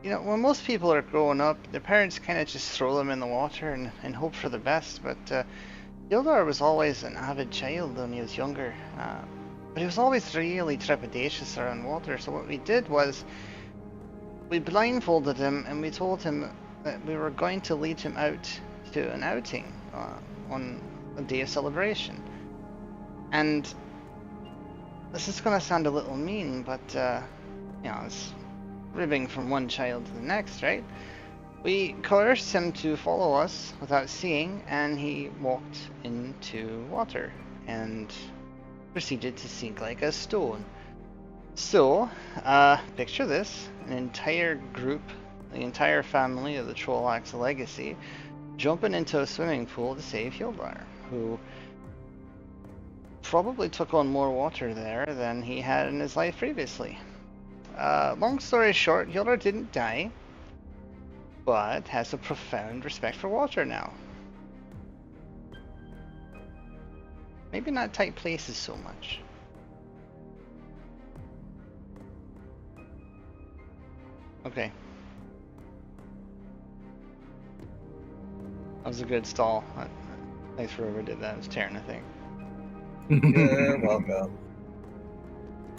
You know, when most people are growing up, their parents kind of just throw them in the water and hope for the best, but Hjuldar was always an avid child when he was younger. But he was always really trepidatious around water, so what we did was we blindfolded him and we told him that we were going to lead him out to an outing on a day of celebration. And this is going to sound a little mean, but you know, it's ribbing from one child to the next, right? We coerced him to follow us without seeing, and he walked into water and proceeded to sink like a stone. So, picture this, an entire group, the entire family of the Trollax legacy, jumping into a swimming pool to save Hjuldar, who probably took on more water there than he had in his life previously. Long story short, Hjuldar didn't die, but has a profound respect for water now. Maybe not tight places so much. Okay. That was a good stall. Thanks for whoever did that. It was tearing, I think.
You're welcome.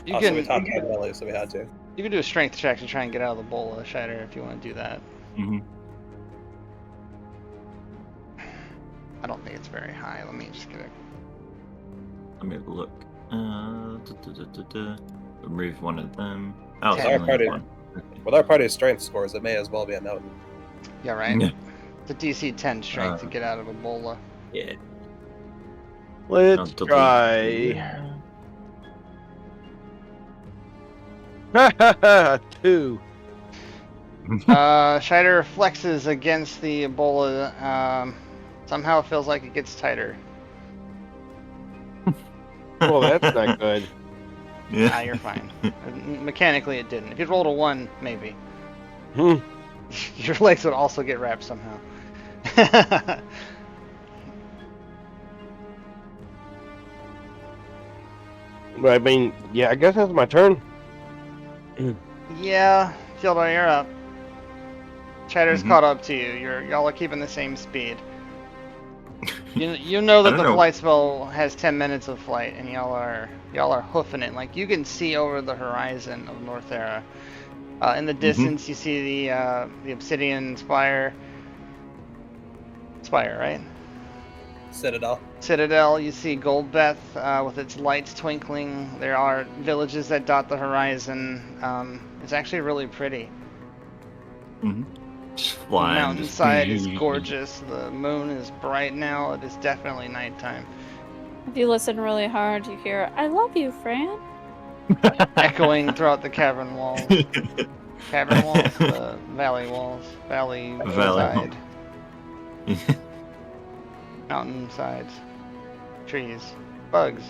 You
Also,
can
we talked about Belly, so we had to.
you can do a strength check to try and get out of the bowl, Shatter, if you want to do that.
Mhm.
I don't think it's very high. Let me just get it.
Let me have a look. Remove one of them. Oh, it's
Yeah.
only
Party.
one.
With our party's strength scores, it may as well be a mountain.
Yeah, right?
Yeah.
It's a DC 10 strength to get out of a bola.
Yeah.
Let's
I'll delete
try.
that.
2.
Shider flexes against the bola. Somehow it feels like it gets tighter.
Well, that's not good.
Ah, you're fine. Mechanically, it didn't. If you rolled a 1, maybe.
Hmm.
Your legs would also get wrapped somehow.
But I mean, yeah, I guess that's my turn.
Yeah, Hjuldar, you're up. Cheddar's
Mhm.
caught up to you. Y'all are keeping the same speed. You know
I
that
don't
the
know.
flight spell has 10 minutes of flight, and y'all are hoofing it. Like you can see over the horizon of North Era. In the distance, you see the obsidian spire. Spire, right?
Citadel.
Citadel. You see Goldbeth with its lights twinkling. There are villages that dot the horizon. It's actually really pretty.
Mhm. Just
The
flying.
mountainside is gorgeous. The moon is bright now. It is definitely nighttime.
If you listen really hard, you hear, I love you, Fran.
Echoing throughout the cavern walls. Cavern walls? The valley walls. Valley
Valley.
side. Mountain sides. Trees. Bugs.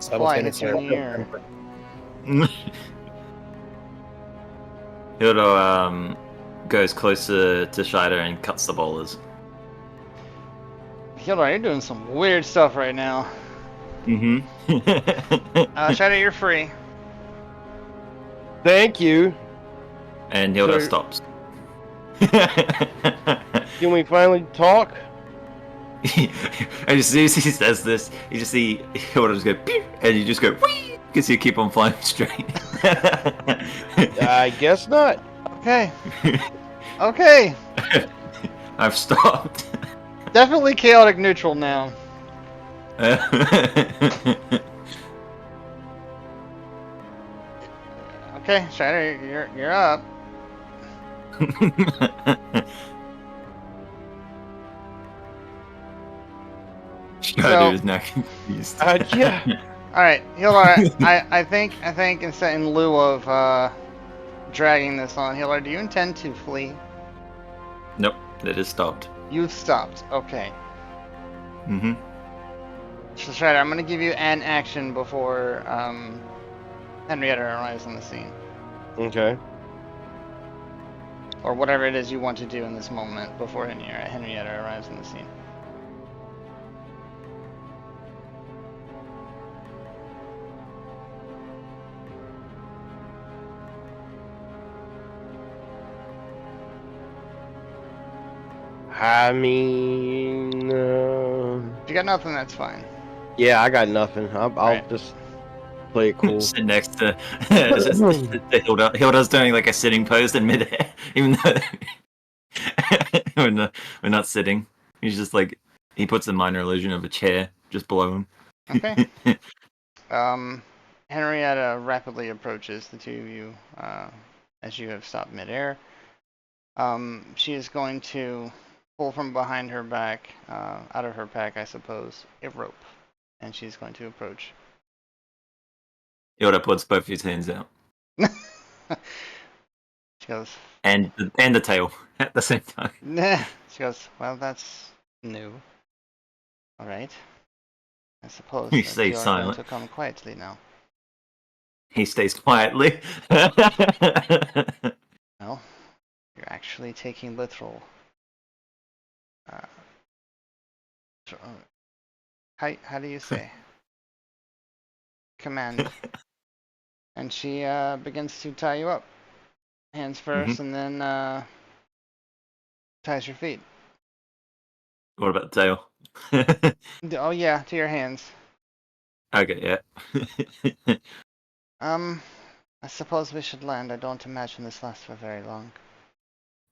Fly hits you in the air.
Hjuldar goes closer to Shider and cuts the bowlers.
Hjuldar, you're doing some weird stuff right now.
Mm-hmm.
Shadow, you're free.
Thank you.
And Hjuldar
So-
stops.
Can we finally talk?
And as soon as he says this, you just see Hjuldar just go, pew, and you just go, whee, because you keep on flying straight.
I guess not.
Okay. Okay.
I've stopped.
Definitely chaotic neutral now. Okay, Shadow, you're up.
Shadow is now confused.
Yeah.
All right, Hjuldar. I think in lieu of dragging this on, Hjuldar, do you intend to flee?
Nope, it is stopped.
You've stopped. Okay.
Mm-hmm.
So Shadow, I'm gonna give you an action before Henrietta arrives on the scene.
Okay.
Or whatever it is you want to do in this moment before Henrietta arrives on the scene.
I mean,
If you got nothing, that's fine.
yeah, I got nothing. I'll
Right.
just play it cool.
Sit next to Hilda. Hilda's doing like a sitting pose in midair, even though we're not sitting. He's just like he puts the minor illusion of a chair just below him.
Okay. Henrietta rapidly approaches the two of you as you have stopped midair. She is going to pull from behind her back, out of her pack, I suppose, a rope, and she's going to approach.
Hilda puts both his hands out
She goes,
and the tail at the same time.
nah. She goes, well, that's new. All right. I suppose
You
that
stay
you are
silent.
going to come quietly now.
He stays quietly.
Well, you're actually taking literal. How do you say? Command. And she begins to tie you up. Hands first, and then ties your feet.
What about the tail?
Oh yeah, to your hands.
Okay, yeah.
I suppose we should land. I don't imagine this lasts for very long.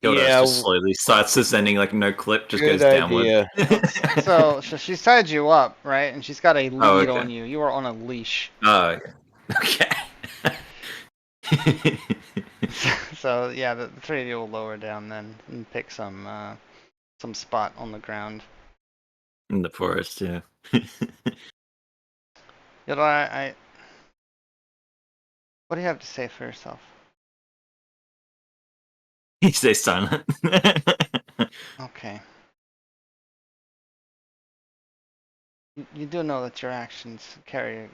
Hilda
Yeah,
just slowly starts descending, like no clip, just
good
goes downward.
idea.
So she's tied you up, right? And she's got a lead
Oh, okay.
on you. You are on a leash.
Oh, okay.
So yeah, the three of you will lower down then and pick some spot on the ground.
In the forest, yeah.
Hjuldar, what do you have to say for yourself?
He stays silent.
Okay. You do know that your actions carry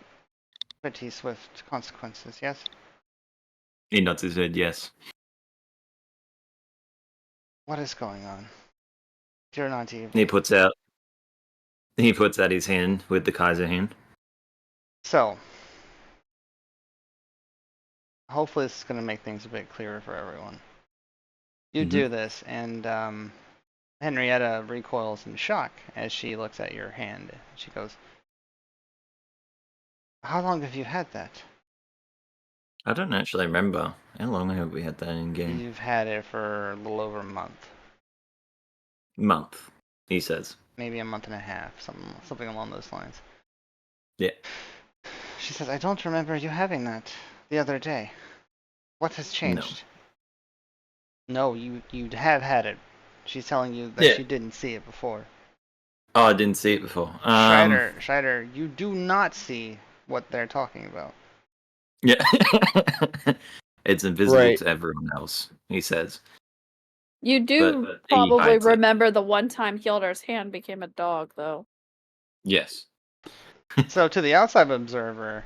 pretty swift consequences, yes?
He nods his head, yes.
What is going on? You're not evil.
He puts out his hand with the Kaiser hand.
So, hopefully this is going to make things a bit clearer for everyone. You do this, and Henrietta recoils in shock as she looks at your hand. She goes, how long have you had that?
I don't actually remember. How long have we had that in game?
You've had it for a little over a month.
Month, he says.
Maybe a month and a half, something along those lines.
Yeah.
She says, I don't remember you having that the other day. What has changed? No, you have had it. She's telling you that she didn't see it before.
Oh, I didn't see it before.
Schreider, you do not see what they're talking about.
Yeah. It's invisible
Right.
to everyone else, he says.
You do
But he
probably
hides it.
remember the one time Hjudar's hand became a dog, though.
Yes.
So to the outside observer,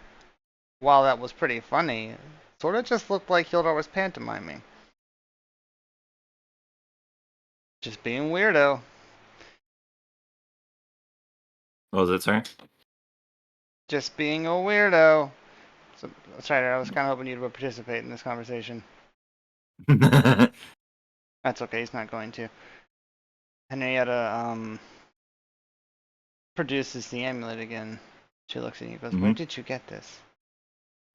while that was pretty funny, it sort of just looked like Hjuldar was pantomiming. Just being weirdo.
What was it, sorry?
Just being a weirdo. So, Schreider, I was kind of hoping you would participate in this conversation. That's okay, he's not going to. Henrietta produces the amulet again. She looks at you and goes, where did you get this?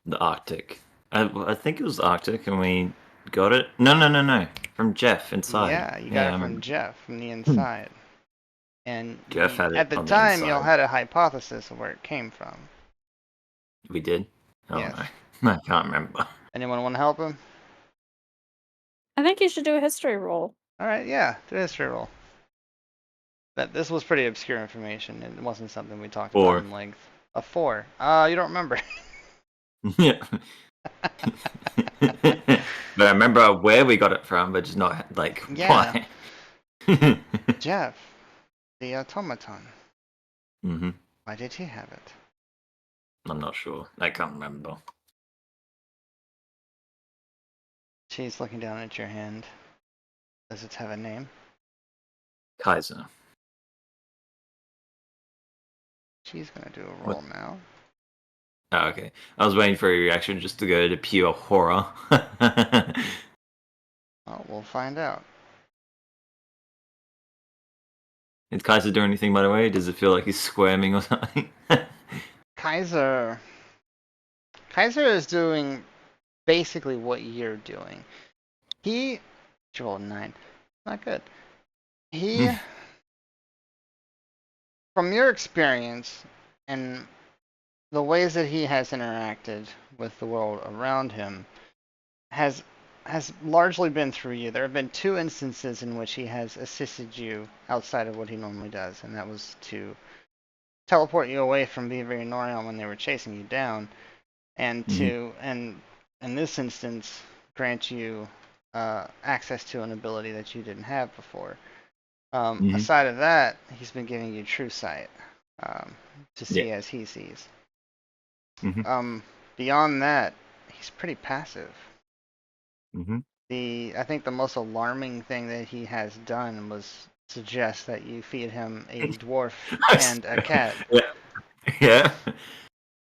The Arctic. I think it was the Arctic, and we got it. No. From Jeff inside.
Yeah, you got it from Jeff, from the inside. And
Jeff had it
at the
on the
time, you all
inside.
had a hypothesis of where it came from.
We did? Oh,
Yes.
no. I can't remember.
Anyone want to help him?
I think you should do a history roll.
Alright, yeah, do a history roll. This was pretty obscure information. It wasn't something we talked
4.
about in length. A 4. You don't remember.
Yeah. But I remember where we got it from, but just not, like,
Yeah.
why.
Jeff, the automaton.
Mm-hmm.
Why did he have it?
I'm not sure. I can't remember.
She's looking down at your hand. Does it have a name?
Kaiser.
She's gonna do a
What?
roll now.
Oh, okay. I was waiting for a reaction just to go to pure horror.
Well, we'll find out.
Is Kaiser doing anything, by the way? Does it feel like he's squirming or something?
Kaiser is doing basically what you're doing. He rolled 9. Not good. He, from your experience and the ways that he has interacted with the world around him, has largely been through you. There have been 2 instances in which he has assisted you outside of what he normally does, and that was to teleport you away from Viviri and Norjeon when they were chasing you down, and to, and in this instance, grant you access to an ability that you didn't have before. Aside of that, he's been giving you true sight to see as he sees. Beyond that, he's pretty passive. I think the most alarming thing that he has done was suggest that you feed him a dwarf and a cat.
Yeah.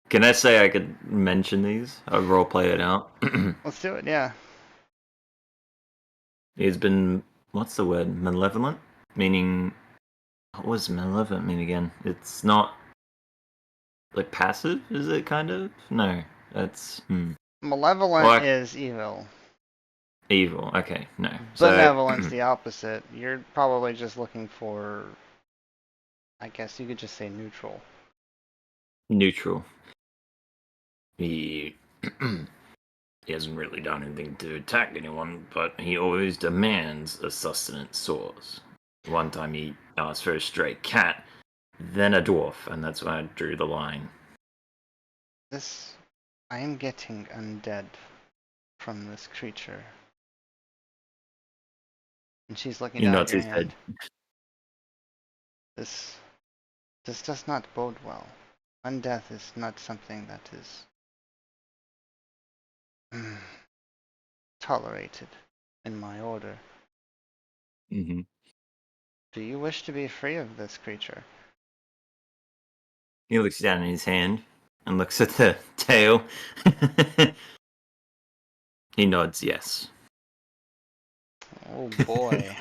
Can I say I could mention these? I'll roleplay it out.
Let's do it, yeah.
He's been, what's the word? Malevolent? Meaning, what does malevolent mean again? It's not, like, passive, is it, kind of? No, that's,
Malevolent is evil.
Evil, okay, no.
Benevolence, the opposite. You're probably just looking for, I guess you could just say neutral.
Neutral. He hasn't really done anything to attack anyone, but he always demands a sustenance source. One time he asked for a stray cat, then a dwarf, and that's when I drew the line.
I am getting undead from this creature. And she's looking down at your hand. This does not bode well. Undeath is not something that is tolerated in my order.
Mm-hmm.
Do you wish to be free of this creature?
He looks down at his hand and looks at the tail. He nods yes.
Oh boy.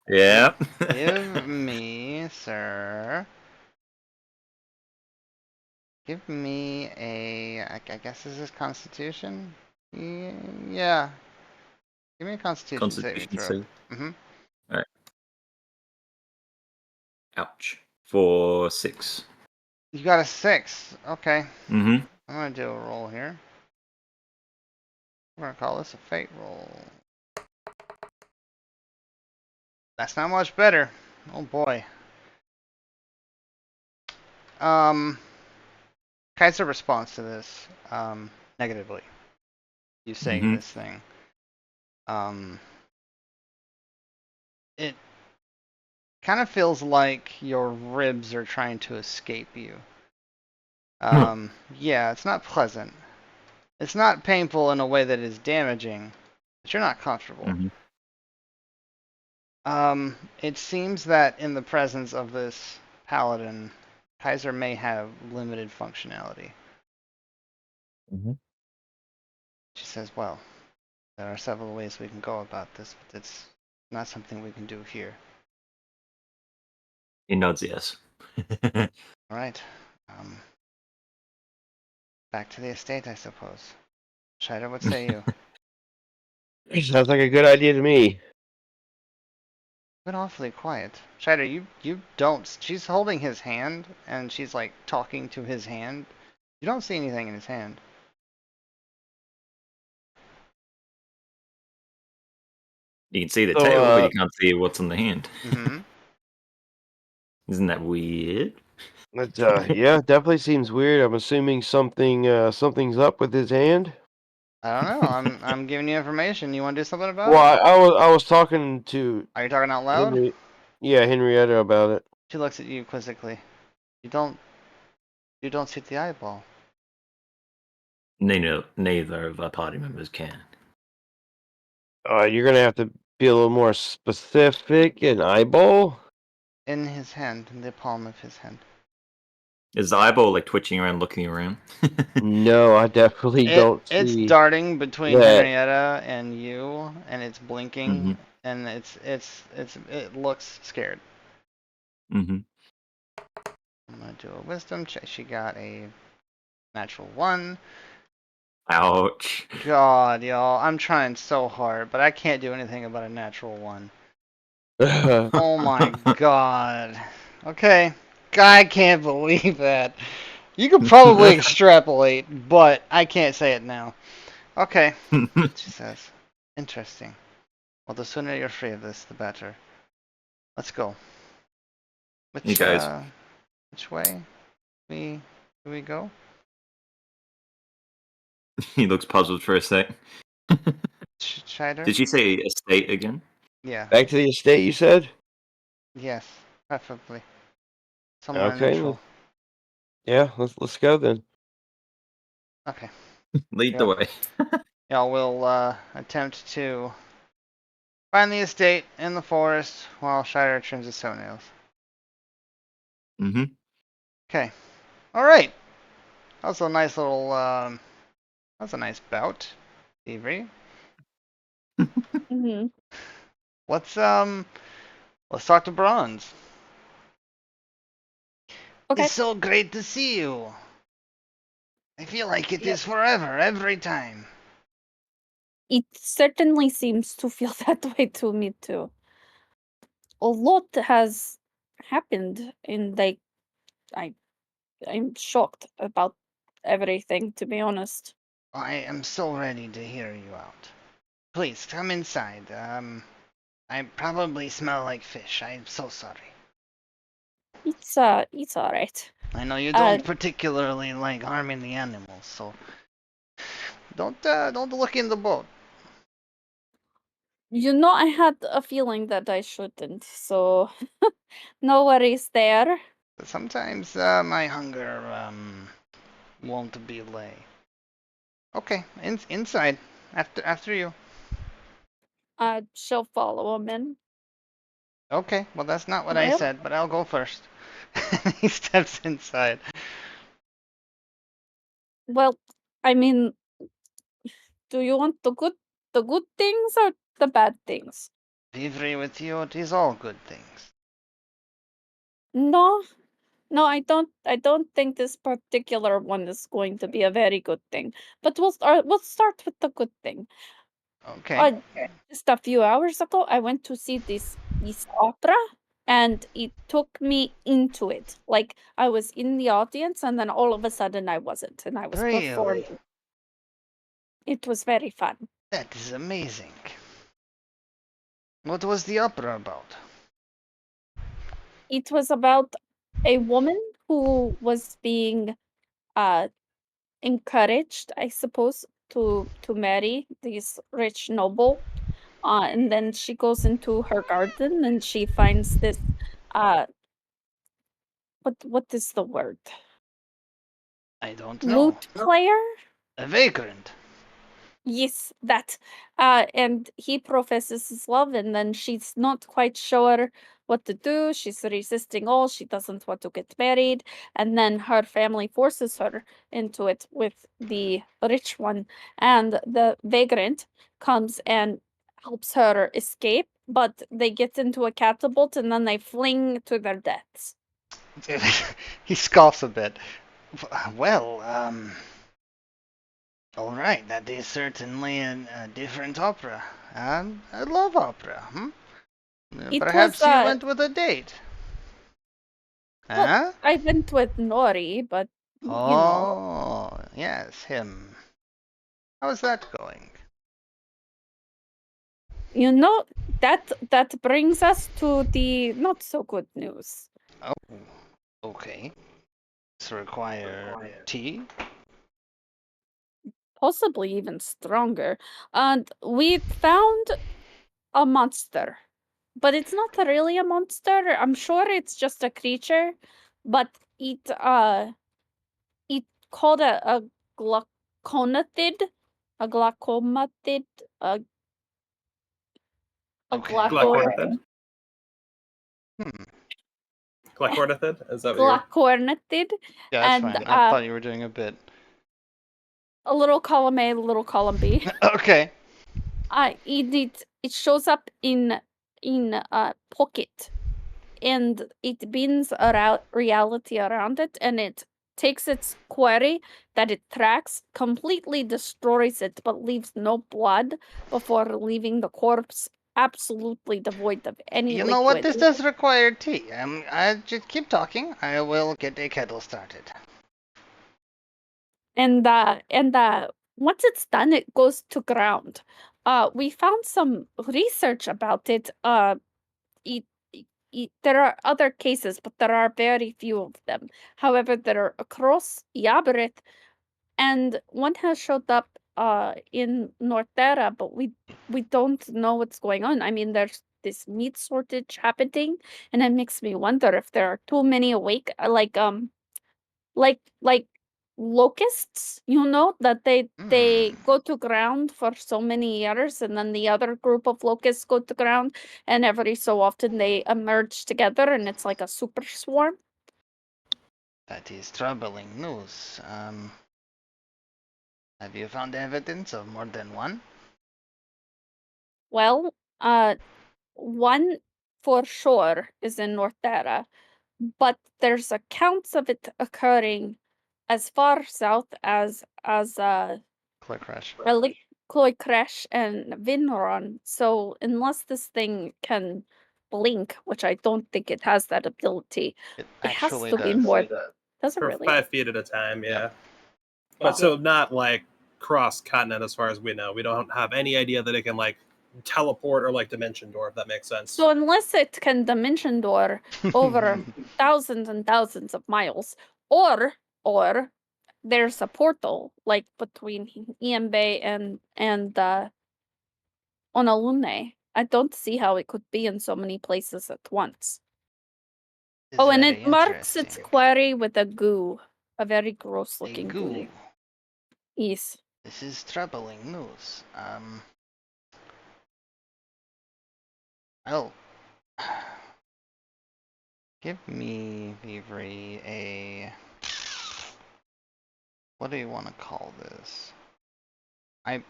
Yeah.
Give me, sir. Give me I guess this is Constitution? Yeah. Give me a Constitution saving throw.
Alright. Ouch. For 6.
You got a 6. Okay.
Mm-hmm.
I'm gonna do a roll here. We're gonna call this a fate roll. That's not much better. Oh boy. Kaiser responds to this negatively. You saying this thing. It kind of feels like your ribs are trying to escape you. Yeah, it's not pleasant. It's not painful in a way that is damaging, but you're not comfortable. It seems that in the presence of this paladin, Kaiser may have limited functionality. She says, well, there are several ways we can go about this, but it's not something we can do here.
He nods yes.
Alright. Back to the estate, I suppose. Shida, what say you?
Sounds like a good idea to me.
Been awfully quiet. Shida, you don't. She's holding his hand, and she's like talking to his hand. You don't see anything in his hand.
You can see the tail, but you can't see what's in the hand. Isn't that weird?
But, yeah, definitely seems weird. I'm assuming something's up with his hand.
I don't know. I'm giving you information. You want to do something about
Well,
it?
I was talking to.
Are you talking out loud?
Henrietta about it.
She looks at you quizzically. You don't see the eyeball.
Neither of our party members can.
You're gonna have to be a little more specific. An eyeball?
In his hand, in the palm of his hand.
Is the eyeball like twitching around, looking around?
No, I definitely don't
It's
see
darting between
that.
Henrietta and you, and it's blinking,
Mm-hmm.
and it looks scared.
Mm-hmm.
I'm gonna do a wisdom check. She got a natural 1.
Ouch.
God, y'all, I'm trying so hard, but I can't do anything about a natural 1. Oh my god. Okay. I can't believe that. You could probably extrapolate, but I can't say it now. Okay, she says. Interesting. Well, the sooner you're free of this, the better. Let's go.
You guys.
Which way do we go?
He looks puzzled for a sec.
Scheider?
Did you say estate again?
Yeah.
Back to the estate, you said?
Yes, preferably. Somewhere
Okay.
neutral.
Yeah, let's go then.
Okay.
Lead the way.
Y'all will attempt to find the estate in the forest while Scheider trims his toenails.
Mm-hmm.
Okay. Alright. That was a nice little, that was a nice bout, Avery.
Hmm.
Let's talk to Bronze.
Okay.
It's so great to see you. I feel like it is forever, every time.
It certainly seems to feel that way to me too. A lot has happened, and I'm shocked about everything, to be honest.
I am so ready to hear you out. Please, come inside. I probably smell like fish. I'm so sorry.
It's all right.
I know you
Uh,
don't particularly like harming the animals, so don't look in the boat.
I had a feeling that I shouldn't, so no worries there.
Sometimes my hunger won't be lay. Okay, inside. After you.
She'll follow him in.
Okay, well that's not what I
Well,
said, but I'll go first. He steps inside.
well, I mean, do you want the good things or the bad things?
Vivri with you, it is all good things.
No, no, I don't think this particular one is going to be a very good thing. But we'll start with the good thing.
Okay.
Just a few hours ago, I went to see this opera, and it took me into it. Like I was in the audience, and then all of a sudden I wasn't, and I was
Really?
performing. It was very fun.
That is amazing. What was the opera about?
It was about a woman who was being uh encouraged, I suppose, to marry this rich noble. And then she goes into her garden and she finds this uh what is the word?
I don't know.
Lute player?
A vagrant.
Yes, that. And he professes his love, and then she's not quite sure what to do. She's resisting all. She doesn't want to get married. And then her family forces her into it with the rich one. And the vagrant comes and helps her escape, but they get into a catapult and then they fling to their deaths.
He scoffs a bit. Well, all right, that is certainly a different opera. I love opera.
It
Perhaps
was,
you went with a date.
well,
Huh?
I went with Nori, but,
Oh, yes, him. How's that going?
You know, that brings us to the not so good news.
Oh, okay. This require tea?
Possibly even stronger. And we found a monster. But it's not really a monster. I'm sure it's just a creature, but it called a glauconatid, a glaucomatid, A
Okay.
Glackornithid.
Hmm.
Glackornithid? Is that what you're...
Glackornithid.
Yeah, that's
And
fine. I thought you were doing a bit.
a little column A, a little column B.
Okay.
It shows up in pocket, and it bends reality around it, and it takes its quarry that it tracks, completely destroys it, but leaves no blood before leaving the corpse absolutely devoid of any
You
liquid.
know what? This does require tea. I just keep talking. I will get a kettle started.
And once it's done, it goes to ground. We found some research about it. It, there are other cases, but there are very few of them. However, there are across Yaberith, and one has showed up in Norterra, but we don't know what's going on. I mean, there's this meat shortage happening, and it makes me wonder if there are too many awake, like locusts, that they go to ground for so many years, and then the other group of locusts go to ground, and every so often they emerge together, and it's like a super swarm.
That is troubling news. Have you found evidence of more than one?
Well, one for sure is in Norterra, but there's accounts of it occurring as far south as
Click crash.
Cloycresh and Vinron. So unless this thing can blink, which I don't think it has that ability,
It
it has
actually
to be
does.
more. Does it
For
really?
5 feet at a time, yeah.
Yeah.
But so not like cross-continent as far as we know. We don't have any idea that it can like teleport or like dimension door, if that makes sense.
So unless it can dimension door over thousands and thousands of miles, or there's a portal like between Iambe and Onalune. I don't see how it could be in so many places at once.
Is
Oh, and
very
it marks its
interesting.
quarry with a goo, a very gross
A
looking
goo.
goo. Yes.
This is troubling news. Oh. Give me, Vivri, a... What do you want to call this?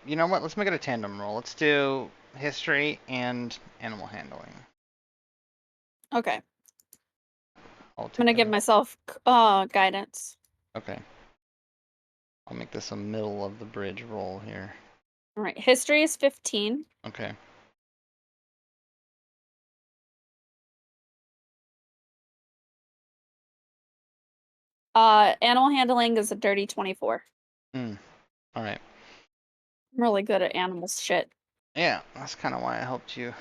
You know what? Let's make it a tandem roll. Let's do history and animal handling.
Okay.
I'll
I'm
take
gonna give
them.
myself guidance.
Okay. I'll make this a middle of the bridge roll here.
All right. History is 15.
Okay.
Animal handling is a dirty 24.
All right.
I'm really good at animals shit.
Yeah, that's kind of why I helped you.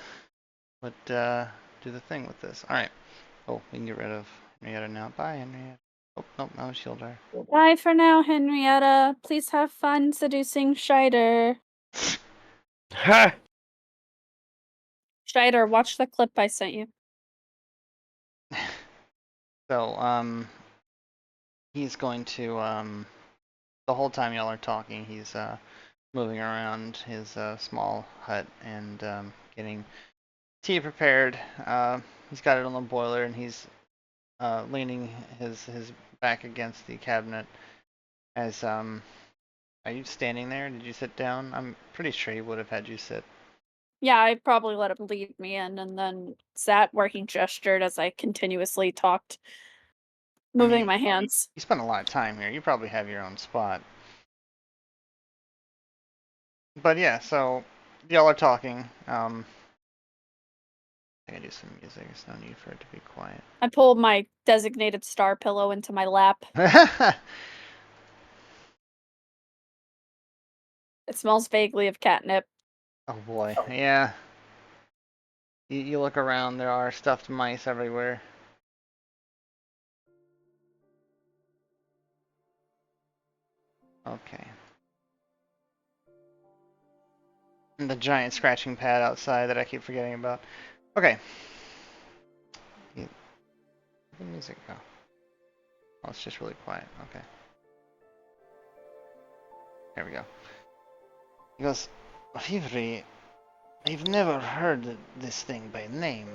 But do the thing with this. All right. Oh, we can get rid of Henrietta now. Bye, Henrietta. Oh, nope, that was Hjuldar.
Bye for now, Henrietta. Please have fun seducing Scheider.
Ha!
Scheider, watch the clip I sent you.
So, he's going to, the whole time y'all are talking, he's, moving around his, small hut and, getting tea prepared. He's got it on the boiler and he's, leaning his back against the cabinet as, are you standing there? Did you sit down? I'm pretty sure he would have had you sit.
Yeah, I probably let him lead me in and then sat where he gestured as I continuously talked, moving my hands.
You spent a lot of time here. You probably have your own spot. But yeah, so y'all are talking. I gotta do some music. There's no need for it to be quiet.
I pulled my designated star pillow into my lap. It smells vaguely of catnip.
Oh boy, yeah. You look around, there are stuffed mice everywhere. Okay. And the giant scratching pad outside that I keep forgetting about. Okay. Where'd the music go? Oh, it's just really quiet. Okay. There we go. He goes, Vivri, I've never heard this thing by name.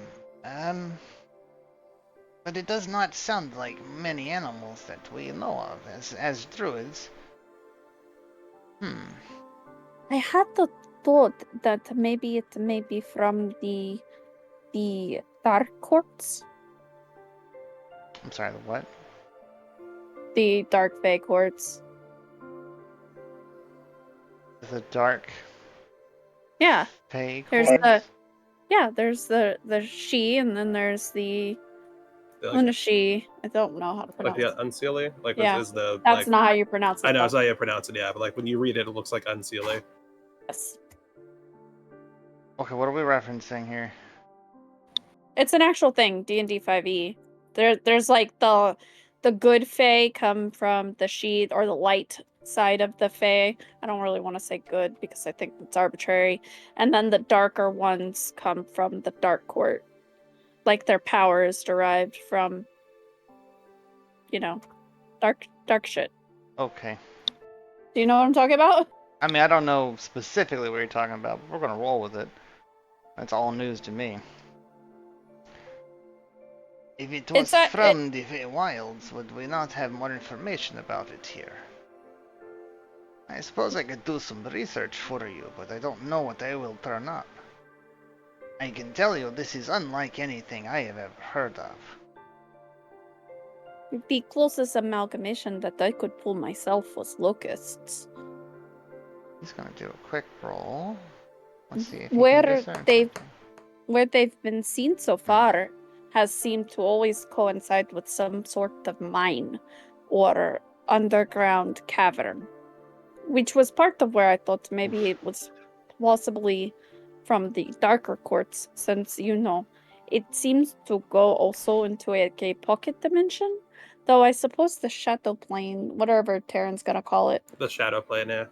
But it does not sound like many animals that we know of as druids.
I had the thought that maybe it may be from the dark courts,
I'm sorry, the what?
the dark fae courts.
The dark
Yeah,
fae
there's
courts?
there's the she, and then there's the
Like,
Unashi. I don't know how to
like
pronounce
the Unseelie? Like,
Yeah,
is the,
That's
like...
not how you pronounce it.
I know, it's
though.
not how you pronounce it, yeah, but, like, when you read it, it looks like Unseelie.
Yes.
Okay, what are we referencing here?
It's an actual thing, D&D 5e. There's like the good fae come from the she or the light side of the fae. I don't really want to say good because I think it's arbitrary. And then the darker ones come from the dark court. Like their power is derived from, dark shit.
Okay.
Do you know what I'm talking about?
I mean, I don't know specifically what you're talking about, but we're gonna roll with it. That's all news to me. If it was from the Wilds, would we not have more information about it here? I suppose I could do some research for you, but I don't know what I will turn up. I can tell you this is unlike anything I have ever heard of.
The closest amalgamation that I could pull myself was locusts.
He's gonna do a quick roll. Let's see if he
Where
can discern
they've-
something.
Where they've been seen so far has seemed to always coincide with some sort of mine or underground cavern, which was part of where I thought maybe it was possibly from the darker courts, since, it seems to go also into a pocket dimension, though I suppose the shadow plane, whatever Terran's gonna call it,
The Shadow Plane, yeah.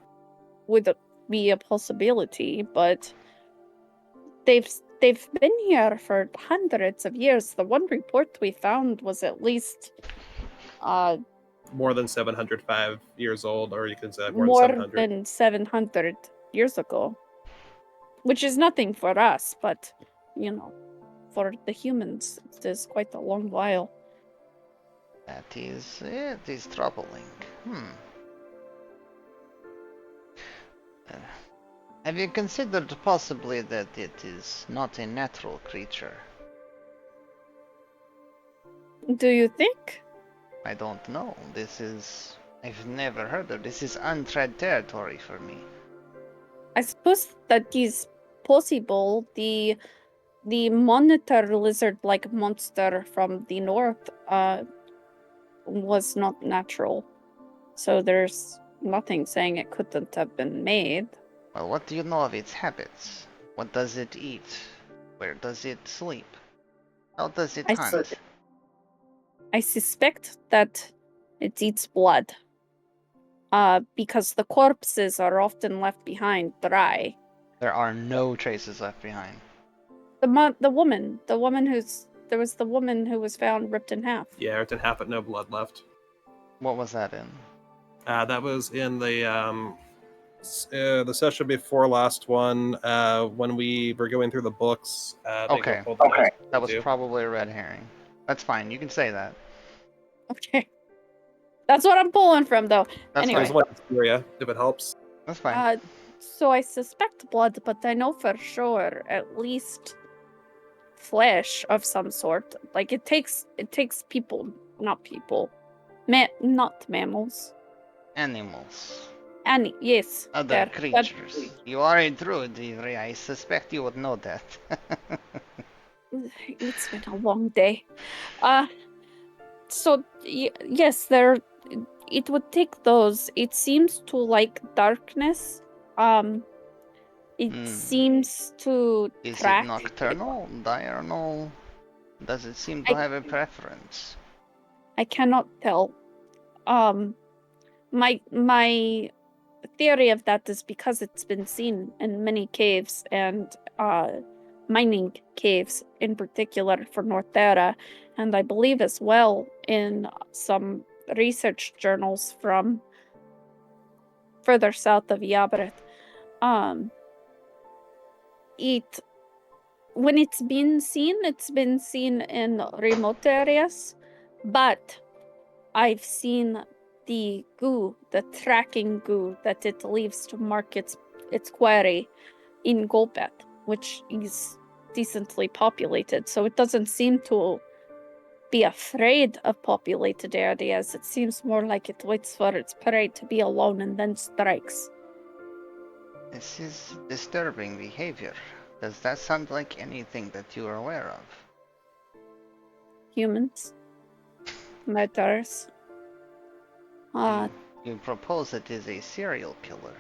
would be a possibility, but they've been here for hundreds of years. The one report we found was at least
More than 705 years old, or you can say like more
more
than 700.
than 700 years ago, which is nothing for us, but for the humans it is quite a long while.
It is troubling. Have you considered possibly that it is not a natural creature?
Do you think?
I don't know. I've never heard of this. Is untread territory for me.
I suppose that is possible. The monitor lizard-like monster from the north was not natural, so there's nothing saying it couldn't have been made.
Well, what do you know of its habits? What does it eat? Where does it sleep? How does it hunt?
I suspect that it eats blood, because the corpses are often left behind dry.
There are no traces left behind.
The woman there was the woman who was found ripped in half.
Yeah, ripped in half, but no blood left.
What was that in?
That was in the session before last one, when we were going through the books.
Okay.
Okay.
That was probably a red herring. That's fine. You can say that.
Okay. That's what I'm pulling from, though.
That's
Anyway.
There's one in Syria, if it helps.
That's fine.
So I suspect blood, but I know for sure at least flesh of some sort. Like it takes people, not people, not mammals.
Animals.
Yes.
Other creatures. You are a druid, Viviri. I suspect you would know that.
It's been a long day. So yes, it would take those. It seems to like darkness. It seems to
Is
track.
it nocturnal, diurnal? Does it seem to have a preference?
I cannot tell. My theory of that is because it's been seen in many caves and mining caves in particular for Northera, and I believe as well in some research journals from further south of Yabret. when it's been seen in remote areas, but I've seen the goo, the tracking goo that it leaves to mark its quarry in Golbet, which is decently populated, so it doesn't seem to be afraid of populated areas. It seems more like it waits for its prey to be alone and then strikes.
This is disturbing behavior. Does that sound like anything that you are aware of?
Humans, murderers.
You propose it is a serial killer.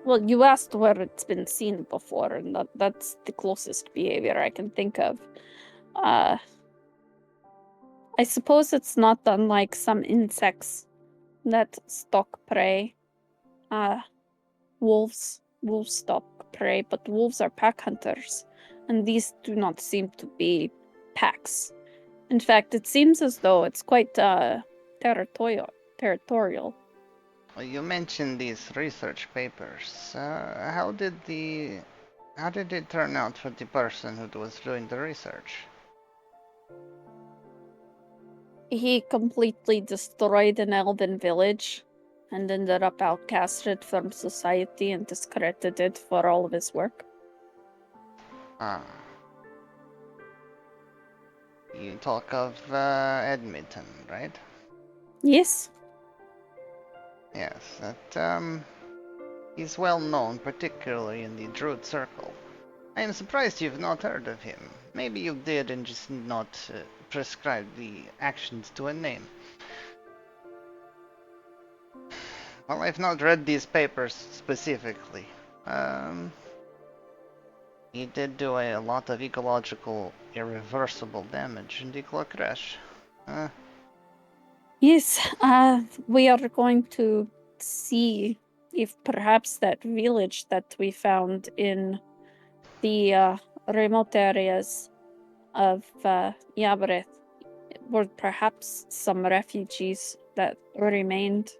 Well, you asked where it's been seen before, and that's the closest behavior I can think of. I suppose it's not unlike some insects that stalk prey. Wolves stalk prey, but wolves are pack hunters, and these do not seem to be packs. In fact, it seems as though it's quite territorial.
You mentioned these research papers. How did it turn out for the person who was doing the research?
He completely destroyed an elven village and ended up outcasted from society and discredited for all of his work.
Ah. You talk of Edmonton, right?
Yes.
Yes, that he's well known, particularly in the Druid circle. I am surprised you've not heard of him. Maybe you did and just not prescribe the actions to a name. Well, I've not read these papers specifically. He did do a lot of ecological irreversible damage in the crash.
Yes, we are going to see if perhaps that village that we found in the remote areas of Yabreth were perhaps some refugees that remained.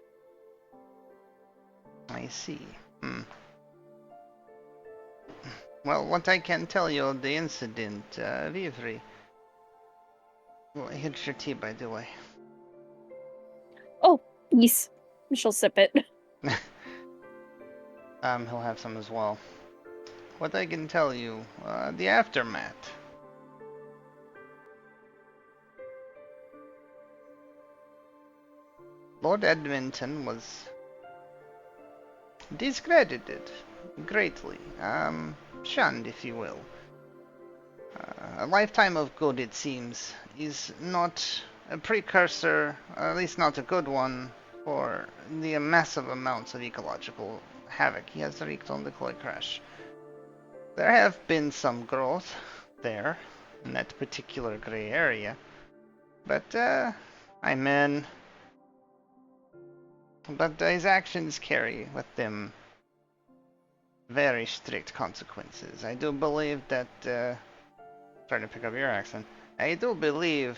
I see. Well, what I can tell you of the incident, Vivri. Well, here's your tea, by the way.
Oh, yes. We shall sip it.
He'll have some as well. What I can tell you, the aftermath. Lord Edmonton was discredited greatly, shunned, if you will. A lifetime of good, it seems, is not a precursor, at least not a good one, for the massive amounts of ecological havoc he has wreaked on the Cloy Crash. There have been some growth there, in that particular grey area, but, but his actions carry with them very strict consequences. I do believe that, trying to pick up your accent, I do believe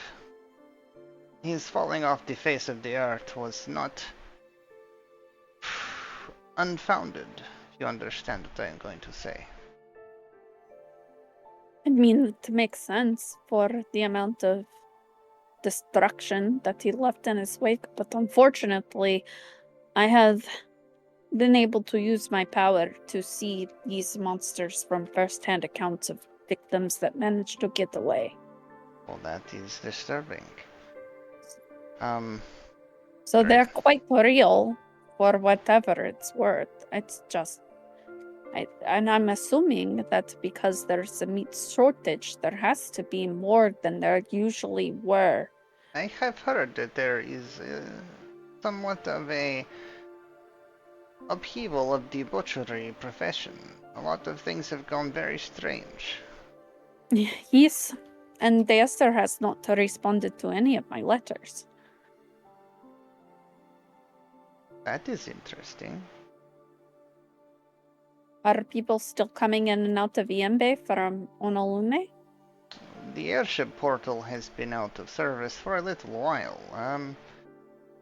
his falling off the face of the earth was not unfounded, if you understand what I am going to say.
I mean, it makes sense for the amount of destruction that he left in his wake, but unfortunately, I have been able to use my power to see these monsters from first-hand accounts of victims that managed to get away.
Well, that is disturbing.
So
right.
they're quite real for whatever it's worth. It's just... and I'm assuming that because there's a meat shortage, there has to be more than there usually were.
I have heard that there is somewhat of a upheaval of the butchery profession. A lot of things have gone very strange.
Yes, and the Esther has not responded to any of my letters.
That is interesting.
Are people still coming in and out of Iembe from Honolulu?
The airship portal has been out of service for a little while,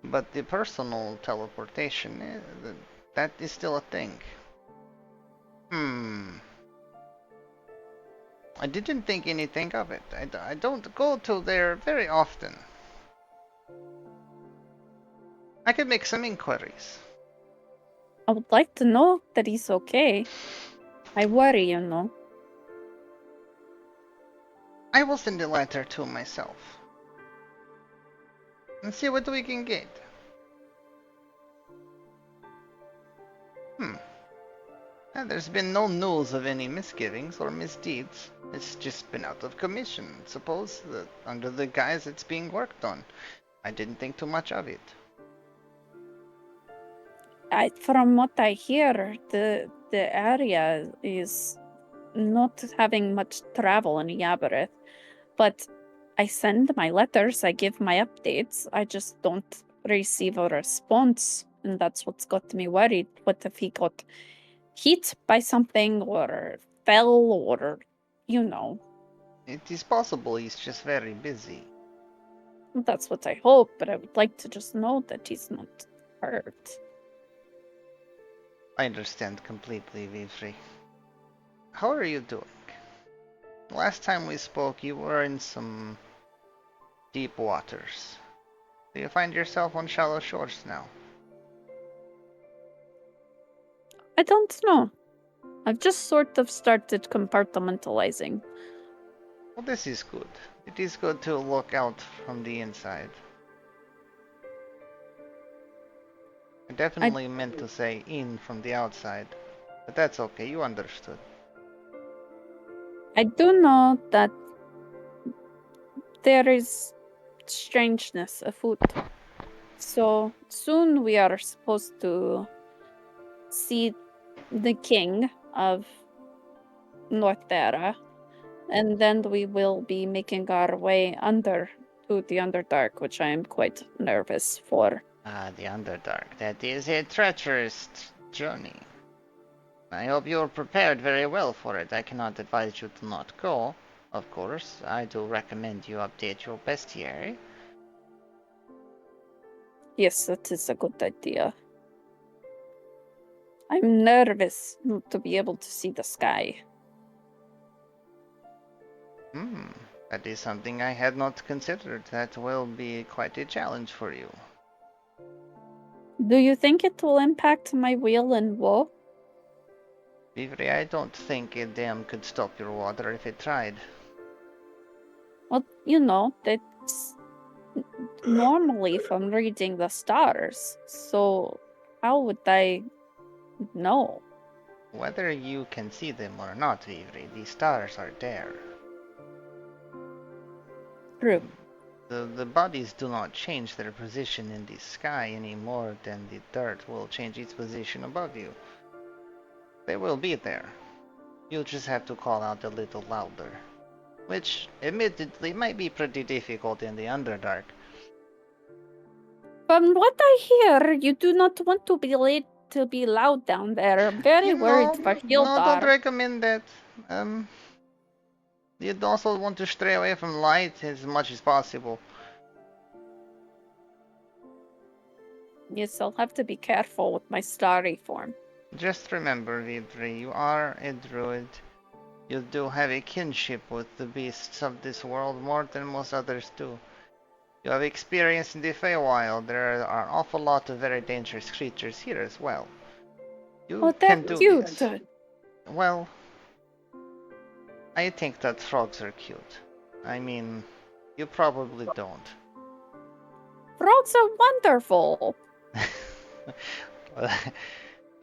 but the personal teleportation, that is still a thing. I didn't think anything of it. I don't go to there very often. I could make some inquiries.
I would like to know that he's okay. I worry, you know.
I will send a letter to myself. And see what we can get. There's been no news of any misgivings or misdeeds. It's just been out of commission, suppose, under the guise it's being worked on. I didn't think too much of it.
From what I hear, the area is not having much travel in Yabareth. But I send my letters, I give my updates, I just don't receive a response. And that's what's got me worried. What if he got hit by something or fell or, you know.
It is possible he's just very busy.
That's what I hope, but I would like to just know that he's not hurt.
I understand completely, Vivri. How are you doing? Last time we spoke, you were in some deep waters. Do you find yourself on shallow shores now?
I don't know. I've just sort of started compartmentalizing.
Well, this is good. It is good to look out from the inside. I definitely meant to say in from the outside, but that's okay, you understood.
I do know that there is strangeness afoot. So soon we are supposed to see the king of Northera, and then we will be making our way under to the Underdark, which I am quite nervous for.
Ah, the Underdark. That is a treacherous journey. I hope you are prepared very well for it. I cannot advise you to not go, of course. I do recommend you update your bestiary.
Yes, that is a good idea. I'm nervous not to be able to see the sky.
That is something I had not considered. That will be quite a challenge for you.
Do you think it will impact my wheel and woe?
Vivri, I don't think a dam could stop your water if it tried.
Well, you know, that's normally from reading the stars, so how would I know?
Whether you can see them or not, Vivri, the stars are there.
True.
The bodies do not change their position in the sky any more than the dirt will change its position above you. They will be there. You'll just have to call out a little louder. Which, admittedly, might be pretty difficult in the Underdark.
From what I hear, you do not want to be late to be loud down there. I'm very worried for
No, don't
Hjuldar.
recommend that. You'd also want to stray away from light as much as possible.
Yes, I'll have to be careful with my starry form.
Just remember, Vidri, you are a druid. You do have a kinship with the beasts of this world more than most others do. You have experience in the Feywild. There are an awful lot of very dangerous creatures here as well. You can do
cute.
this. Well, I think that frogs are cute. I mean, you probably don't.
Frogs are wonderful.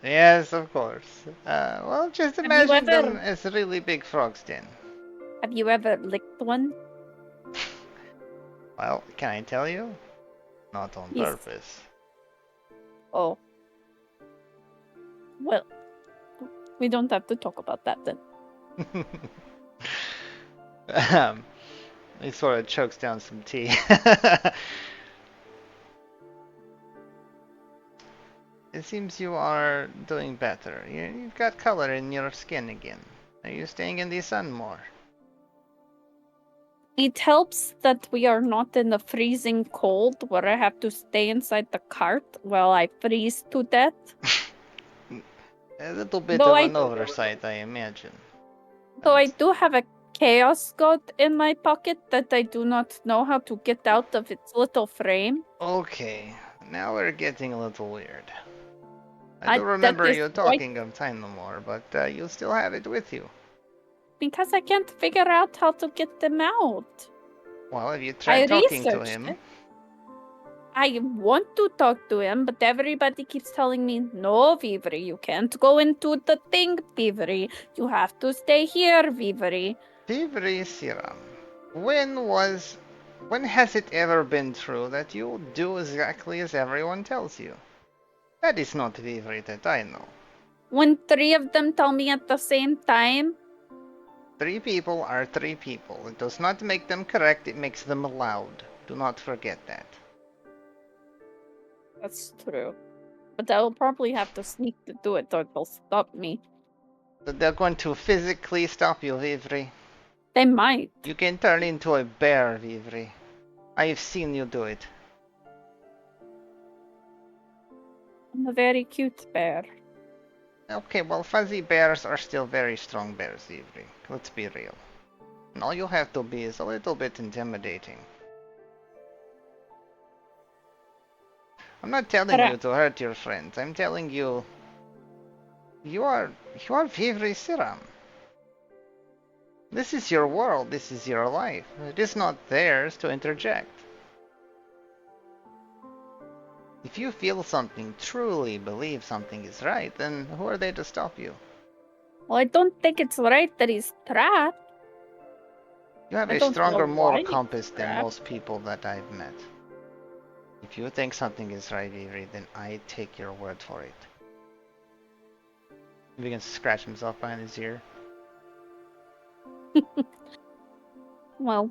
Yes, of course. Well, just
you
imagine them
ever-
as really big frogs then.
Have you ever licked one?
Well, can I tell you? Not on
Yes.
purpose.
Oh. Well, we don't have to talk about that then.
He sort of chokes down some tea. It seems you are doing better. You've got color in your skin again. Are you staying in the sun more?
It helps that we are not in the freezing cold where I have to stay inside the cart while I freeze to death.
A little bit
Though
of
I-
an oversight, I imagine.
Though I do have a chaos god in my pocket that I do not know how to get out of its little frame.
Okay, now we're getting a little weird. I
I-
do
that
remember
is
you
right.
talking of time no more, but you still have it with you.
Because I can't figure out how to get them out.
Well, have you
I
tried talking to
researched
him?
it. I want to talk to him, but everybody keeps telling me, no, Vivri, you can't go into the thing, Vivri. You have to stay here, Vivri.
Vivri Siram, when has it ever been true that you do exactly as everyone tells you? That is not Vivri that I know.
When 3 of them tell me at the same time,
3 people are 3 people. It does not make them correct, it makes them loud. Do not forget that.
that's true. But I'll probably have to sneak to do it or they'll stop me.
But they're going to physically stop you, Vivri.
They might.
You can turn into a bear, Vivri. I have seen you do it.
I'm a very cute bear.
Okay, well, fuzzy bears are still very strong bears, Vivri. Let's be real. And all you have to be is a little bit intimidating. I'm not telling you to hurt your friends. I'm telling you, you are Vivri Siram. This is your world. This is your life. It is not theirs to interject. If you feel something, truly believe something is right, then who are they to stop you?
Well, I don't think it's right that he's trapped.
You have
I
a
don't
stronger
know
moral
why he's
compass than
trapped.
most people that I've met. If you think something is right, Vivri, then I take your word for it. He begins to scratch himself behind his ear.
Well,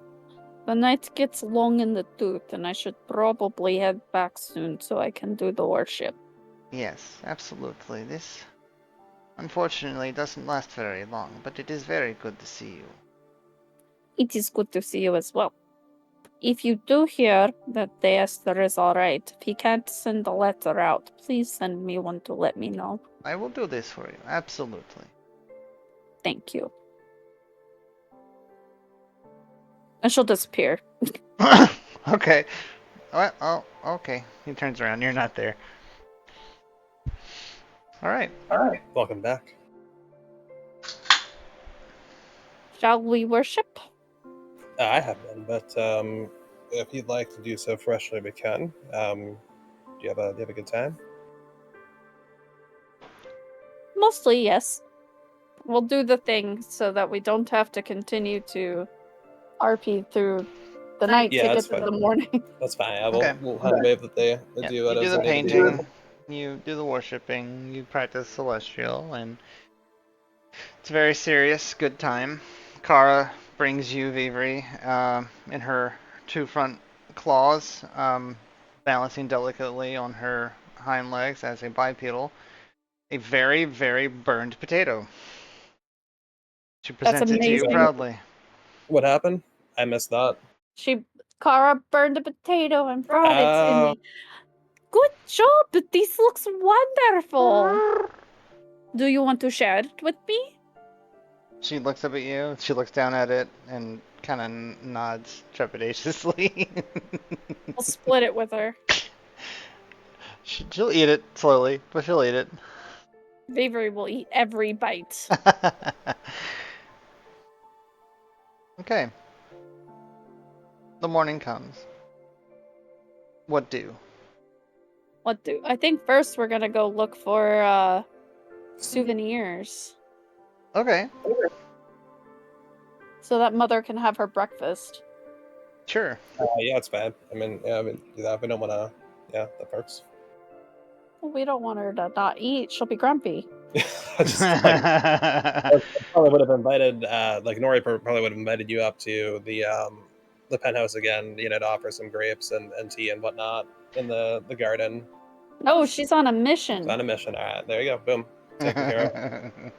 the night gets long in the tooth, and I should probably head back soon so I can do the worship.
Yes, absolutely. This, unfortunately, doesn't last very long, but it is very good to see you.
It is good to see you as well. If you do hear that the Esther is alright, if he can't send a letter out, please send me one to let me know.
I will do this for you, absolutely.
Thank you. And she'll disappear.
Okay. What? Oh, okay. He turns around. You're not there. All right.
Welcome back.
Shall we worship?
I have been, but if you'd like to do so freshly, we can. Do you have a good time?
Mostly, yes. We'll do the thing so that we don't have to continue to RP through the night
Yeah,
to
that's
get to
fine.
the morning.
That's fine. I
Okay.
we'll have a wave that they
Yeah,
do what
you do
is
the
needed to be
painting,
done.
you do the worshipping, you practice Celestial, and it's a very serious, good time. Kara brings you Vivri in her 2 front claws, balancing delicately on her hind legs as a bipedal, a very, very burned potato. She
That's
presents it to you
amazing.
proudly.
What happened? I missed that.
Kara burned a potato and brought it to me. Good job, but this looks wonderful. Do you want to share it with me?
She looks up at you, she looks down at it, and kind of nods trepidatiously.
I'll split it with her.
She'll eat it slowly, but she'll eat it.
Vivri will eat every bite.
Okay. The morning comes. What do?
I think first we're gonna go look for souvenirs
Okay,
so that Mother can have her breakfast.
sure.
Yeah, it's fine. I mean, do that. We don't want to. Yeah, that works.
Well, we don't want her to not eat. She'll be grumpy.
I just probably would have invited, like Nori probably would have invited you up to the penthouse again, to offer some grapes and tea and whatnot in the garden.
No, she's on a mission.
It's on a mission. All right, there you go. Boom. Taken care of.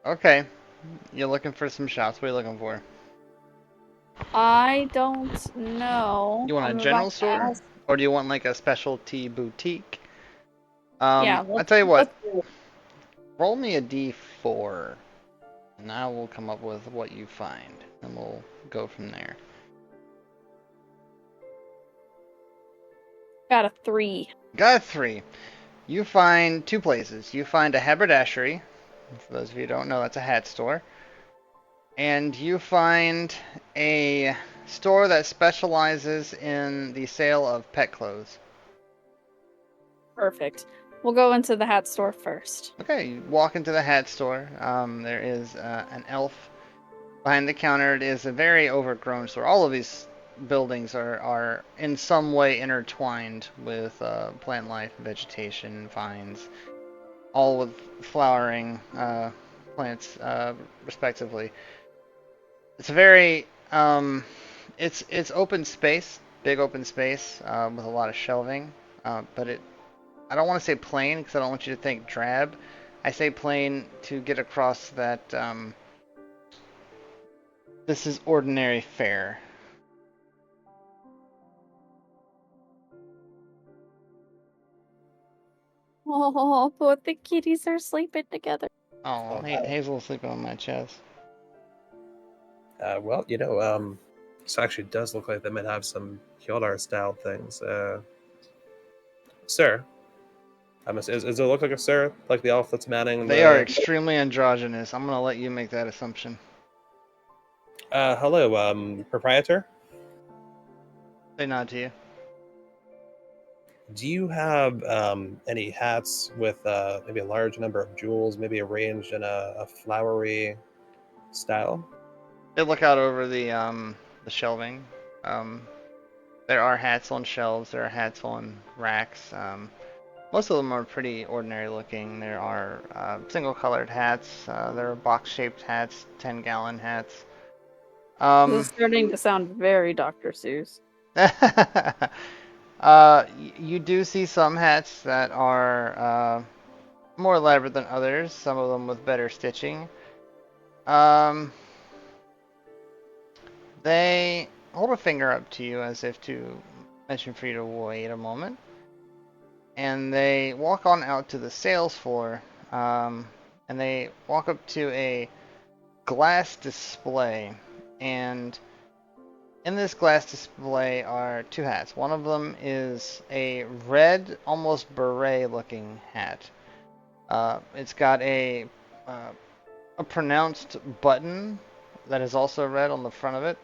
Okay. You're looking for some shots. What are you looking for?
I don't know.
You want
I'm
a
about
general
to
store?
ask-
Or do you want like a specialty boutique?
Yeah,
I'll tell you what.
let's-
Roll me a d4. And I will come up with what you find, and we'll go from there.
Got a 3.
Got a 3. You find 2 places. You find a haberdashery. For those of you who don't know, that's a hat store. And you find a store that specializes in the sale of pet clothes.
Perfect. We'll go into the hat store first.
Okay, you walk into the hat store. There is an elf behind the counter. It is a very overgrown store. All of these buildings are in some way intertwined with plant life, vegetation, vines, all with flowering plants, respectively. It's a very it's open space, big open space with a lot of shelving, but I don't want to say plain because I don't want you to think drab. I say plain to get across that this is ordinary fare.
Oh, both the kitties are sleeping together.
Oh, Hazel sleeping on my chest.
Well, this actually does look like they might have some Hjuldar style things. Sir, does it look like a sir, like the elf that's manning
They are
the?
extremely androgynous. I'm gonna let you make that assumption.
Hello, proprietor.
They nod to you.
Do you have any hats with maybe a large number of jewels, maybe arranged in a flowery style?
They look out over the shelving. There are hats on shelves. There are hats on racks. Most of them are pretty ordinary looking. There are single colored hats. There are box shaped hats, 10-gallon hats.
This is starting to sound very Dr. Seuss.
You do see some hats that are more elaborate than others. Some of them with better stitching. They hold a finger up to you as if to mention for you to wait a moment. And they walk on out to the sales floor. And they walk up to a glass display. And in this glass display are 2 hats. One of them is a red, almost beret-looking hat. It's got a pronounced button that is also red on the front of it.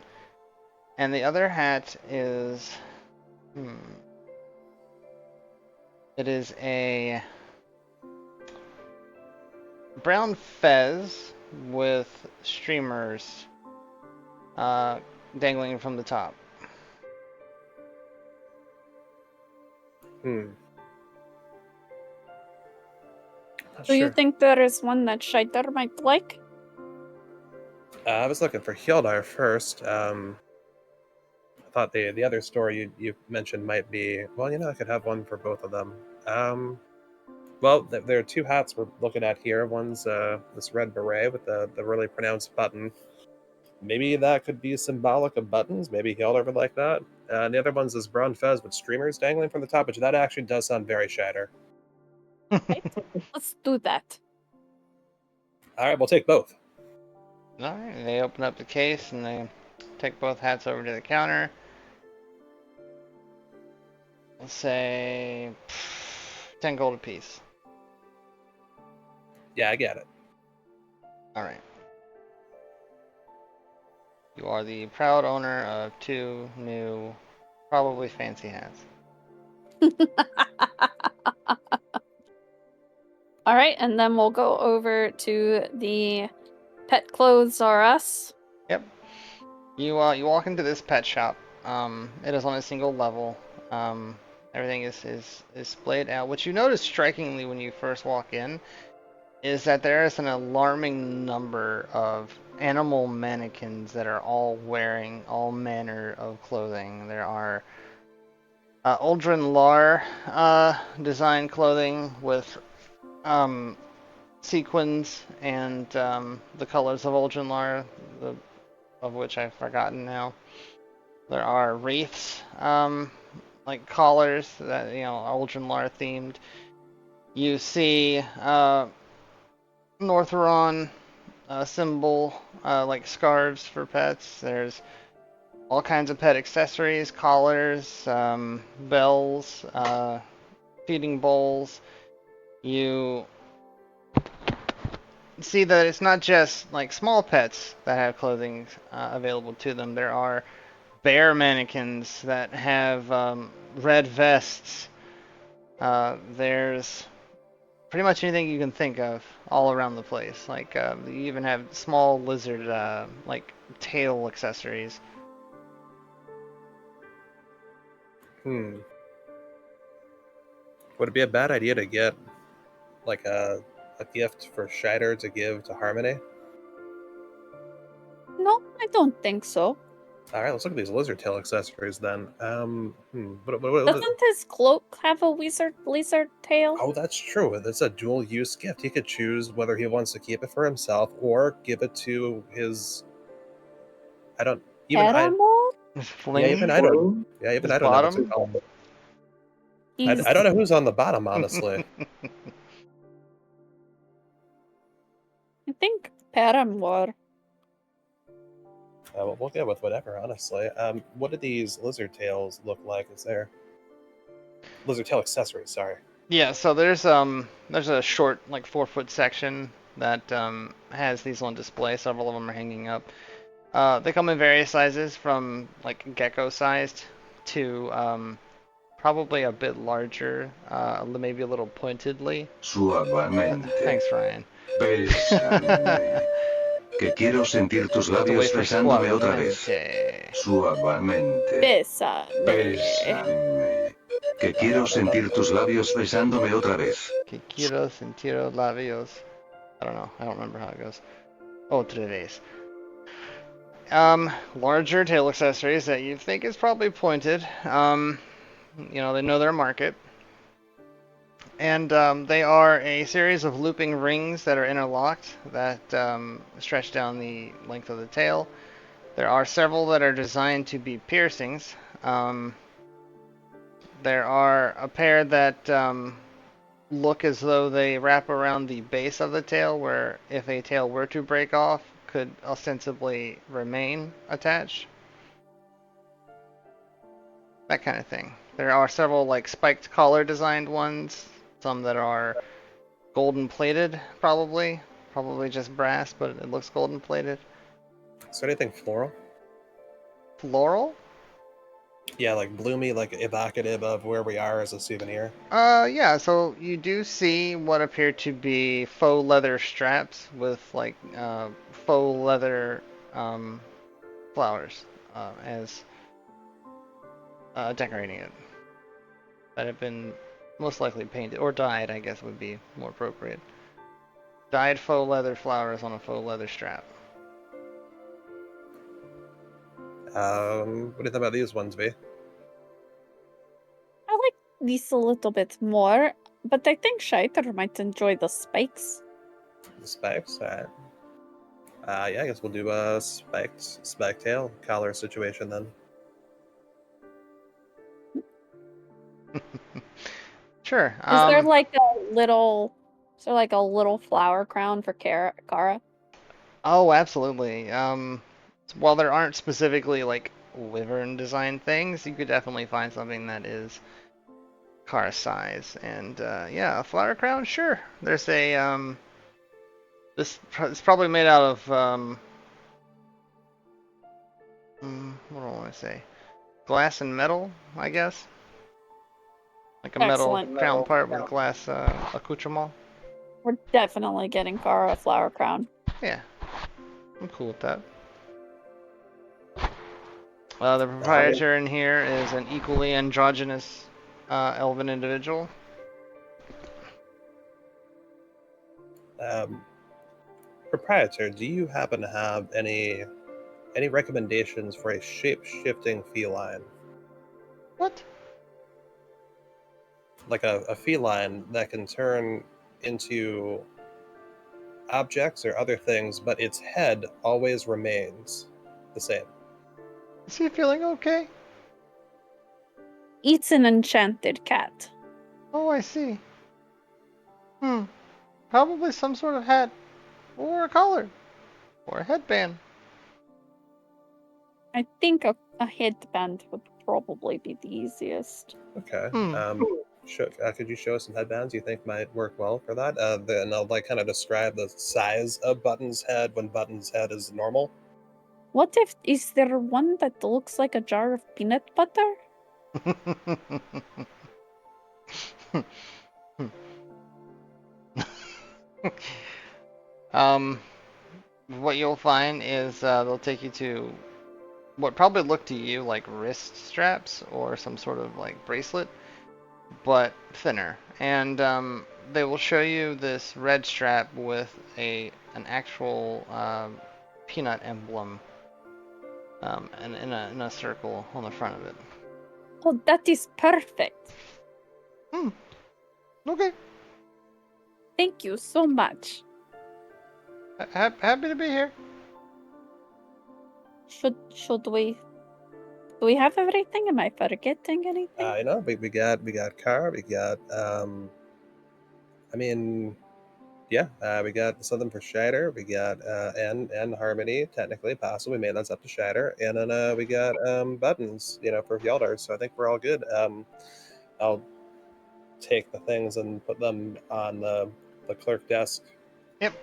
And the other hat is... It is a brown fez with streamers dangling from the top.
Not
Do you
sure.
think there is one that Hjuldar might like?
I was looking for Hjuldar first. I thought the other store you mentioned might be, well, I could have one for both of them. Well, there are 2 hats we're looking at here. One's this red beret with the really pronounced button. Maybe that could be symbolic of buttons. Maybe Hjuldar would like that. And the other one's this brown fez with streamers dangling from the top, which that actually does sound very shatter.
Right? Let's do that.
All right, we'll take both.
Alright, they open up the case and they take both hats over to the counter. Let's say 10 gold apiece.
Yeah, I get it.
Alright. You are the proud owner of 2 new, probably fancy hats.
All right, and then we'll go over to the Pet Clothes R Us.
Yep. You walk into this pet shop. It is on a single level. Everything is splayed out. What you notice strikingly when you first walk in is that there is an alarming number of animal mannequins that are all wearing all manner of clothing. There are Uldren Lar design clothing with sequins and the colors of Uldren Lar, of which I've forgotten now. There are wreaths, like collars that Uldren Lar themed. You see Northeron symbol, like scarves for pets. There's all kinds of pet accessories, collars, bells, feeding bowls. You see that it's not just like small pets that have clothing available to them. There are bear mannequins that have red vests. There's pretty much anything you can think of all around the place. Like you even have small lizard like tail accessories.
Would it be a bad idea to get like a gift for Scheider to give to Harmony?
No, I don't think so.
All right, let's look at these lizard tail accessories then. What,
Doesn't his cloak have a lizard tail?
Oh, that's true. It's a dual use gift. He could choose whether he wants to keep it for himself or give it to his. I don't even
Animal?
Yeah, even I don't. Yeah, even
His
I don't know what's
bottom?
called.
He's
I don't know who's on the bottom, honestly.
I think Paramore.
We'll go with whatever, honestly. What do these lizard tails look like? Is there lizard tail accessories? Sorry.
Yeah, so there's a short like 4-foot section that has these on display. Several of them are hanging up. They come in various sizes, from like gecko-sized to probably a bit larger, maybe a little pointedly.
Suavemente.
Thanks, Ryan.
Bésame. Que quiero sentir tus
Have to wait
labios
for
besándome otra vez.
suavemente.
Suavemente.
Bésame.
Bésame. Que quiero sentir tus labios besándome otra vez.
Que quiero sentir labios. I don't know. I don't remember how it goes. Otra vez. Larger tail accessories that you think is probably pointed. You know, they know their market. And they are a series of looping rings that are interlocked that stretch down the length of the tail. There are several that are designed to be piercings. There are a pair that look as though they wrap around the base of the tail, where if a tail were to break off, could ostensibly remain attached. That kind of thing. There are several like spiked collar designed ones. Some that are golden plated, probably just brass, but it looks golden plated.
Is there anything floral?
Floral?
Yeah, like bloomy, like evocative of where we are as a souvenir.
Yeah, so you do see what appear to be faux leather straps with like faux leather flowers as decorating it, that have been most likely painted or dyed, I guess would be more appropriate. Dyed faux leather flowers on a faux leather strap.
What do you think about these ones, V?
I like these a little bit more, but I think Scheiter might enjoy the spikes.
The spikes? Alright. Yeah, I guess we'll do a spiked tail collar situation then.
Sure.
Is there like a little flower crown for Kara?
Oh, absolutely. While there aren't specifically like wyvern design things, you could definitely find something that is Kara size. And yeah, a flower crown, sure. There's a it's probably made out of what do I want to say? Glass and metal, I guess. Like a
Excellent.
metal crown part with glass accoutrement.
We're definitely getting Kara a flower crown.
Yeah, I'm cool with that. The proprietor in here is an equally androgynous elven individual.
Proprietor, do you happen to have any recommendations for a shape-shifting feline?
What?
Like a feline that can turn into objects or other things, but its head always remains the same.
Is he feeling okay?
It's an enchanted cat.
Oh, I see. Probably some sort of hat or a collar. Or a headband.
I think a headband would probably be the easiest.
Okay.
Hmm.
Could you show us some headbands you think might work well for that? Then I'll like kind of describe the size of Button's head when Button's head is normal.
What if is there one that looks like a jar of peanut butter?
What you'll find is they'll take you to what probably look to you like wrist straps or some sort of like bracelet, but thinner. And they will show you this red strap with an actual peanut emblem and in a circle on the front of it.
Oh, that is perfect.
Okay.
Thank you so much.
Happy to be here.
Should we? Do we have everything? Am I forgetting anything?
You know, we got car, we got I mean, yeah, we got something for Shader, we got and Harmony, technically possibly made that's up to Shader, and then we got buttons, you know, for Hjuldar. So I think we're all good. I'll take the things and put them on the clerk desk.
Yep.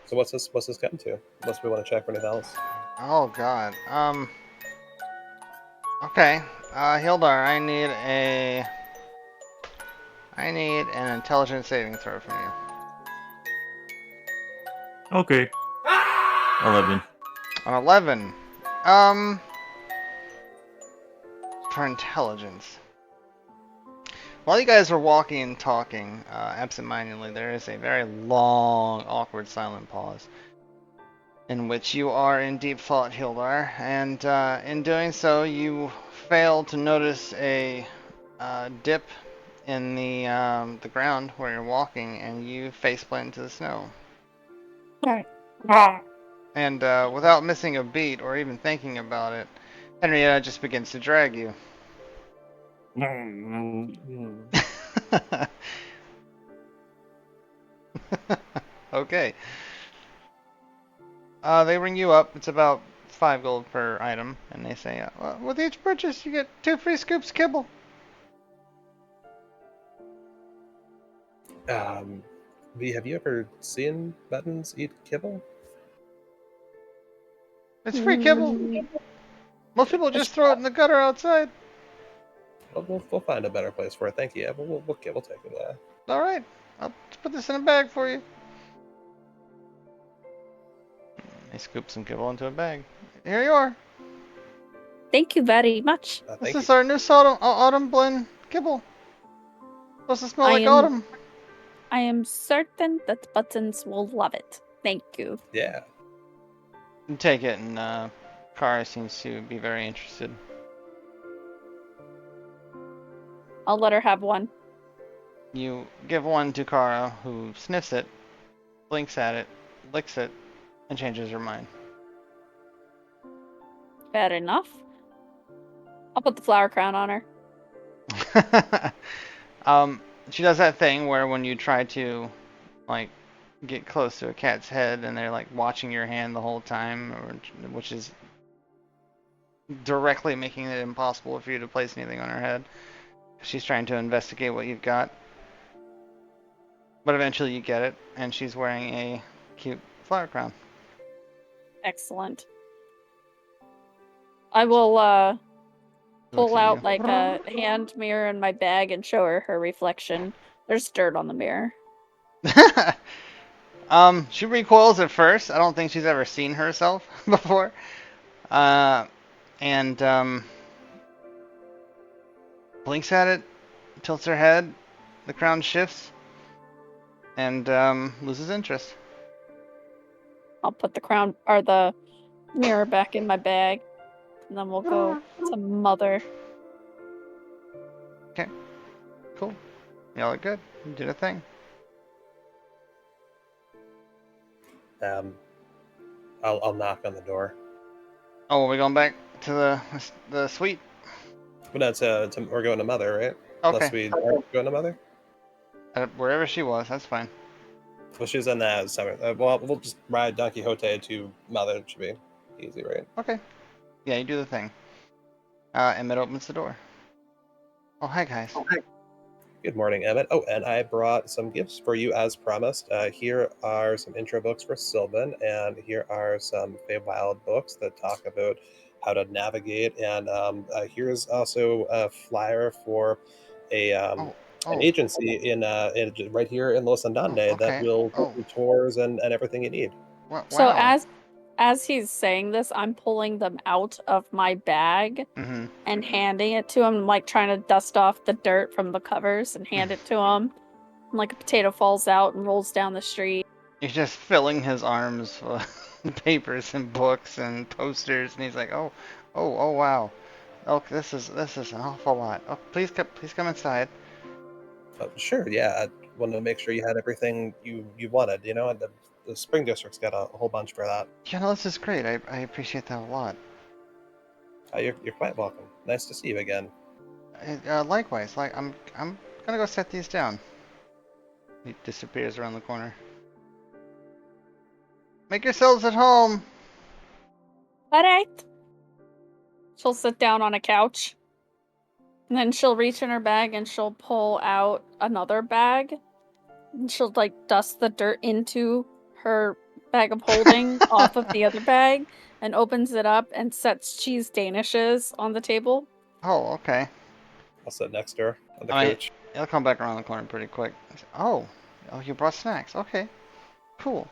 So what's this getting to? Unless we want to check for anything else.
Oh God. Okay. Hildar, I need an intelligence saving throw from you.
Okay. 11.
An 11. For intelligence. While you guys are walking and talking absentmindedly, there is a very long, awkward, silent pause in which you are in deep thought, Hildar, and in doing so, you fail to notice a dip in the ground where you're walking, and you faceplant into the snow. And without missing a beat or even thinking about it, Henrietta just begins to drag you. Okay. They ring you up. It's about 5 gold per item, and they say, with each purchase, you get 2 free scoops kibble.
V, have you ever seen Buttons eat kibble?
It's free kibble. Most people just throw it in the gutter outside.
We'll find a better place for it. Thank you. Yeah, we'll take it.
All right, I'll put this in a bag for you. They scoop some kibble into a bag. Here you are.
Thank you very much.
This is our new autumn blend kibble. Supposed to smell like autumn.
I am certain that Buttons will love it. Thank you.
Yeah.
You take it, and Kara seems to be very interested.
I'll let her have one.
You give one to Kara, who sniffs it, blinks at it, licks it, and changes her mind.
Fair enough. I'll put the flower crown on her.
She does that thing where when you try to, like, get close to a cat's head and they're, like, watching your hand the whole time, which is directly making it impossible for you to place anything on her head. She's trying to investigate what you've got. But eventually you get it, and she's wearing a cute flower crown.
Excellent. I will pull out like a hand mirror in my bag and show her reflection. There's dirt on the mirror.
She recoils at first. I don't think she's ever seen herself before. And blinks at it, tilts her head, the crown shifts, and loses interest.
I'll put the crown or the mirror back in my bag, and then we'll go to Mother.
Okay, cool. Y'all are good. You did a thing.
I'll knock on the door.
Oh, are we going back to the suite?
But no, we're going to Mother, right?
Okay.
Unless we aren't going to Mother.
Wherever she was, that's fine.
Well, she's in the summer. Well, we'll just ride Don Quixote to Mother. It should be easy, right?
Okay. Yeah, you do the thing. Emmett opens the door. Oh, hi guys.
Good morning, Emmett. Oh, and I brought some gifts for you as promised. Here are some intro books for Sylvan, and here are some Feywild books that talk about how to navigate. And here's also a flyer for a
Oh,
an
oh,
agency in right here in Losse Andondi that
okay.
will
Oh,
do tours and everything you need.
So
wow.
as he's saying this, I'm pulling them out of my bag
Mm-hmm.
and handing it to him, like trying to dust off the dirt from the covers and hand it to him. And, like a potato falls out and rolls down the street.
He's just filling his arms with papers and books and posters, and he's like, oh, wow. Oh, this is an awful lot. Oh, please come inside.
Sure, yeah. I wanted to make sure you had everything you wanted. You know, and the Spring District's got a whole bunch for that.
You know, this is great. I appreciate that a lot.
You're quite welcome. Nice to see you again.
Likewise, I'm gonna go set these down. He disappears around the corner. Make yourselves at home.
All right. She'll sit down on a couch. And then she'll reach in her bag and she'll pull out another bag. And she'll like dust the dirt into her bag of holding off of the other bag and opens it up and sets cheese danishes on the table.
Oh, okay.
I'll sit next to her on the
I mean,
couch.
he'll come back around the corner pretty quick. Oh, you brought snacks. Okay, cool.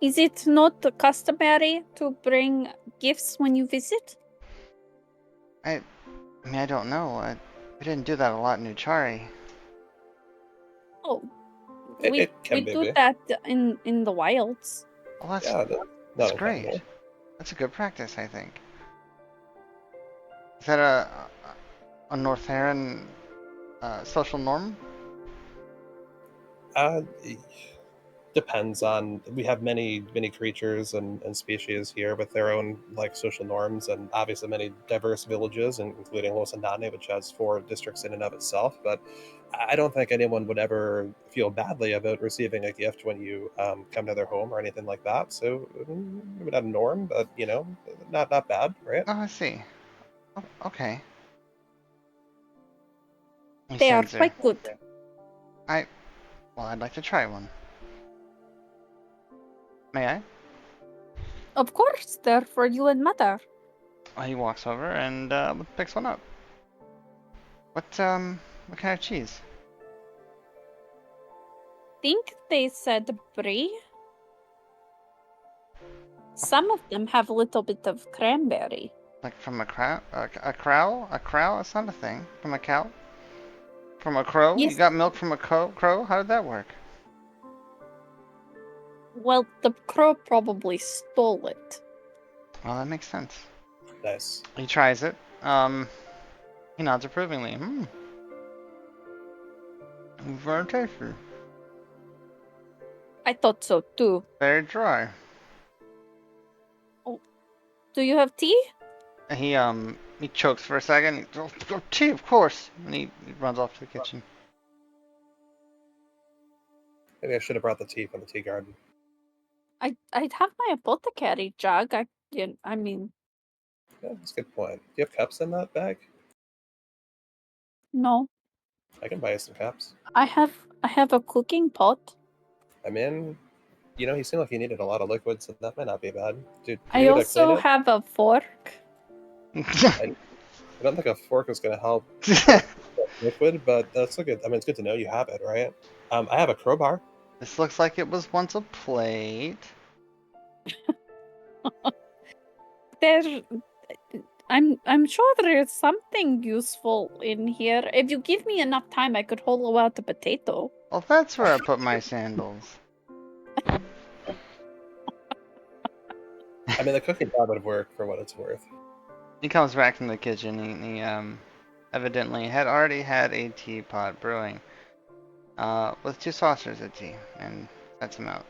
Is it not customary to bring gifts when you visit?
I mean, I don't know. We didn't do that a lot in Uchari.
Oh,
It
we
can be.
do that in the wilds.
Well, that's
Yeah,
that's
not
great.
uncomfortable.
That's a good practice, I think. Is that a Northeran social norm?
Depends on. We have many creatures and species here with their own like social norms, and obviously many diverse villages, including Los Andane, which has 4 districts in and of itself. But I don't think anyone would ever feel badly about receiving a gift when you come to their home or anything like that. So maybe not a norm, but you know, not bad, right?
Oh, I see. Oh, okay. He
They are
sends her.
quite good.
Well, I'd like to try one. May I?
Of course, they're for you and Mother.
He walks over and picks one up. What kind of cheese?
Think they said brie. Some of them have a little bit of cranberry.
Like from a crow? A crow? A crow? That's not a thing. From a cow? From a crow?
Yes.
You got milk from a crow? How did that work?
Well, the crow probably stole it.
Well, that makes sense.
Nice.
He tries it. He nods approvingly. Very tasty.
I thought so too.
Very dry.
Do you have tea?
He chokes for a second. Oh, tea, of course. And he runs off to the kitchen.
Maybe I should have brought the tea from the tea garden.
I'd have my apothecary jug. I mean,
Yeah, that's a good point. Do you have cups in that bag?
no.
I can buy you some cups.
I have a cooking pot.
I mean, you know, he seemed like he needed a lot of liquid, so that might not be bad. Dude,
I also have a fork.
I don't think a fork is going to help liquid, but that's good. I mean, it's good to know you have it, right? I have a crowbar.
This looks like it was once a plate.
I'm sure there is something useful in here. If you give me enough time, I could hollow out a potato.
Well, that's where I put my sandals.
I mean, the cooking pot would work for what it's worth.
He comes back from the kitchen. He evidently had already had a teapot brewing, with 2 saucers of tea, and sets him out.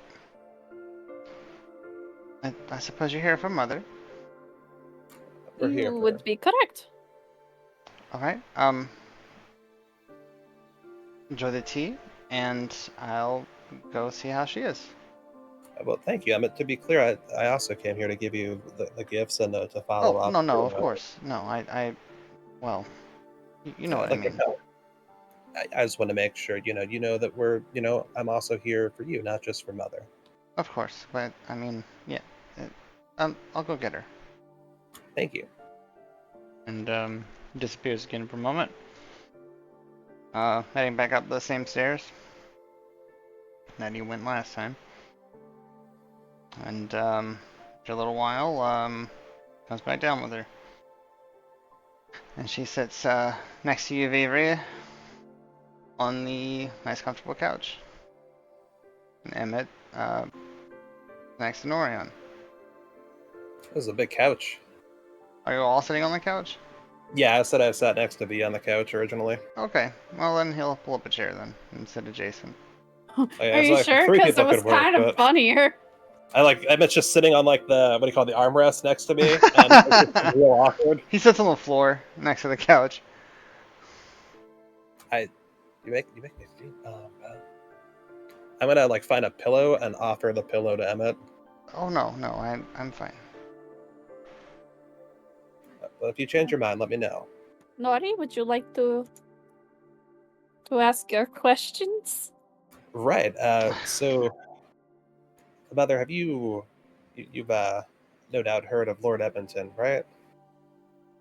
I suppose you're here from Mother.
We're here.
You would be correct.
All right. Enjoy the tea, and I'll go see how she is.
Well, thank you. I mean, to be clear, I also came here to give you the gifts and to follow
Oh,
up.
no,
with,
of course. No, well, you know what I
like,
mean.
no, I just want to make sure you know that I'm also here for you, not just for Mother.
Of course, but I mean, yeah. I'll go get her.
Thank you.
And disappears again for a moment. Heading back up the same stairs that he went last time. And after a little while, comes back down with her. And she sits next to you, Viviri, on the nice comfortable couch. And Emmet next to Norjeon.
This is a big couch.
Are you all sitting on the couch?
Yeah, I said I sat next to V on the couch originally.
Okay, well then he'll pull up a chair then and sit adjacent.
Oh, yeah,
Are
so
you
like
sure?
three
Because
people
it was
could work,
kind of
but
funnier.
Emmet's just sitting on like the what do you call it, the armrest next to me, and it's just real awkward.
He sits on the floor next to the couch.
You make me feel. Oh man. I'm gonna like find a pillow and offer the pillow to Emmet.
Oh no, I'm fine.
But if you change your mind, let me know.
Nori, would you like to ask your questions?
Right. So, Mother, have you've no doubt heard of Lord Edmonton, right?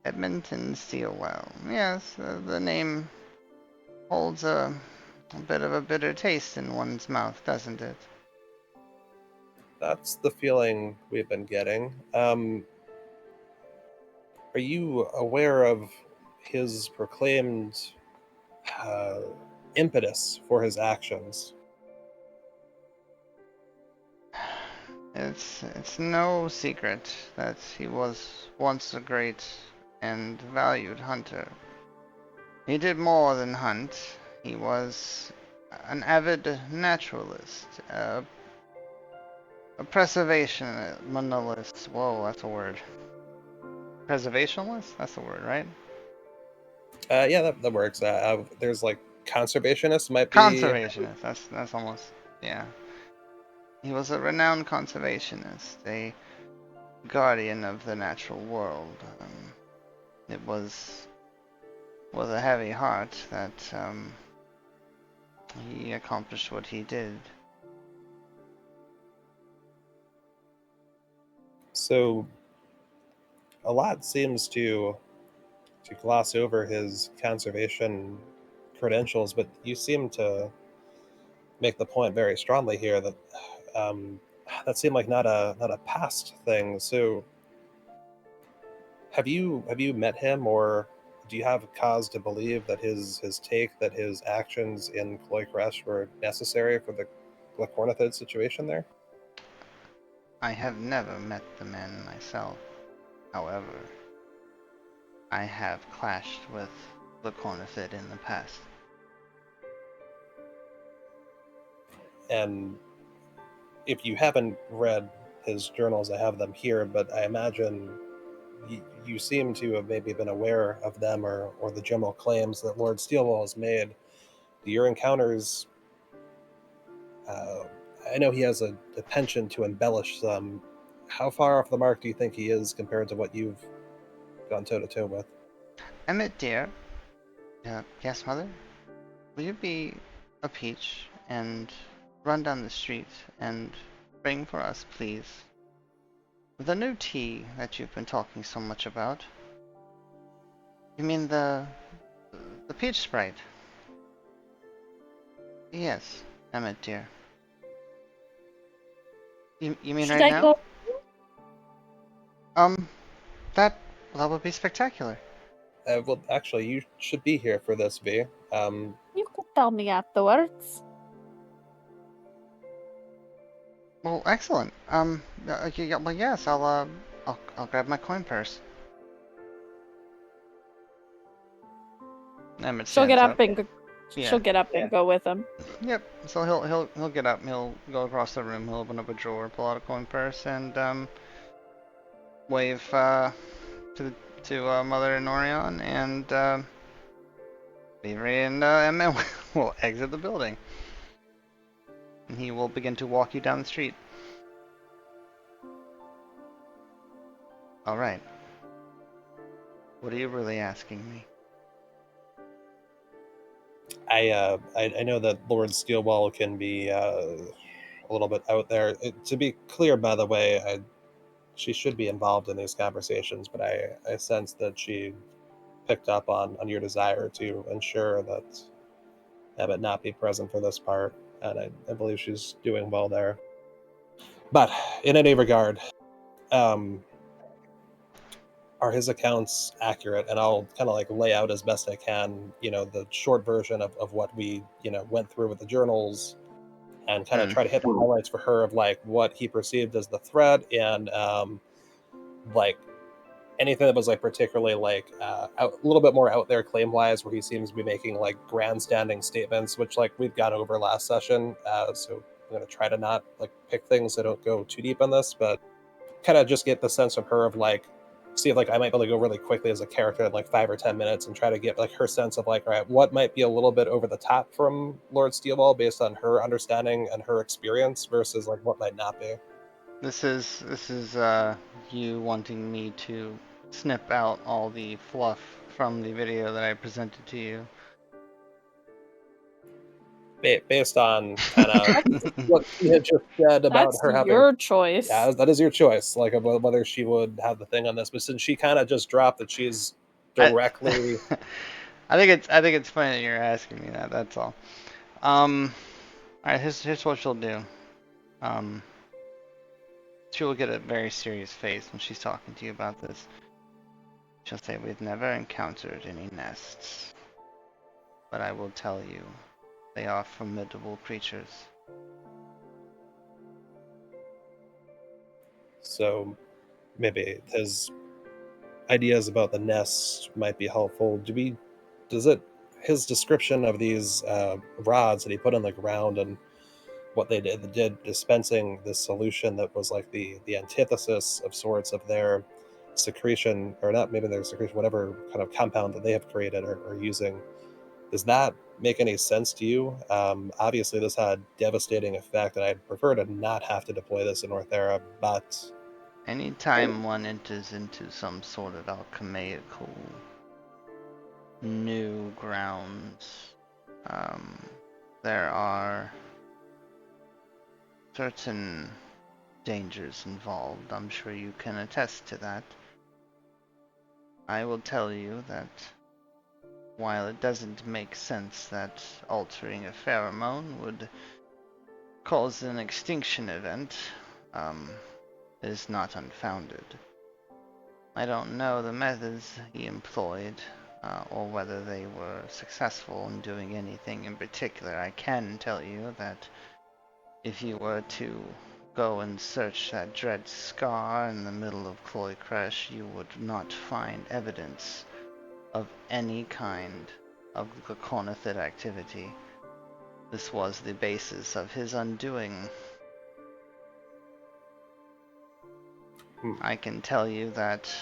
Edmonton Steelwell. Yes, the name holds a bit of a bitter taste in one's mouth, doesn't it?
That's the feeling we've been getting. Are you aware of his proclaimed uh, impetus for his actions?
It's no secret that he was once a great and valued hunter. He did more than hunt. He was an avid naturalist, a preservationist. Whoa, that's a word. Preservationalist? That's the word, right?
Yeah, that works. There's like conservationists might be.
Conservationist. That's almost, yeah. He was a renowned conservationist, a guardian of the natural world. It was with a heavy heart that he accomplished what he did.
So a lot seems to gloss over his conservation credentials, but you seem to make the point very strongly here that um, that seemed like not a past thing. So have you met him, or do you have cause to believe that his actions in Cloycresh were necessary for the Glecornithid situation there?
I have never met the man myself. However, I have clashed with the Cornithid in the past.
And if you haven't read his journals, I have them here, but I imagine you seem to have maybe been aware of them or the general claims that Lord Steelwell has made. Do your encounters, I know he has a penchant to embellish them. How far off the mark do you think he is compared to what you've gone toe-to-toe with?
Emmet, dear. Yes, mother? Will you be a peach and run down the street and bring for us, please, the new tea that you've been talking so much about? You mean the peach sprite? Yes, Emmet, dear. You mean
Should
right
I
now?
go?
That would be spectacular.
Well, actually, you should be here for this, V.
You could tell me afterwards.
Well, excellent. Yeah, well, yes, I'll grab my coin purse. Emmett
She'll get
stands
up and go.
Yeah.
She'll get up and go with him.
Yep. So he'll get up. He'll go across the room. He'll open up a drawer, pull out a coin purse, and wave to Mother and Norjeon, and Viviri and Emmet will exit the building. and he will begin to walk you down the street. All right. What are you really asking me?
I know that Lord Steelwall can be a little bit out there. To be clear, by the way, she should be involved in these conversations, but I sense that she picked up on your desire to ensure that Emmet not be present for this part, and I believe she's doing well there. But in any regard, are his accounts accurate? And I'll kind of like lay out as best I can, the short version of what we, went through with the journals, and kind of try to hit the highlights for her of like what he perceived as the threat, and like anything that was like particularly like a little bit more out there claim wise, where he seems to be making like grandstanding statements, which like we've gone over last session. So I'm going to try to not like pick things that don't go too deep on this, but kind of just get the sense from her of like, see if like I might be able to go really quickly as a character in like 5 or 10 minutes and try to get like her sense of like, all right, what might be a little bit over the top from Lord Steelwall based on her understanding and her experience versus like what might not be.
This is you wanting me to snip out all the fluff from the video that I presented to you.
Based on kind of what she had just said about
That's
her having
your choice.
Yeah, that is your choice, like of whether she would have the thing on this. But since she kind of just dropped that she's directly,
I think it's funny that you're asking me that. That's all. All right. Here's what she'll do. She will get a very serious face when she's talking to you about this. She'll say, "We've never encountered any nests, but I will tell you, they are formidable creatures."
so maybe his ideas about the nest might be helpful. His description of these rods that he put in the ground and what they did dispensing this solution that was like the antithesis of sorts of their secretion, or not maybe their secretion, whatever kind of compound that they have created or using. Does that make any sense to you? Obviously, this had devastating effect, and I'd prefer to not have to deploy this in Northera, but
Anytime one enters into some sort of alchemical new grounds, there are certain dangers involved. I'm sure you can attest to that. I will tell you that while it doesn't make sense that altering a pheromone would cause an extinction event, it is not unfounded. I don't know the methods he employed, or whether they were successful in doing anything in particular. I can tell you that if you were to go and search that dread scar in the middle of Cloycresh, you would not find evidence of any kind of Gluconithid activity. This was the basis of his undoing. I can tell you that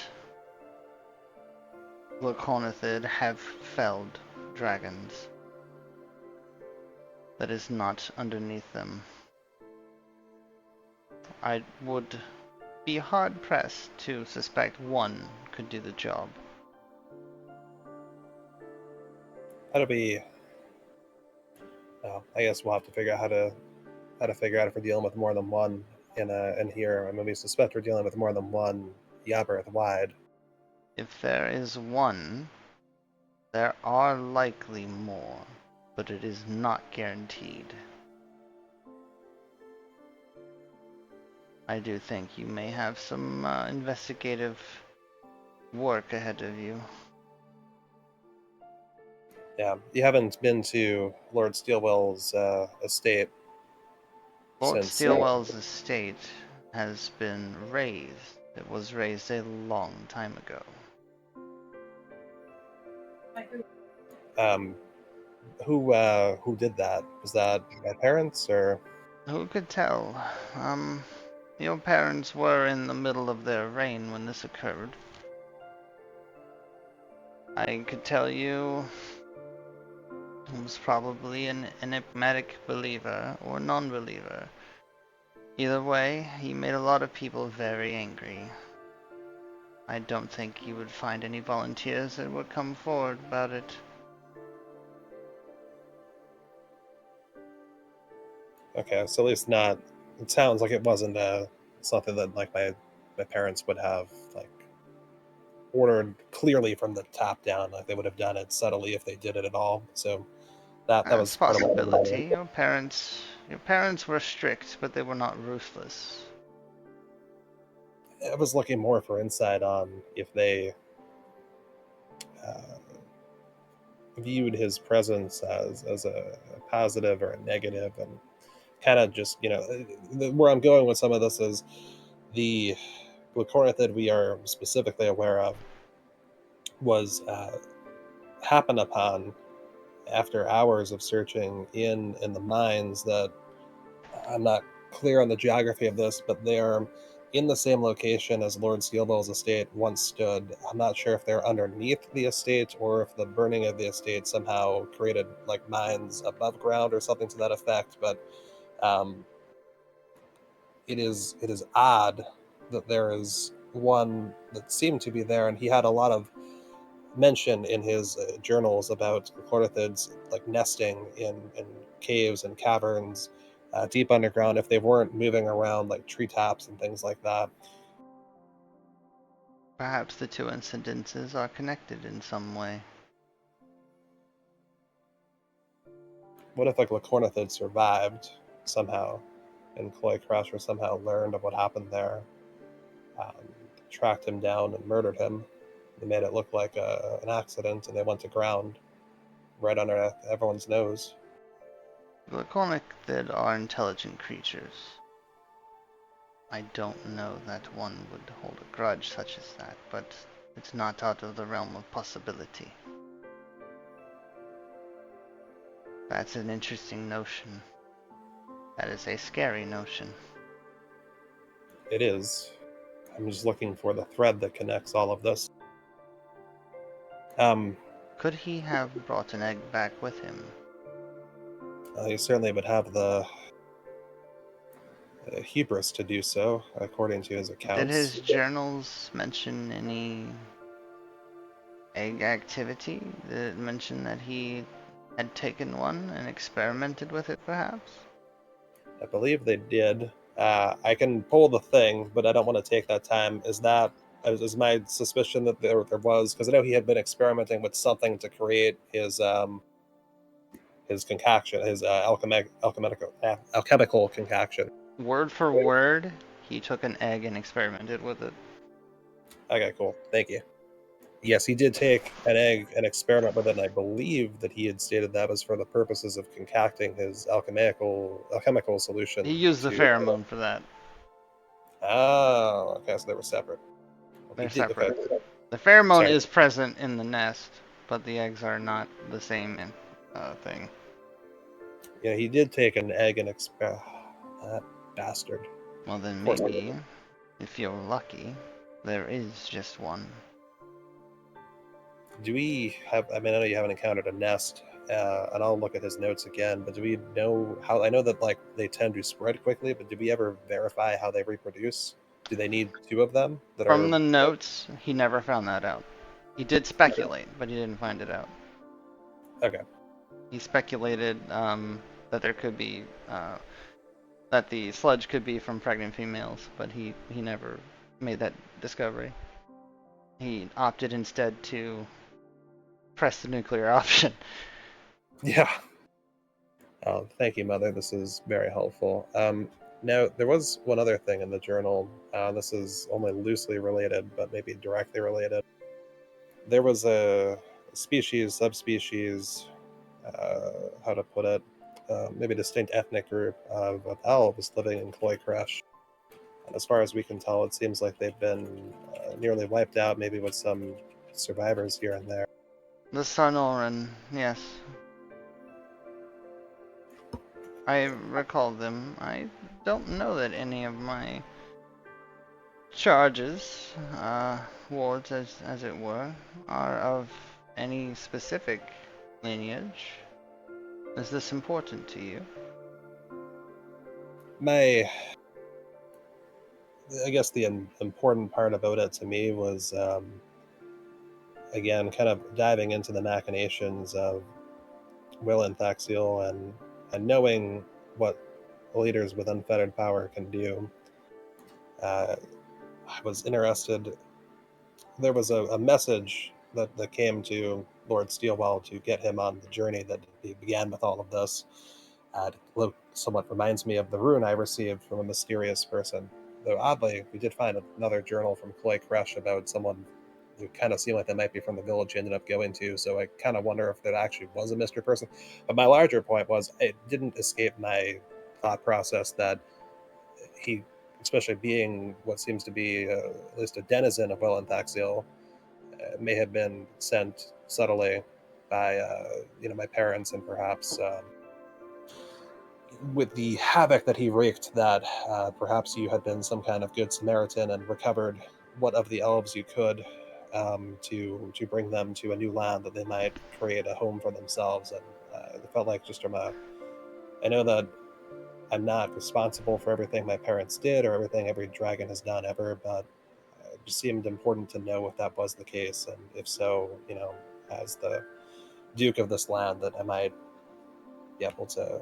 Gluconithid have felled dragons. That is not underneath them. I would be hard pressed to suspect one could do the job.
that'll be. I guess we'll have to figure out how to figure out if we're dealing with more than one in here. I mean, we suspect we're dealing with more than one Yaberth wide.
If there is one, there are likely more, but it is not guaranteed. I do think you may have some investigative work ahead of you.
Yeah, you haven't been to Lord Steelwell's estate
Lord
since.
Steelwell's estate has been razed. It was razed a long time ago.
Who did that? Was that my parents or?
Who could tell? Your parents were in the middle of their reign when this occurred. I could tell you He was probably an enigmatic believer or non-believer. Either way, he made a lot of people very angry. I don't think you would find any volunteers that would come forward about it.
Okay, so at least not. It sounds like it wasn't something that like my parents would have like ordered clearly from the top down. Like they would have done it subtly if they did it at all. So that
That's
was
a
part of what I was
possibility.
wondering.
Your parents were strict, but they were not ruthless.
I was looking more for insight on if they uh, viewed his presence as a positive or a negative, and kind of just where I'm going with some of this is the glucornith that we are specifically aware of was happened upon after hours of searching in the mines that I'm not clear on the geography of this, but they're in the same location as Lord Sealbow's estate once stood. I'm not sure if they're underneath the estate or if the burning of the estate somehow created like mines above ground or something to that effect. But um, it is odd that there is one that seemed to be there, and he had a lot of mention in his journals about cornithids like nesting in caves and caverns deep underground if they weren't moving around like treetops and things like that.
Perhaps the two incidences are connected in some way.
What if like Lacornithid survived somehow and Chloe Crusher somehow learned of what happened there, um, tracked him down and murdered him? They made it look like an accident and they went to ground right under everyone's nose.
The Cornicid are intelligent creatures. I don't know that one would hold a grudge such as that, but it's not out of the realm of possibility. That's an interesting notion. That is a scary notion.
It is. I'm just looking for the thread that connects all of this.
Could he have brought an egg back with him?
He certainly would have the hubris to do so, according to his
Did his
accounts.
journals mention any egg activity? Did it mention that he had taken one and experimented with it, perhaps?
I believe they did. I can pull the thing, but I don't want to take that time. Is my suspicion that there was, because I know he had been experimenting with something to create his concoction, his alchemical concoction.
Word for word, he took an egg and experimented with it.
Okay, cool. Thank you. Yes, he did take an egg and experiment with it, and I believe that he had stated that was for the purposes of concocting his alchemical solution.
He used the pheromone for that.
Oh, okay, so they were separate. Well,
They're
okay.
separate. The pheromone
Sorry.
is present in the nest, but the eggs are not the same thing.
Yeah, he did take an egg and that bastard.
Well, then
Of course.
maybe, if you're lucky, there is just one.
Do we have? I know you haven't encountered a nest, and I'll look at his notes again. But do we know how? I know that like they tend to spread quickly, but do we ever verify how they reproduce? Do they need two of them that
From
are?
the notes, he never found that out. He did speculate, but he didn't find it out.
Okay.
He speculated that there could be that the sludge could be from pregnant females, but he never made that discovery. He opted instead to press the nuclear option.
Yeah. Thank you, Mother. This is very helpful. Now, there was one other thing in the journal. This is only loosely related, but maybe directly related. There was a species, subspecies, how to put it, maybe a distinct ethnic group of elves living in Khoi Kresh. And as far as we can tell, it seems like they've been nearly wiped out, maybe with some survivors here and there.
The Sonoran, yes. I recall them. I don't know that any of my charges, wards as it were, are of any specific lineage. Is this important to you?
I guess the important part about it to me was, again, kind of diving into the machinations of Will and Thaxiel and knowing what leaders with unfettered power can do. I was interested. There was a message that came to Lord Steelwell to get him on the journey that he began with all of this. It somewhat reminds me of the rune I received from a mysterious person. Though oddly, we did find another journal from Chloe Kresh about someone who kind of seemed like they might be from the village he ended up going to. So I kind of wonder if there actually was a mystery person. But my larger point was it didn't escape my thought process that he, especially being what seems to be at least a denizen of Well and Thaxiel, may have been sent subtly by my parents, and perhaps with the havoc that he wreaked, that perhaps you had been some kind of good Samaritan and recovered what of the elves you could, to bring them to a new land that they might create a home for themselves. And it felt like, just from I know that I'm not responsible for everything my parents did or everything every dragon has done ever, but it just seemed important to know if that was the case, and if so, as the Duke of this land, that I might be able to.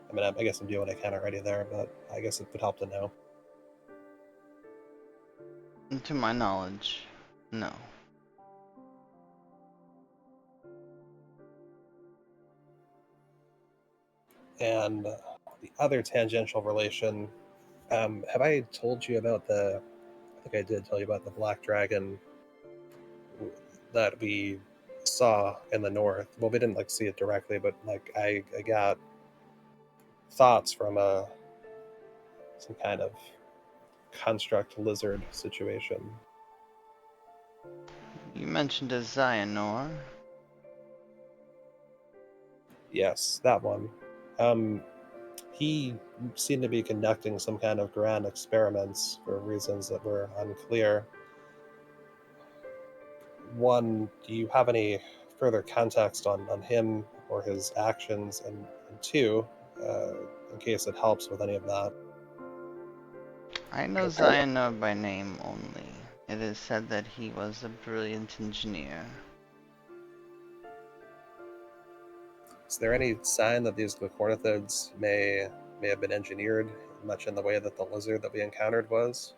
I mean, I guess I'm doing what I can already there, but I guess it would help to know.
To my knowledge, no.
And the other tangential relation, have I told you about I think I did tell you about the black dragon that we saw in the north. Well, we didn't see it directly, but I got thoughts from some kind of construct lizard situation.
You mentioned a Xehanort.
Yes, that one. He seemed to be conducting some kind of grand experiments for reasons that were unclear. One, do you have any further context on him or his actions? And two, in case it helps with any of that.
I know Xehanort by name only. It is said that he was a brilliant engineer.
Is there any sign that these glucornithids may have been engineered much in the way that the lizard that we encountered was?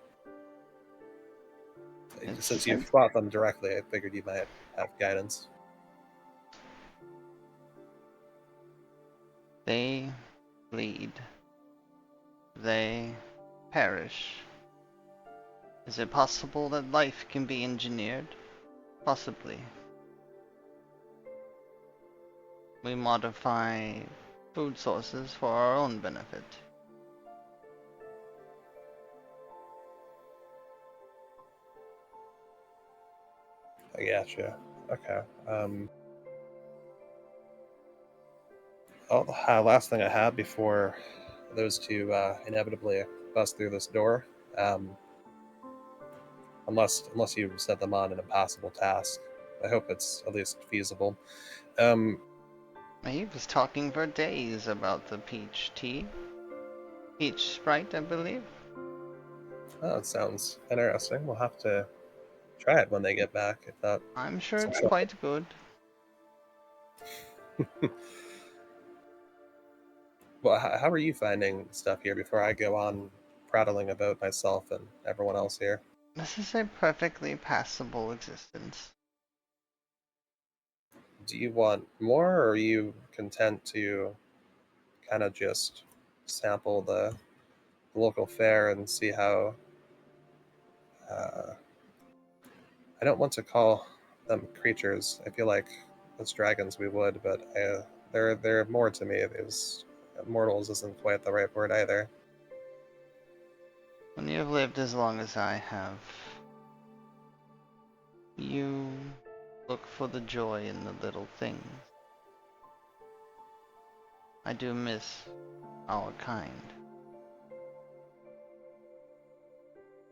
Since you've fought them directly, I figured you might have guidance.
They bleed. They perish. Is it possible that life can be engineered? Possibly. We modify food sources for our own benefit.
I gotcha. Okay. Last thing I had before those two inevitably bust through this door, unless you set them on an impossible task. I hope it's at least feasible.
He was talking for days about the peach tea. Peach Sprite, I believe.
Oh, it sounds interesting. We'll have to try it when they get back. If that.
I'm sure it's quite good.
Well, how are you finding stuff here before I go on prattling about myself and everyone else here?
This is a perfectly passable existence.
Do you want more, or are you content to kind of just sample the local fare and see how? I don't want to call them creatures. I feel like as dragons we would, but they're more to me. There's mortals isn't quite the right word either.
When you have lived as long as I have, you look for the joy in the little things. I do miss our kind.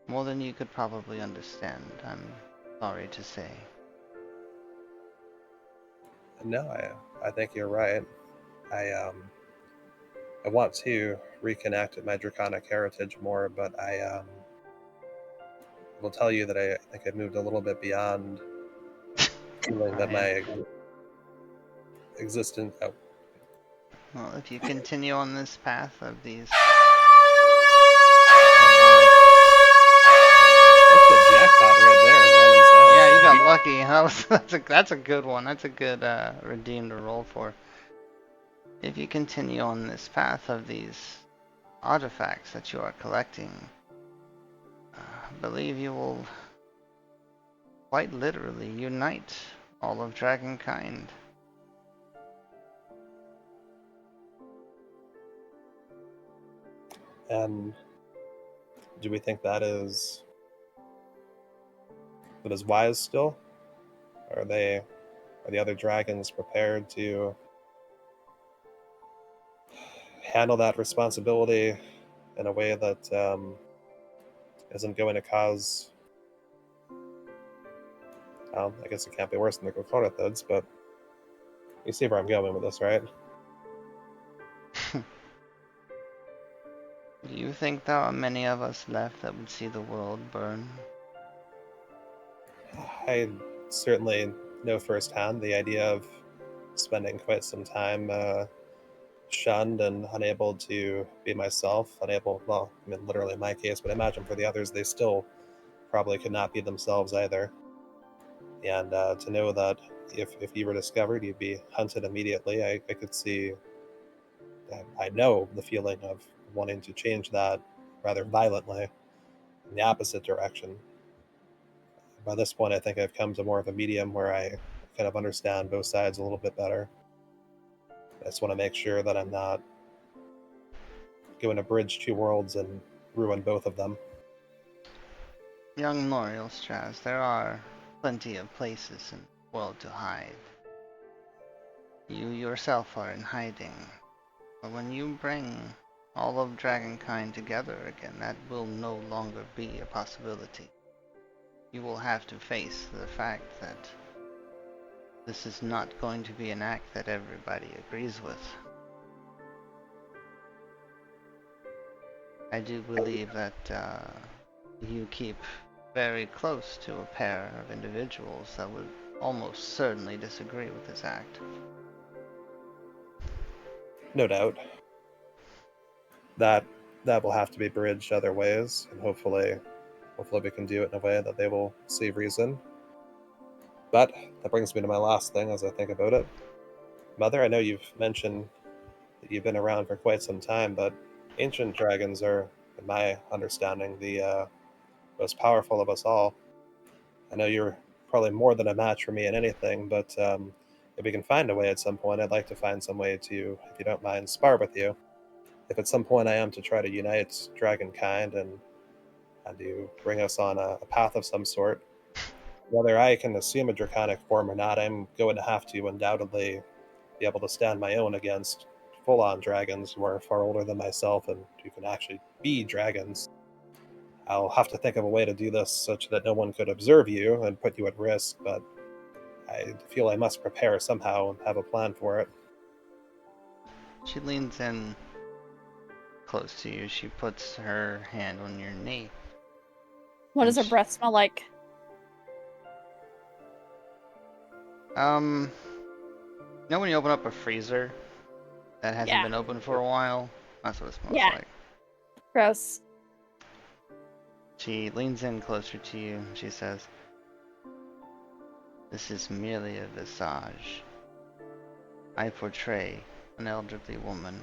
More than you could probably understand, I'm sorry to say.
No, I think you're right. I want to reconnect with my draconic heritage more, but I will tell you that I think I've moved a little bit beyond feeling that my existence. Oh,
Well, if you continue on this path of these...
that's the jackpot right there. Random sounds.
Yeah, you got lucky. That's a good one. That's a good redeem to roll for. If you continue on this path of these artifacts that you are collecting, I believe you will quite literally unite all of dragonkind.
And do we think that is wise still? Are the other dragons prepared to handle that responsibility in a way that isn't going to cause? I guess it can't be worse than the Glorfothids, but you see where I'm going with this, right?
Do you think there are many of us left that would see the world burn?
I certainly know firsthand the idea of spending quite some time shunned and unable to be myself, well, I mean, literally in my case, but I imagine for the others, they still probably could not be themselves either. And to know that if you were discovered, you'd be hunted immediately, I could see, I know the feeling of wanting to change that rather violently in the opposite direction. By this point, I think I've come to more of a medium where I kind of understand both sides a little bit better. I just want to make sure that I'm not going to bridge two worlds and ruin both of them.
Young Noriel Straz, there are plenty of places in the world to hide. You yourself are in hiding. But when you bring all of dragonkind together again, that will no longer be a possibility. You will have to face the fact that this is not going to be an act that everybody agrees with. I do believe that you keep very close to a pair of individuals that would almost certainly disagree with this act.
No doubt. That will have to be bridged other ways, and hopefully we can do it in a way that they will see reason. But that brings me to my last thing as I think about it. Mother, I know you've mentioned that you've been around for quite some time, but ancient dragons are, in my understanding, the most powerful of us all. I know you're probably more than a match for me in anything, but if we can find a way at some point, I'd like to find some way to, if you don't mind, spar with you. If at some point I am to try to unite dragonkind and you bring us on a path of some sort, whether I can assume a draconic form or not, I'm going to have to undoubtedly be able to stand my own against full-on dragons who are far older than myself and who can actually be dragons. I'll have to think of a way to do this such that no one could observe you and put you at risk, but I feel I must prepare somehow and have a plan for it.
She leans in close to you. She puts her hand on your knee.
What does her breath smell like?
You know when you open up a freezer that hasn't been opened for a while? That's what it smells like.
Gross.
She leans in closer to you and she says, "This is merely a visage. I portray an elderly woman.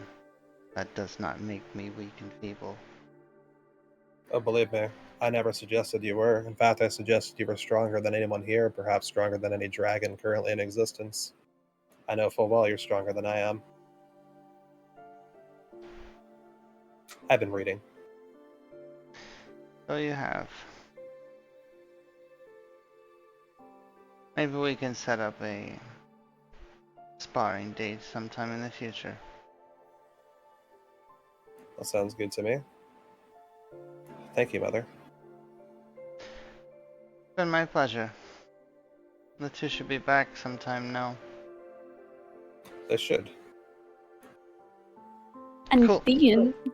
That does not make me weak and feeble."
Oh, believe me, I never suggested you were. In fact, I suggested you were stronger than anyone here, perhaps stronger than any dragon currently in existence. I know full well you're stronger than I am. I've been reading.
So you have. Maybe we can set up a sparring date sometime in the future.
That sounds good to me. Thank you, Mother.
It's been my pleasure. The two should be back sometime now.
They should.
And
Cool.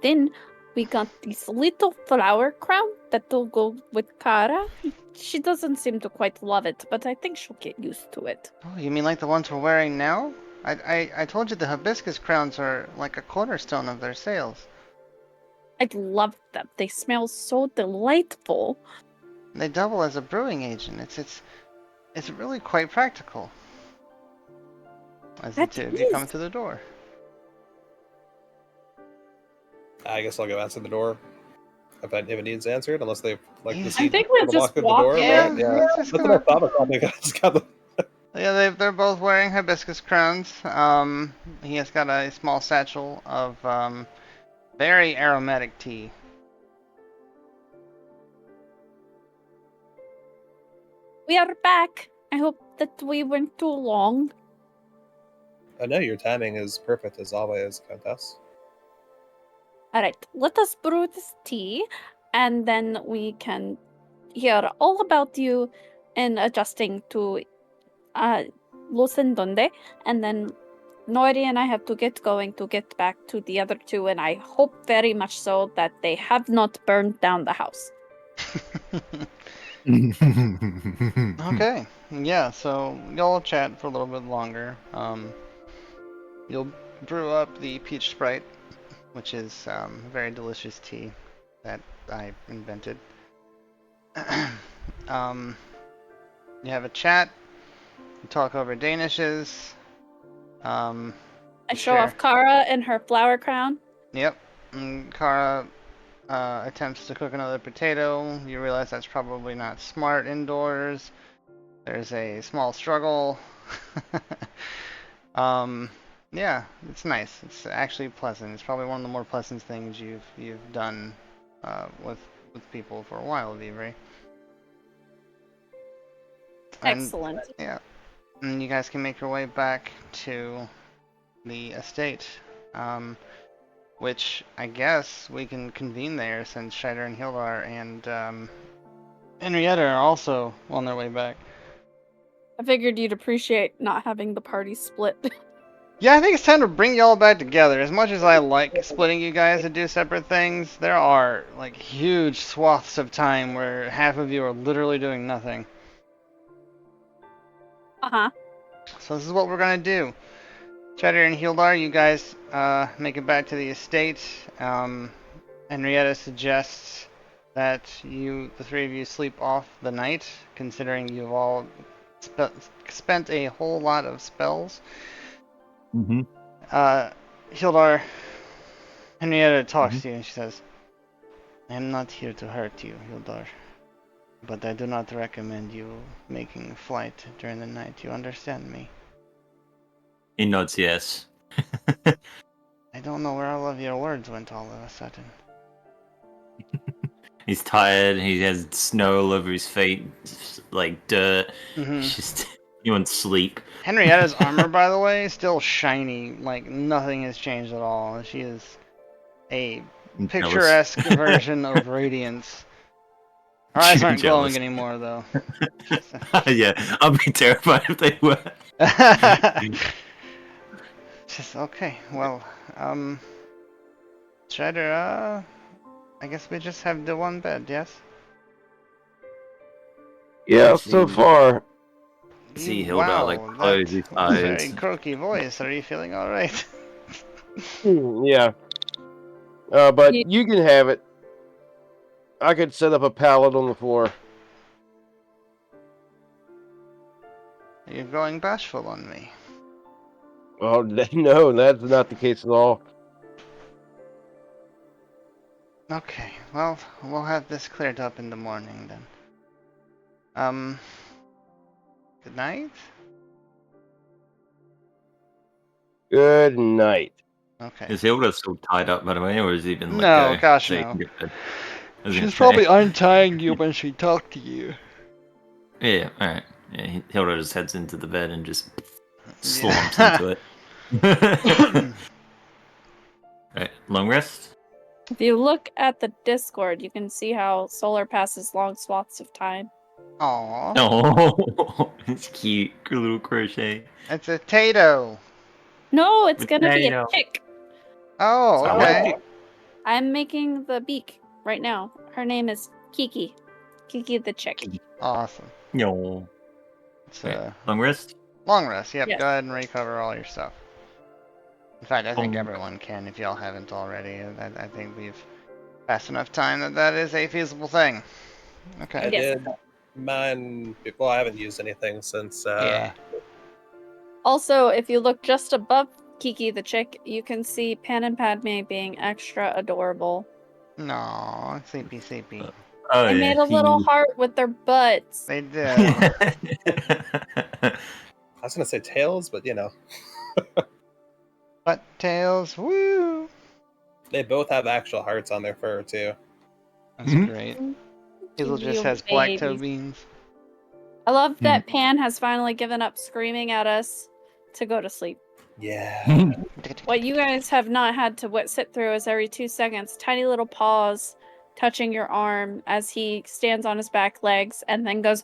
then we got this little flower crown that'll go with Kara. She doesn't seem to quite love it, but I think she'll get used to it.
Oh, you mean like the ones we're wearing now? I told you the hibiscus crowns are like a cornerstone of their sales.
I'd love them. They smell so delightful.
They double as a brewing agent. It's really quite practical. As the
That
two of you come
is.
to the door.
I guess I'll go answer the door if it needs answered, unless they like
Yeah.
to
I
see
think we'll
the
just
lock of the
walk
door.
in.
Yeah,
Right? Yeah,
let's just
that's
go
what I
up.
thought. I probably got the.
Yeah, they're both wearing hibiscus crowns. He has got a small satchel of very aromatic tea.
We are back. I hope that we weren't too long.
I know your timing is perfect as always, Countess.
All right, let us brew this tea, and then we can hear all about you and adjusting to Losse Andondi, and then Nori and I have to get going to get back to the other two, and I hope very much so that they have not burned down the house.
Okay, yeah, so you'll chat for a little bit longer. You'll brew up the peach sprite, which is very delicious tea that I invented. You have a chat, you talk over Danishes.
I show
Sure.
off Kara and her flower crown.
Yep. And Kara attempts to cook another potato. You realize that's probably not smart indoors. There's a small struggle. Yeah, it's nice. It's actually pleasant. It's probably one of the more pleasant things you've done with people for a while, Viviri.
Excellent.
Yeah, and you guys can make your way back to the estate, which I guess we can convene there since Scheider and Hjuldar and Henrietta are also on their way back.
I figured you'd appreciate not having the party split.
Yeah, I think it's time to bring y'all back together. As much as I like splitting you guys to do separate things, there are like huge swaths of time where half of you are literally doing nothing.
Uh-huh.
So this is what we're gonna do. Cheddar and Hjuldar, you guys make it back to the estate. Henrietta suggests that the three of you sleep off the night, considering you've all spent a whole lot of spells.
Mm-hmm.
Hjuldar, Henrietta talks to you and she says, I am not here to hurt you, Hjuldar, but I do not recommend you making a flight during the night. You understand me?
He nods yes.
I don't know where all of your words went all of a sudden.
He's tired. He has snow all over his feet, like dirt.
Mm-hmm.
He wants sleep.
Henrietta's armor, by the way, is still shiny. Like, nothing has changed at all. She is a
I'm
picturesque version of Radiance. Her eyes aren't glowing
Jealous.
anymore, though.
Yeah, I'll be terrified if they were.
Just, okay, well, Shredder, I guess we just have the one bed, yes?
Yeah, so far.
See Hjuldar, like, close his eyes.
Very croaky voice. Are you feeling alright?
Yeah. But
Ye-
you can have it. I could set up a pallet on the floor.
You're going bashful on me.
Oh, no, that's not the case at all.
Okay, well, we'll have this cleared up in the morning then. Good night?
Good night.
Okay.
Is Hjuldar still tied up, by the way, or is he been let
No,
go?
gosh,
So you
no.
can get the- I was gonna
She's
say.
probably untying you when she talked to you.
Yeah, alright. Yeah, Hjuldar just heads into the bed and just
Yeah.
slumps into it. Right, long rest?
If you look at the Discord, you can see how Solar passes long swaths of time.
Aww.
Oh, it's cute. Little crochet.
It's a Tato.
No, it's gonna be a
Potato.
chick.
Oh,
So
okay.
I'm making the beak right now. Her name is Kiki. Kiki the chick.
Awesome.
No.
It's
Okay. Long rest.
long rest. Yep,
Yes.
go ahead and recover all your stuff. In fact, I think
Um,
everyone can if y'all haven't already. I think we've passed enough time that is a feasible thing.
I
Okay.
Yes.
did mine. Well, I haven't used anything since.
Yeah.
Also, if you look just above Kiki the chick, you can see Pan and Padme being extra adorable.
No, sleepy, sleepy.
Oh,
They
yeah.
made a little heart with their butts.
They did.
I was gonna say tails, but you know,
Butt tails, woo!
they both have actual hearts on their fur too.
That's
Mhm.
great. Hazel
Cute
just
little
has black toe
babies.
beans.
I love that Pan has finally given up screaming at us to go to sleep.
Yeah.
What you guys have not had to sit through is every 2 seconds, tiny little paws touching your arm as he stands on his back legs and then goes,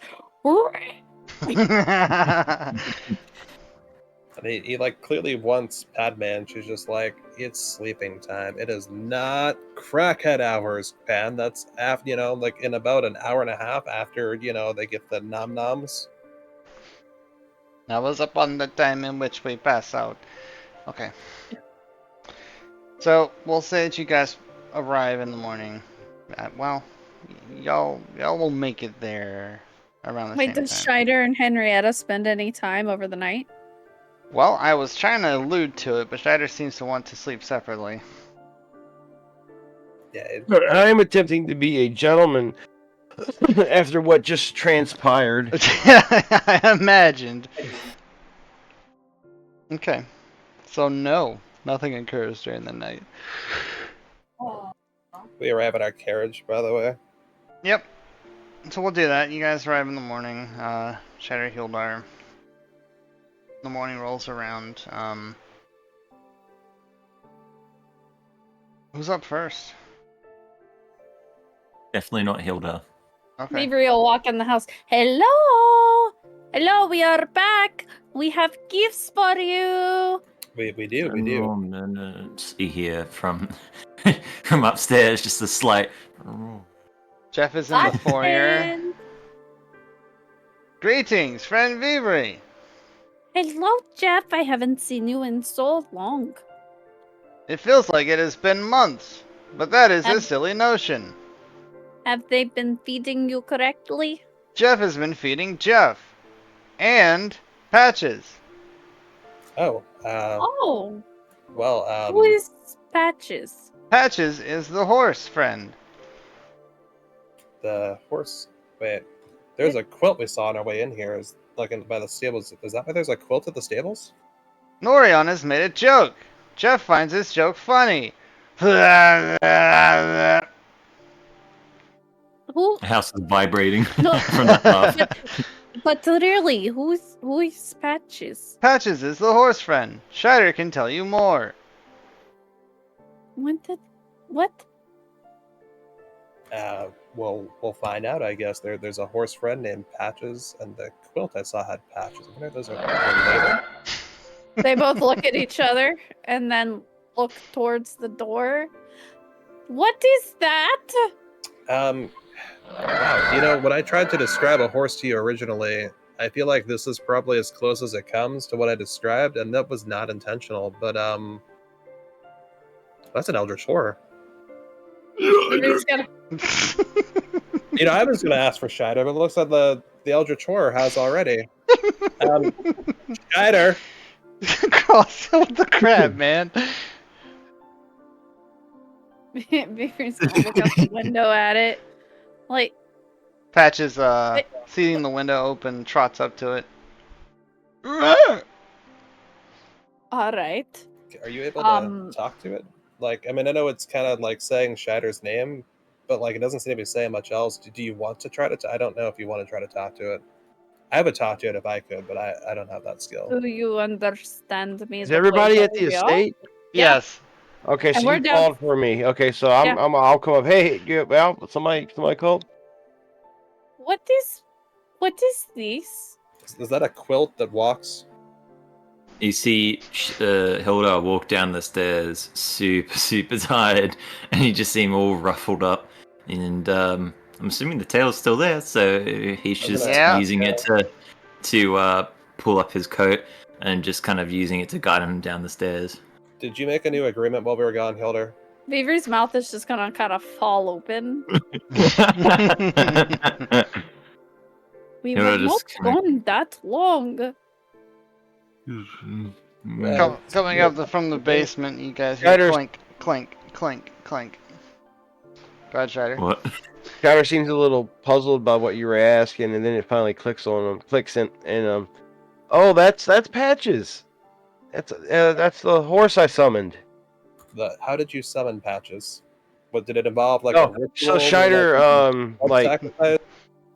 He like clearly wants Padme, and she's just like, it's sleeping time. It is not crackhead hours, Pan. That's after, you know, like in about an hour and a half after, you know, they get the nom noms.
That was upon the time in which we pass out. Okay. So we'll say that you guys arrive in the morning. Well, y'all will make it there around the
Wait,
same
does
time.
Scheider and Henrietta spend any time over the night?
Well, I was trying to allude to it, but Schneider seems to want to sleep separately.
Yeah.
I am attempting to be a gentleman after what just transpired.
I imagined. Okay. So no, nothing occurs during the night.
We arrive at our carriage, by the way.
Yep. So we'll do that. You guys arrive in the morning. Shatter Hjuldar. The morning rolls around. Who's up first?
Definitely not Hilda.
Okay.
Viviri will walk in the house. Hello! Hello, we are back! We have gifts for you!
We do, we do.
You hear from from upstairs, just a slight.
Jeff is in the foyer.
Austin!
Greetings, friend Viviri.
Hello, Jeff. I haven't seen you in so long.
It feels like it has been months, but that is a
Have-
silly notion.
Have they been feeding you correctly?
Jeff has been feeding Jeff. And Patches.
Oh,
Oh,
well,
who is Patches?
Patches is the horse friend.
the horse. Wait, there's a quilt we saw on our way in here. Is like by the stables. Is that why there's a quilt at the stables?
Norjeon has made a joke. Jeff finds this joke funny.
Who?
The house is vibrating
No.
from that laugh.
But really, who is Patches?
Patches is the horse friend. Scheider can tell you more.
What?
Well, we'll find out. I guess there's a horse friend named Patches, and the quilt I saw had patches. I wonder if those are related.
They both look at each other and then look towards the door. What is that?
Wow. You know, when I tried to describe a horse to you originally, I feel like this is probably as close as it comes to what I described, and that was not intentional. But that's an eldritch horror.
Viviri's gonna
You know, I was going to ask for Scheider, but it looks like the eldritch horror has already. Scheider.
Cross with the crab, man.
Viviri's gonna look out the window at it. Like,
Patches, seeing the window open, trots up to it.
alright.
Are you able to talk to it? Like, I mean, I know it's kind of like saying Scheider's name, but like it doesn't seem to be saying much else. Do you want to try to? I don't know if you want to try to talk to it. I would talk to it if I could, but I don't have that skill.
Do you understand me?
Is
the way
everybody
that
at the
we are?
estate?
Yes.
Okay,
And
so
we're
you
down-
called for me. Okay, so I'll come up. Hey, well, somebody called.
What is this?
Is that a quilt that walks?
You see Hjuldar walk down the stairs, super tired, and you just see him all ruffled up. And I'm assuming the tail's still there, so he's just
Yeah.
using it to pull up his coat and just kind of using it to guide him down the stairs.
Did you make a new agreement while we were gone, Hjuldar?
Viviri's mouth is just gonna kind of fall open. We
You know,
were not
just kinda-
gone that long.
Well,
Coming up from the basement, you guys hear
Strider's-
clink, clink, clink, clink. Go ahead, Strider.
What?
Skyler seems a little puzzled by what you were asking, and then it finally clicks on him. Oh, that's Patches. That's the horse I summoned.
How did you summon Patches? What did it involve? Like
Oh,
a ritual?
so Scheider, like
sacrifice?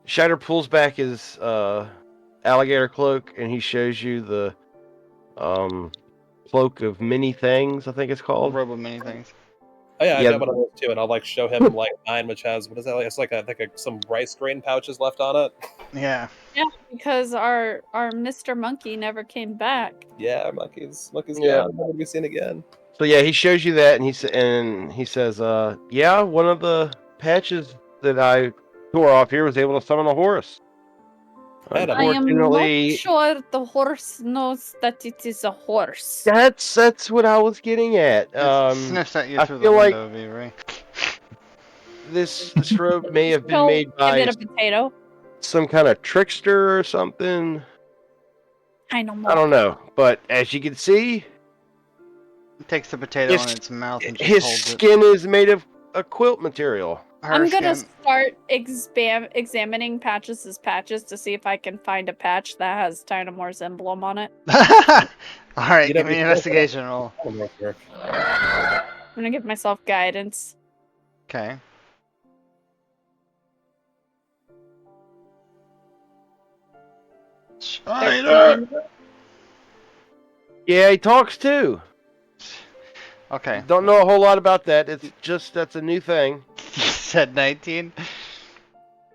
Scheider pulls back his alligator cloak, and he shows you the cloak of many things. I think it's called.
Robe of many things.
Oh yeah, I
Yeah.
got one of those too, and I'll like show him like mine, which has what is that? Like? It's like some rice grain pouches left on it.
Yeah.
Yeah, because our Mr. Monkey never came back.
Yeah, monkey's
Yeah.
gone. Never to be seen again.
So yeah, he shows you that, and he says, yeah, one of the patches that I tore off here was able to summon a horse.
I had a-
I am not
Unfortunately,
sure the horse knows that it is a horse.
that's what I was getting at.
It sniffs at you
I
through the
feel like-
window, Viviri.
This robe may have been
Still
made
give
by
it a potato.
some kind of trickster or something.
I know
I
more.
don't know, but as you can see,
It takes the potato
His-
in its mouth and just
his
holds
skin is made of a quilt material.
it. Her
I'm gonna
skin.
start examining Patches' patches to see if I can find a patch that has Tynamor's emblem on it.
Alright,
You
give
don't
me an
need to-
investigation roll.
I'm gonna give myself guidance.
Okay. Strider!
Yeah, he talks too.
Okay.
Don't know a whole lot about that. It's just that's a new thing.
You said 19?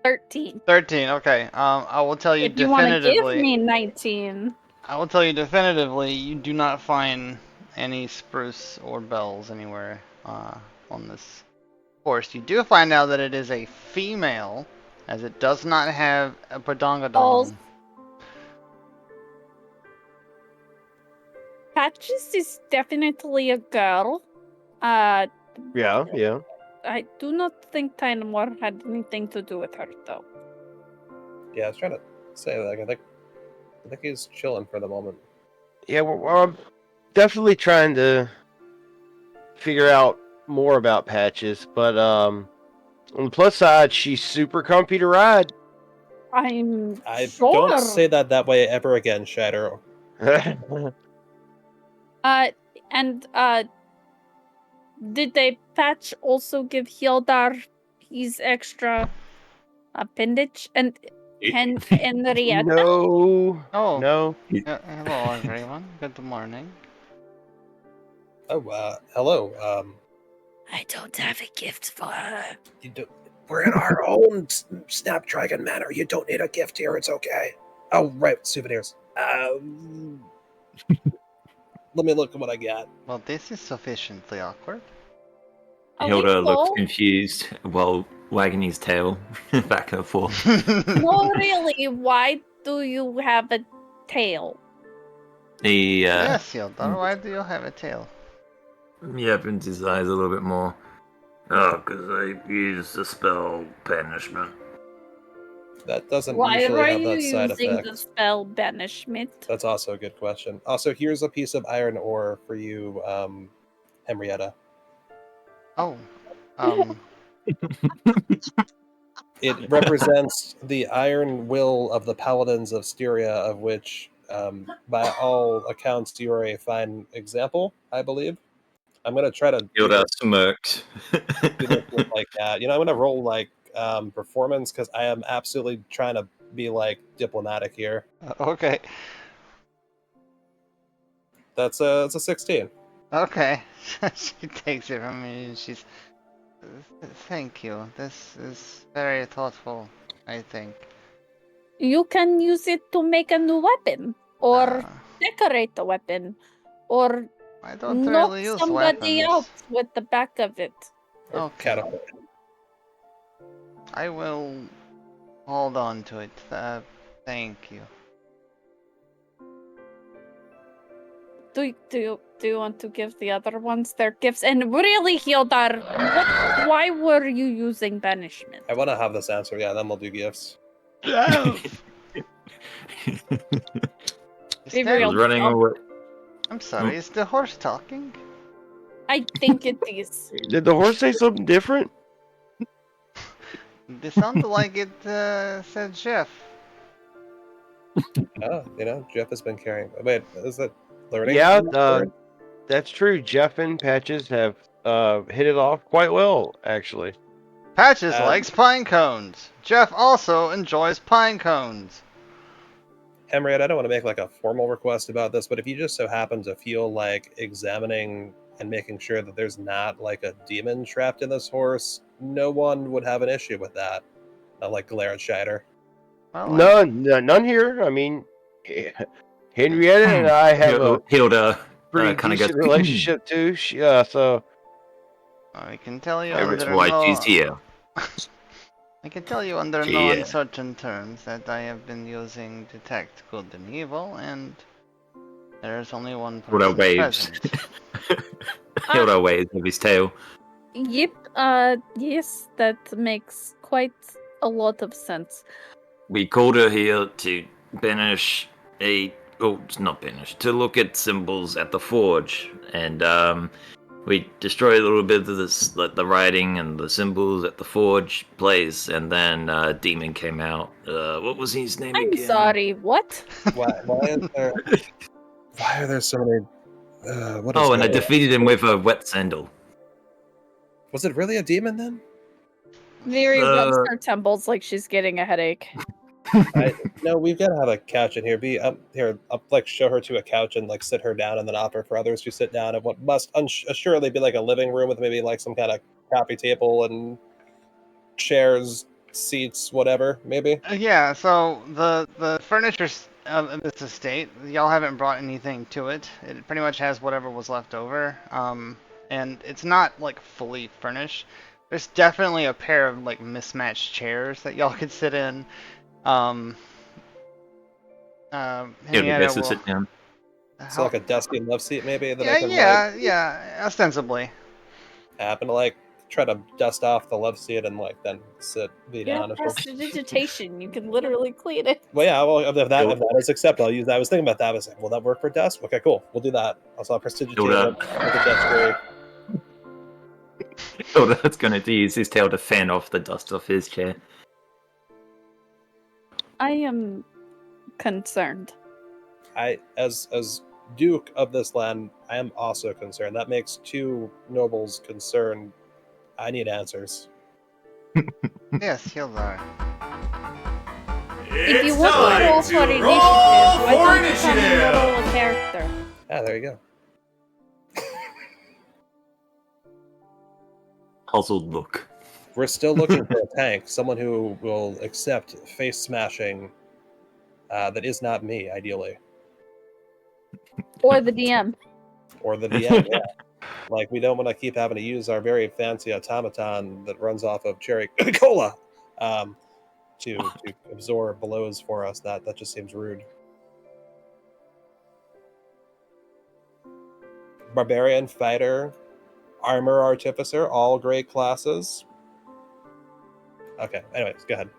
13.
13, okay. I will tell you
If you want to give
definitively.
me 19,
I will tell you definitively, you do not find any spruce or bells anywhere on this horse. You do find out that it is a female, as it does not have a
Balls.
badongadon.
Patches is definitely a girl.
Yeah.
I do not think Tynamor had anything to do with her, though.
Yeah, I was trying to say like I think he's chilling for the moment.
Yeah, I'm definitely trying to figure out more about Patches, but on the plus side, she's super comfy to ride.
I'm
I
sure.
don't say that way ever again, Shadow.
And did the patch also give Hjuldar his extra appendage? And Henrietta?
No.
Oh,
No.
hello everyone. Good morning.
Oh, hello.
I don't have a gift for her.
We're in our own Snapdragon Manor. You don't need a gift here. It's okay. Oh, right, souvenirs. Let me look at what I got.
Well, this is sufficiently awkward.
Hjuldar looks
full?
confused while wagging his tail back and forth.
No, really. Why do you have a tail?
He
Yes, Hjuldar, why do you have a tail?
he opens his eyes a little bit more. Oh, because I used the spell banishment.
That doesn't
Why
usually
are
have
you
that side
using
effect.
the spell banishment?
That's also a good question. Also, here's a piece of iron ore for you, Henrietta.
Oh,
It represents the iron will of the paladins of Styria, of which, by all accounts, you are a fine example, I believe. I'm going to try to
Hjuldar smirked.
do this with, like, I'm going to roll, like, performance, because I am absolutely trying to be, like, diplomatic here.
okay.
That's a 16.
Okay. She takes it from me and she's... Thank you. This is very thoughtful, I think.
You can use it to make a new weapon or
Uh,
deck decorate the weapon, or
I don't
knock
really use
somebody
weapons.
out with the back of it.
Or
Okay.
catapult.
I will hold on to it. Thank you.
Do you want to give the other ones their gifts? And really, Hjuldar, why were you using banishment?
I want to have this answer. Yeah, then we'll do gifts.
Is
Be
that-
real.
was running away.
I'm sorry, is the horse talking?
I think it is.
Did the horse say something different?
It sounded like it said Jeff.
Oh, Jeff has been carrying. Wait, is it learning?
Yeah, that's true. Jeff and Patches have hit it off quite well, actually.
Patches likes pine cones. Jeff also enjoys pine cones.
Henriette, I don't want to make like a formal request about this, but if you just so happen to feel like examining and making sure that there's not like a demon trapped in this horse, no one would have an issue with that. Not like glare at Scheider.
Well,
None here. I mean, Henrietta and I have a
Hjuldar
pretty
kind of
decent
goes
relationship too. So
I can tell you
That's
under
why
no...
she's here.
I can tell you under no
Yeah.
uncertain terms that I have been using detect good and evil, and there's only one
Hjuldar
person
waves.
present.
Hjuldar waves with his tail.
Yep. Yes, that makes quite a lot of sense.
We called her here to banish not banish, to look at symbols at the forge, and we destroyed a little bit of this, like the writing and the symbols at the forge place, and then demon came out. What was his name
I'm
again?
sorry. What?
Why are there so many? What is
Oh, and I
going on?
defeated him with a wet sandal.
Was it really a demon then?
Mary rubs
Uh,
her temples like she's getting a headache.
No, we've got to have a couch in here. I'll like show her to a couch and like sit her down, and then offer for others to sit down at what must assuredly be like a living room with maybe like some kind of coffee table and chairs, seats, whatever, maybe.
Yeah, so the furniture of this estate, y'all haven't brought anything to it. It pretty much has whatever was left over. And it's not like fully furnished. There's definitely a pair of like mismatched chairs that y'all could sit in.
Here, the
Henrietta
best to
will-
sit down.
So like a dusty love seat, maybe that I
yeah,
can
yeah, ostensibly.
happen to like try to dust off the love seat and like then be
Yeah,
down.
prestidigitation. You can literally clean it.
Well, yeah. Well, if that is acceptable, I'll use that. I was thinking about that. I was like, will that work for dust? Okay, cool. We'll do that. Also, I'll prestidigitate
Do
it
that.
with the dust ray.
Oh, that's gonna use his tail to fan off the dust off his chair.
I am concerned.
As Duke of this land, I am also concerned. That makes two nobles concerned. I need answers.
Yes, Hjuldar.
If you want to roll for initiative, why don't you tell me your roll character?
Ah, there you go.
Puzzled look.
We're still looking for a tank, someone who will accept face smashing. That is not me, ideally,
Or the DM.
or the DM. Yeah. Like we don't want to keep having to use our very fancy automaton that runs off of cherry cola to absorb blows for us. That just seems rude. Barbarian, fighter, armor artificer, all great classes. Okay, anyways, go ahead.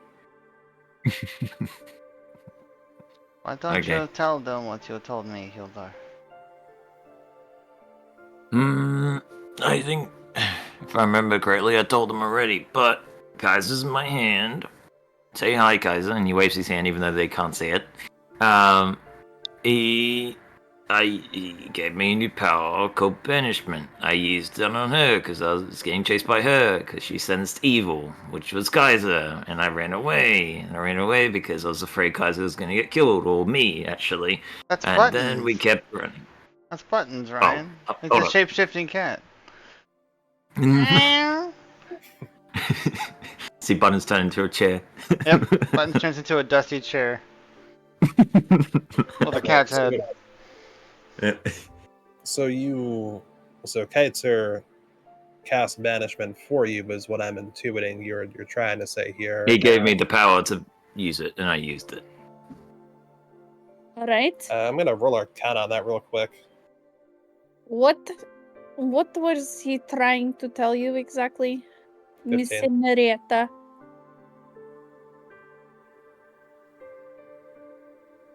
Why don't
Okay.
you tell them what you told me, Hjuldar?
I think, if I remember correctly, I told him already, but Kaiser's in my hand. Say hi, Kaiser, and he waves his hand even though they can't see it. He gave me a new power called Banishment. I used it on her because I was getting chased by her because she sensed evil, which was Kaiser, and I ran away. And I ran away because I was afraid Kaiser was going to get killed, or me, actually.
That's
And
buttons.
then we kept running.
That's buttons, Ryan. It's
hold
a
on.
shape-shifting cat.
See Buttons turn into a chair.
Yep, buttons turns into a dusty chair with a cat's head.
So Kaitzer cast banishment for you is what I'm intuiting you're trying to say here.
He gave me the power to use it, and I used it.
All right.
I'm gonna roll Arcana on that real quick.
What was he trying to tell you exactly, Miss
15.
Henrietta?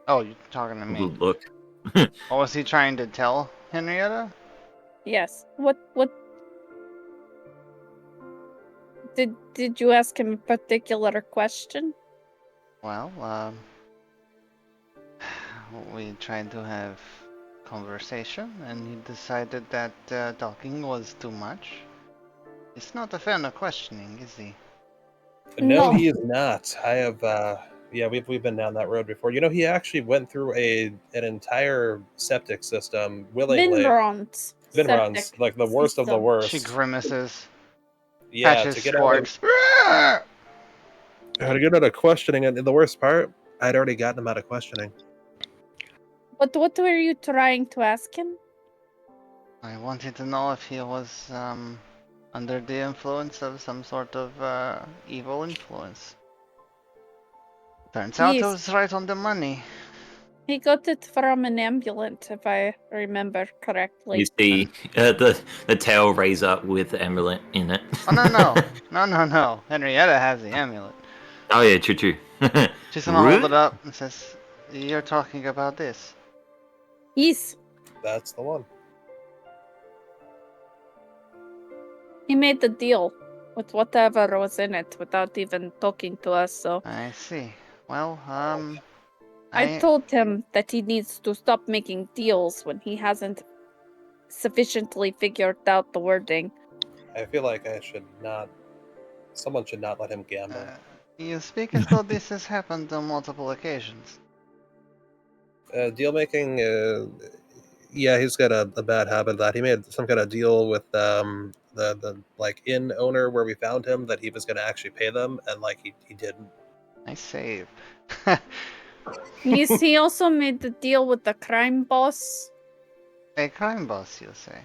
Oh, you're talking to me.
Look.
What was he trying to tell Henrietta?
Yes. What did you ask him a particular question?
Well, we tried to have conversation, and he decided that talking was too much. He's not a fan of questioning, is he?
No,
No.
he is not. I have yeah, we've been down that road before. You know, he actually went through an entire septic system willingly.
Vinron's
Vinron's,
septic
like the worst of the
system.
worst.
She grimaces,
Yeah,
patches
to get out of
squirks.
questioning, and the worst part, I'd already gotten him out of questioning.
But what were you trying to ask him?
I wanted to know if he was under the influence of some sort of evil influence. Turns out I
Yes.
was right on the money.
He got it from an amulet, if I remember correctly.
You see the tail raise up with the amulet in it.
Oh no. Henrietta has the amulet.
Oh yeah, true.
She's gonna hold it up and says, "You're talking about this."
Yes.
That's the one.
He made the deal with whatever was in it without even talking to us, so
I see. Well,
I told him that he needs to stop making deals when he hasn't sufficiently figured out the wording.
I feel like I should not. Someone should not let him gamble.
You speak as though this has happened on multiple occasions.
Deal making. Yeah, he's got a bad habit of that. He made some kind of deal with the like inn owner where we found him that he was going to actually pay them, and like he didn't.
I save.
Yes, he also made the deal with the crime boss.
A crime boss, you say?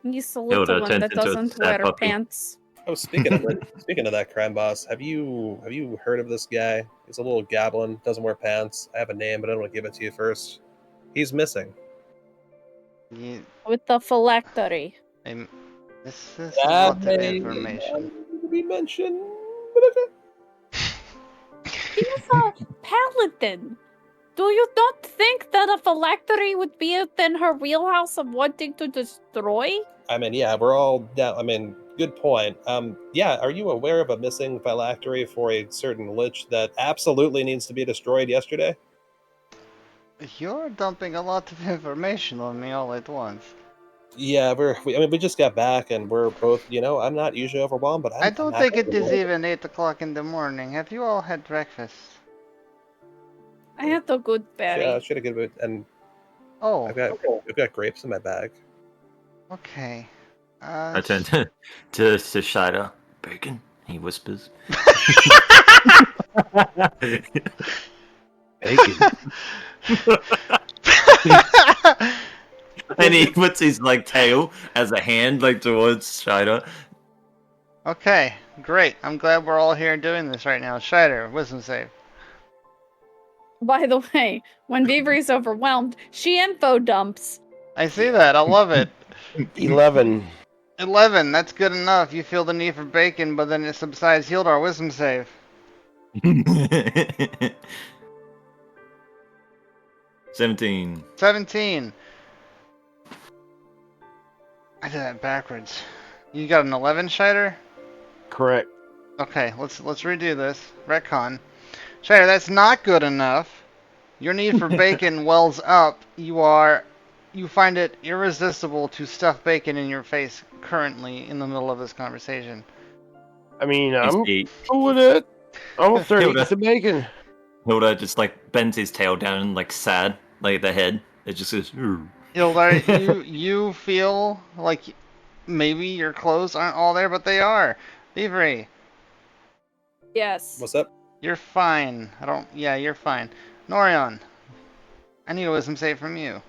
He's a
Hjuldar
little one
turns
that
into a
doesn't
sad
wear
puppy.
pants.
Oh, speaking of that crime boss, have you heard of this guy? He's a little goblin, doesn't wear pants. I have a name, but I don't want to give it to you first. He's missing.
You,
With the phylactery.
this is a lot of information.
Be mentioned, but okay.
He's a paladin. Do you not think that a phylactery would be within her wheelhouse of wanting to destroy?
I mean, yeah, we're all down. I mean, good point. Yeah, are you aware of a missing phylactery for a certain lich that absolutely needs to be destroyed yesterday?
You're dumping a lot of information on me all at once.
Yeah, we just got back and we're both, I'm not usually overwhelmed, but
I don't think it is even 8 o'clock in the morning. Have you all had breakfast?
I had a good berry.
Yeah, should have given it. And
Oh,
I've got grapes in my bag.
okay.
I turn to Shida. Bacon, he whispers.
Bacon.
And he puts his tail as a hand towards Shida.
Okay, great. I'm glad we're all here doing this right now. Scheider, wisdom save.
By the way, when Viviri's overwhelmed, she info dumps.
I see that. I love it.
11.
11, that's good enough. You feel the need for bacon, but then it subsides. Hjuldar, wisdom save.
17.
17. I did that backwards. You got an 11, Scheider?
Correct.
Okay, let's redo this. Retcon. Scheider, that's not good enough. Your need for bacon wells up. You find it irresistible to stuff bacon in your face currently in the middle of this conversation.
I mean, I'm
He-
cool with it. I'm
Hilda.
eating some bacon.
Hilda just bends his tail down sad, the head. It just goes. "Ooh."
Hjuldar, you feel like maybe your clothes aren't all there, but they are. Viviri,
Yes.
What's up?
you're fine. You're fine. Norjeon, I need a wisdom save from you.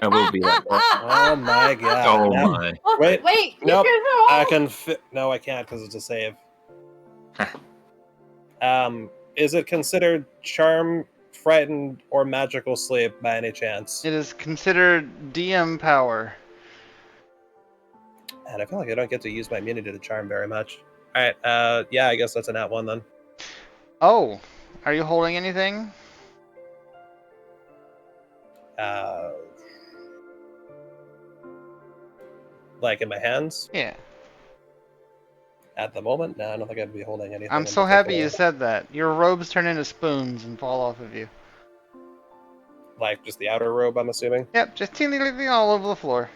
I will be like that.
Oh my god.
Oh
Now-
my.
Wait,
Wait, you
nope.
can roll.
I can no, I can't because it's a save. Is it considered charm, frightened, or magical sleep by any chance?
It is considered DM power.
And I feel like I don't get to use my immunity to charm very much. Alright, yeah, I guess that's a nat one then.
Oh, are you holding anything?
Like in my hands?
Yeah.
At the moment? No, I don't think I'd be holding anything.
I'm
in
so happy you
particular.
said that. Your robes turn into spoons and fall off of you.
Like just the outer robe, I'm assuming?
Yep, just teeny all over the floor.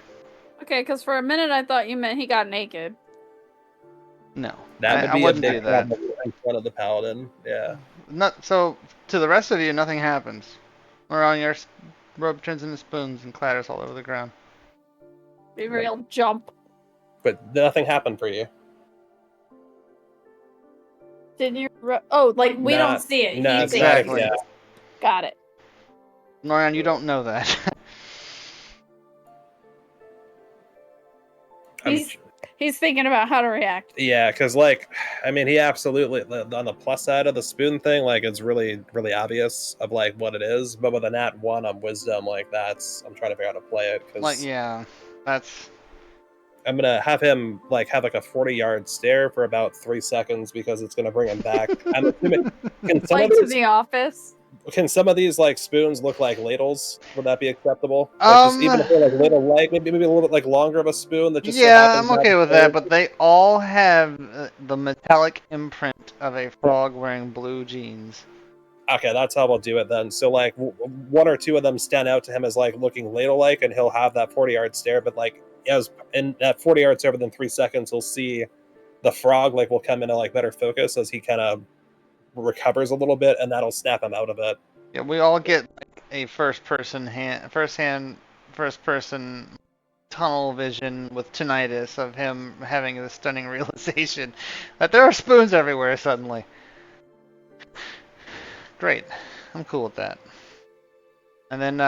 Okay, because for a minute I thought you meant he got naked.
No,
That would
I
be a
wouldn't
big
do that.
problem in front of the paladin. Yeah.
Not so. To the rest of you, nothing happens. Or on your robe turns into spoons and clatters all over the ground.
Be real jump.
But nothing happened for you.
Did you? Oh, like we don't
Not-
see it.
No,
He
it's
sees
not-
it.
Exactly.
yeah.
Got it.
Norjeon, you don't know that.
I'm-
He's thinking about how to react.
Yeah, because like, I mean, he absolutely on the plus side of the spoon thing, like it's really, really obvious of like what it is. But with a nat one on wisdom, like that's I'm trying to figure out how to play it because
Like, yeah, that's
I'm gonna have him like have like a 40-yard stare for about 3 seconds because it's gonna bring him back. I'm assuming
Like to the office.
can some of these like spoons look like ladles? Would that be acceptable? Like, just even if they're like ladle like maybe a little bit like longer of a spoon that just so
yeah,
happens
I'm
to
okay
have
with
a
that.
hole.
But they all have the metallic imprint of a frog wearing blue jeans.
Okay, that's how we'll do it then. So like one or two of them stand out to him as like looking ladle-like, and he'll have that 40-yard stare. But like as in that 40-yard stare within 3 seconds, he'll see the frog like will come into like better focus as he kind of recovers a little bit, and that'll snap him out of it.
Yeah, we all get like a first person tunnel vision with tinnitus of him having the stunning realization that there are spoons everywhere suddenly. Great. I'm cool with that. And then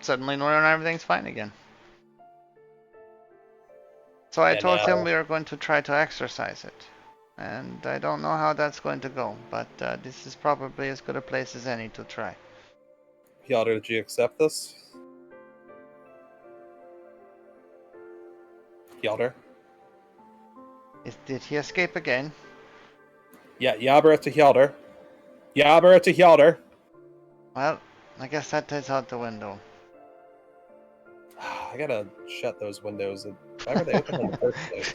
suddenly Norjeon and everything's fine again. So I
And,
told him we are going to try to exercise it. And I don't know how that's going to go, but this is probably as good a place as any to try.
Hjuldar, did you accept this? Hjuldar?
Did he escape again?
Yeah, Jabber to Hjuldar. Jabber to Hjuldar.
Well, I guess that is out the window.
I gotta shut those windows. Why were they open in the first place?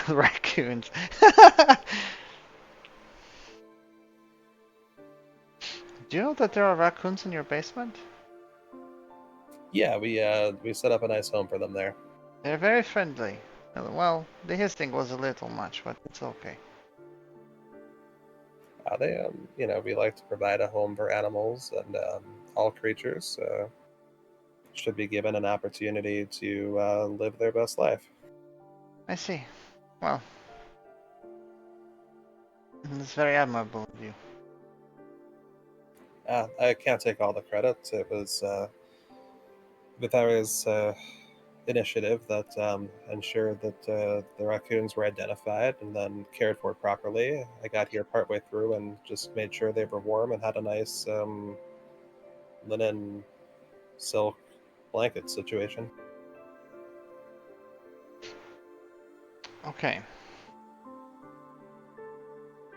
The raccoons. Do you know that there are raccoons in your basement?
Yeah, we set up a nice home for them there.
They're very friendly. Well, the hissing was a little much, but it's okay.
They, we like to provide a home for animals and all creatures. Should be given an opportunity to live their best life.
I see. Well, it's very admirable of you.
I can't take all the credit. It was Viviri's initiative that ensured that the raccoons were identified and then cared for properly. I got here partway through and just made sure they were warm and had a nice linen silk blanket situation.
Okay.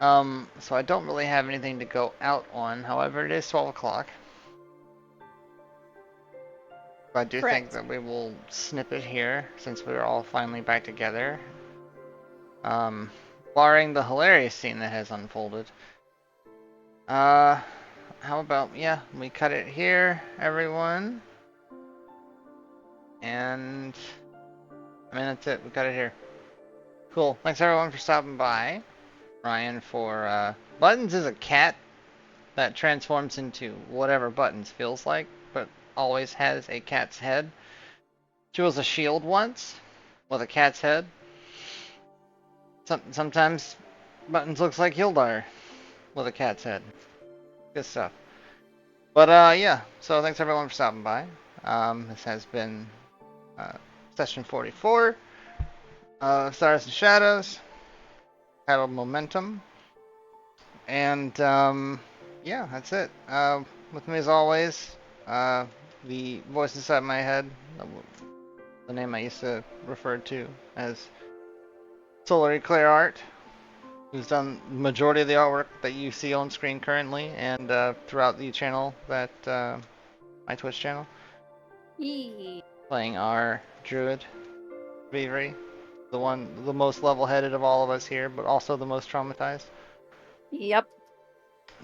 So I don't really have anything to go out on. However, it is 12 o'clock. I do think
Correct.
that we will snip it here since we're all finally back together. Barring the hilarious scene that has unfolded. How about, yeah, we cut it here, everyone. And, I mean, that's it. We cut it here. Cool. Thanks everyone for stopping by. Ryan for, Buttons is a cat that transforms into whatever Buttons feels like, but always has a cat's head. She was a shield once with a cat's head. Sometimes Buttons looks like Hjuldar with a cat's head. Good stuff. But yeah, so thanks everyone for stopping by. This has been session 44 of Stars and Shadows, titled Momentum. And yeah, that's it. With me as always, the voice inside my head, the name I used to refer to as Solar Eclair Art, who's done the majority of the artwork that you see on screen currently and throughout the channel, that my Twitch channel,
Yee.
playing our druid, Viviri, the most level-headed of all of us here, but also the most traumatized.
Yep.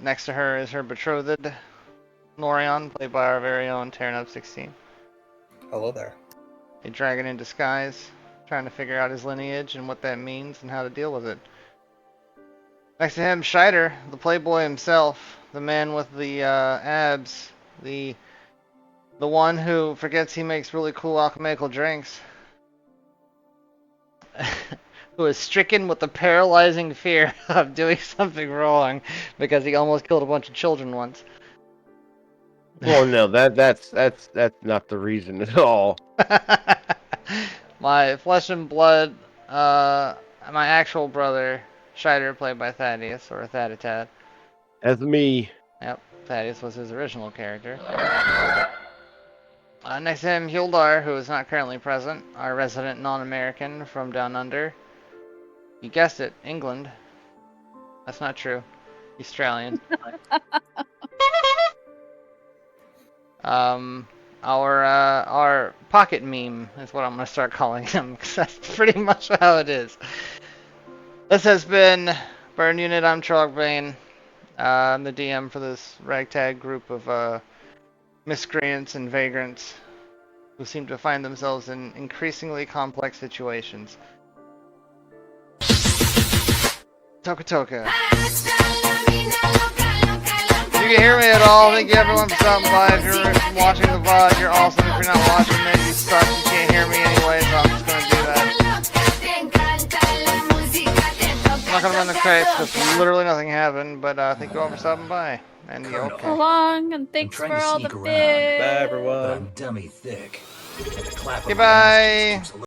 Next to her is her betrothed, Norjeon, played by our very own Terran16.
Hello there.
A dragon in disguise, trying to figure out his lineage and what that means and how to deal with it. Next to him, Hjuldar, the playboy himself, the man with the abs, the one who forgets he makes really cool alchemical drinks, who is stricken with the paralyzing fear of doing something wrong because he almost killed a bunch of children once.
Well, no, that's not the reason at all.
My flesh and blood, my actual brother, Hjuldar, played by Thaddeus, or Thaddeus.
As me.
Yep, Thaddeus was his original character. Next to him, Hjuldar, who is not currently present, our resident non-American from down under. You guessed it, England. That's not true. Australian. Our pocket meme is what I'm gonna start calling him, because that's pretty much how it is. This has been Burn Unit. I'm Trogbane. I'm the DM for this ragtag group of miscreants and vagrants who seem to find themselves in increasingly complex situations. Toka Toka. If you can hear me at all, thank you everyone for stopping by. If you're watching the VOD, you're awesome. If you're not watching it, you suck. You can't hear me anyway, so I'm just gonna do that. I'm not gonna run the crates because literally nothing happened, but thank you all for stopping by. And you
So
okay.
long, and thanks
trying
for
to
all the
sneak around,
bits.
Bye,
But
everyone.
I'm dummy thick. And the clap of my
Goodbye.
ass just keeps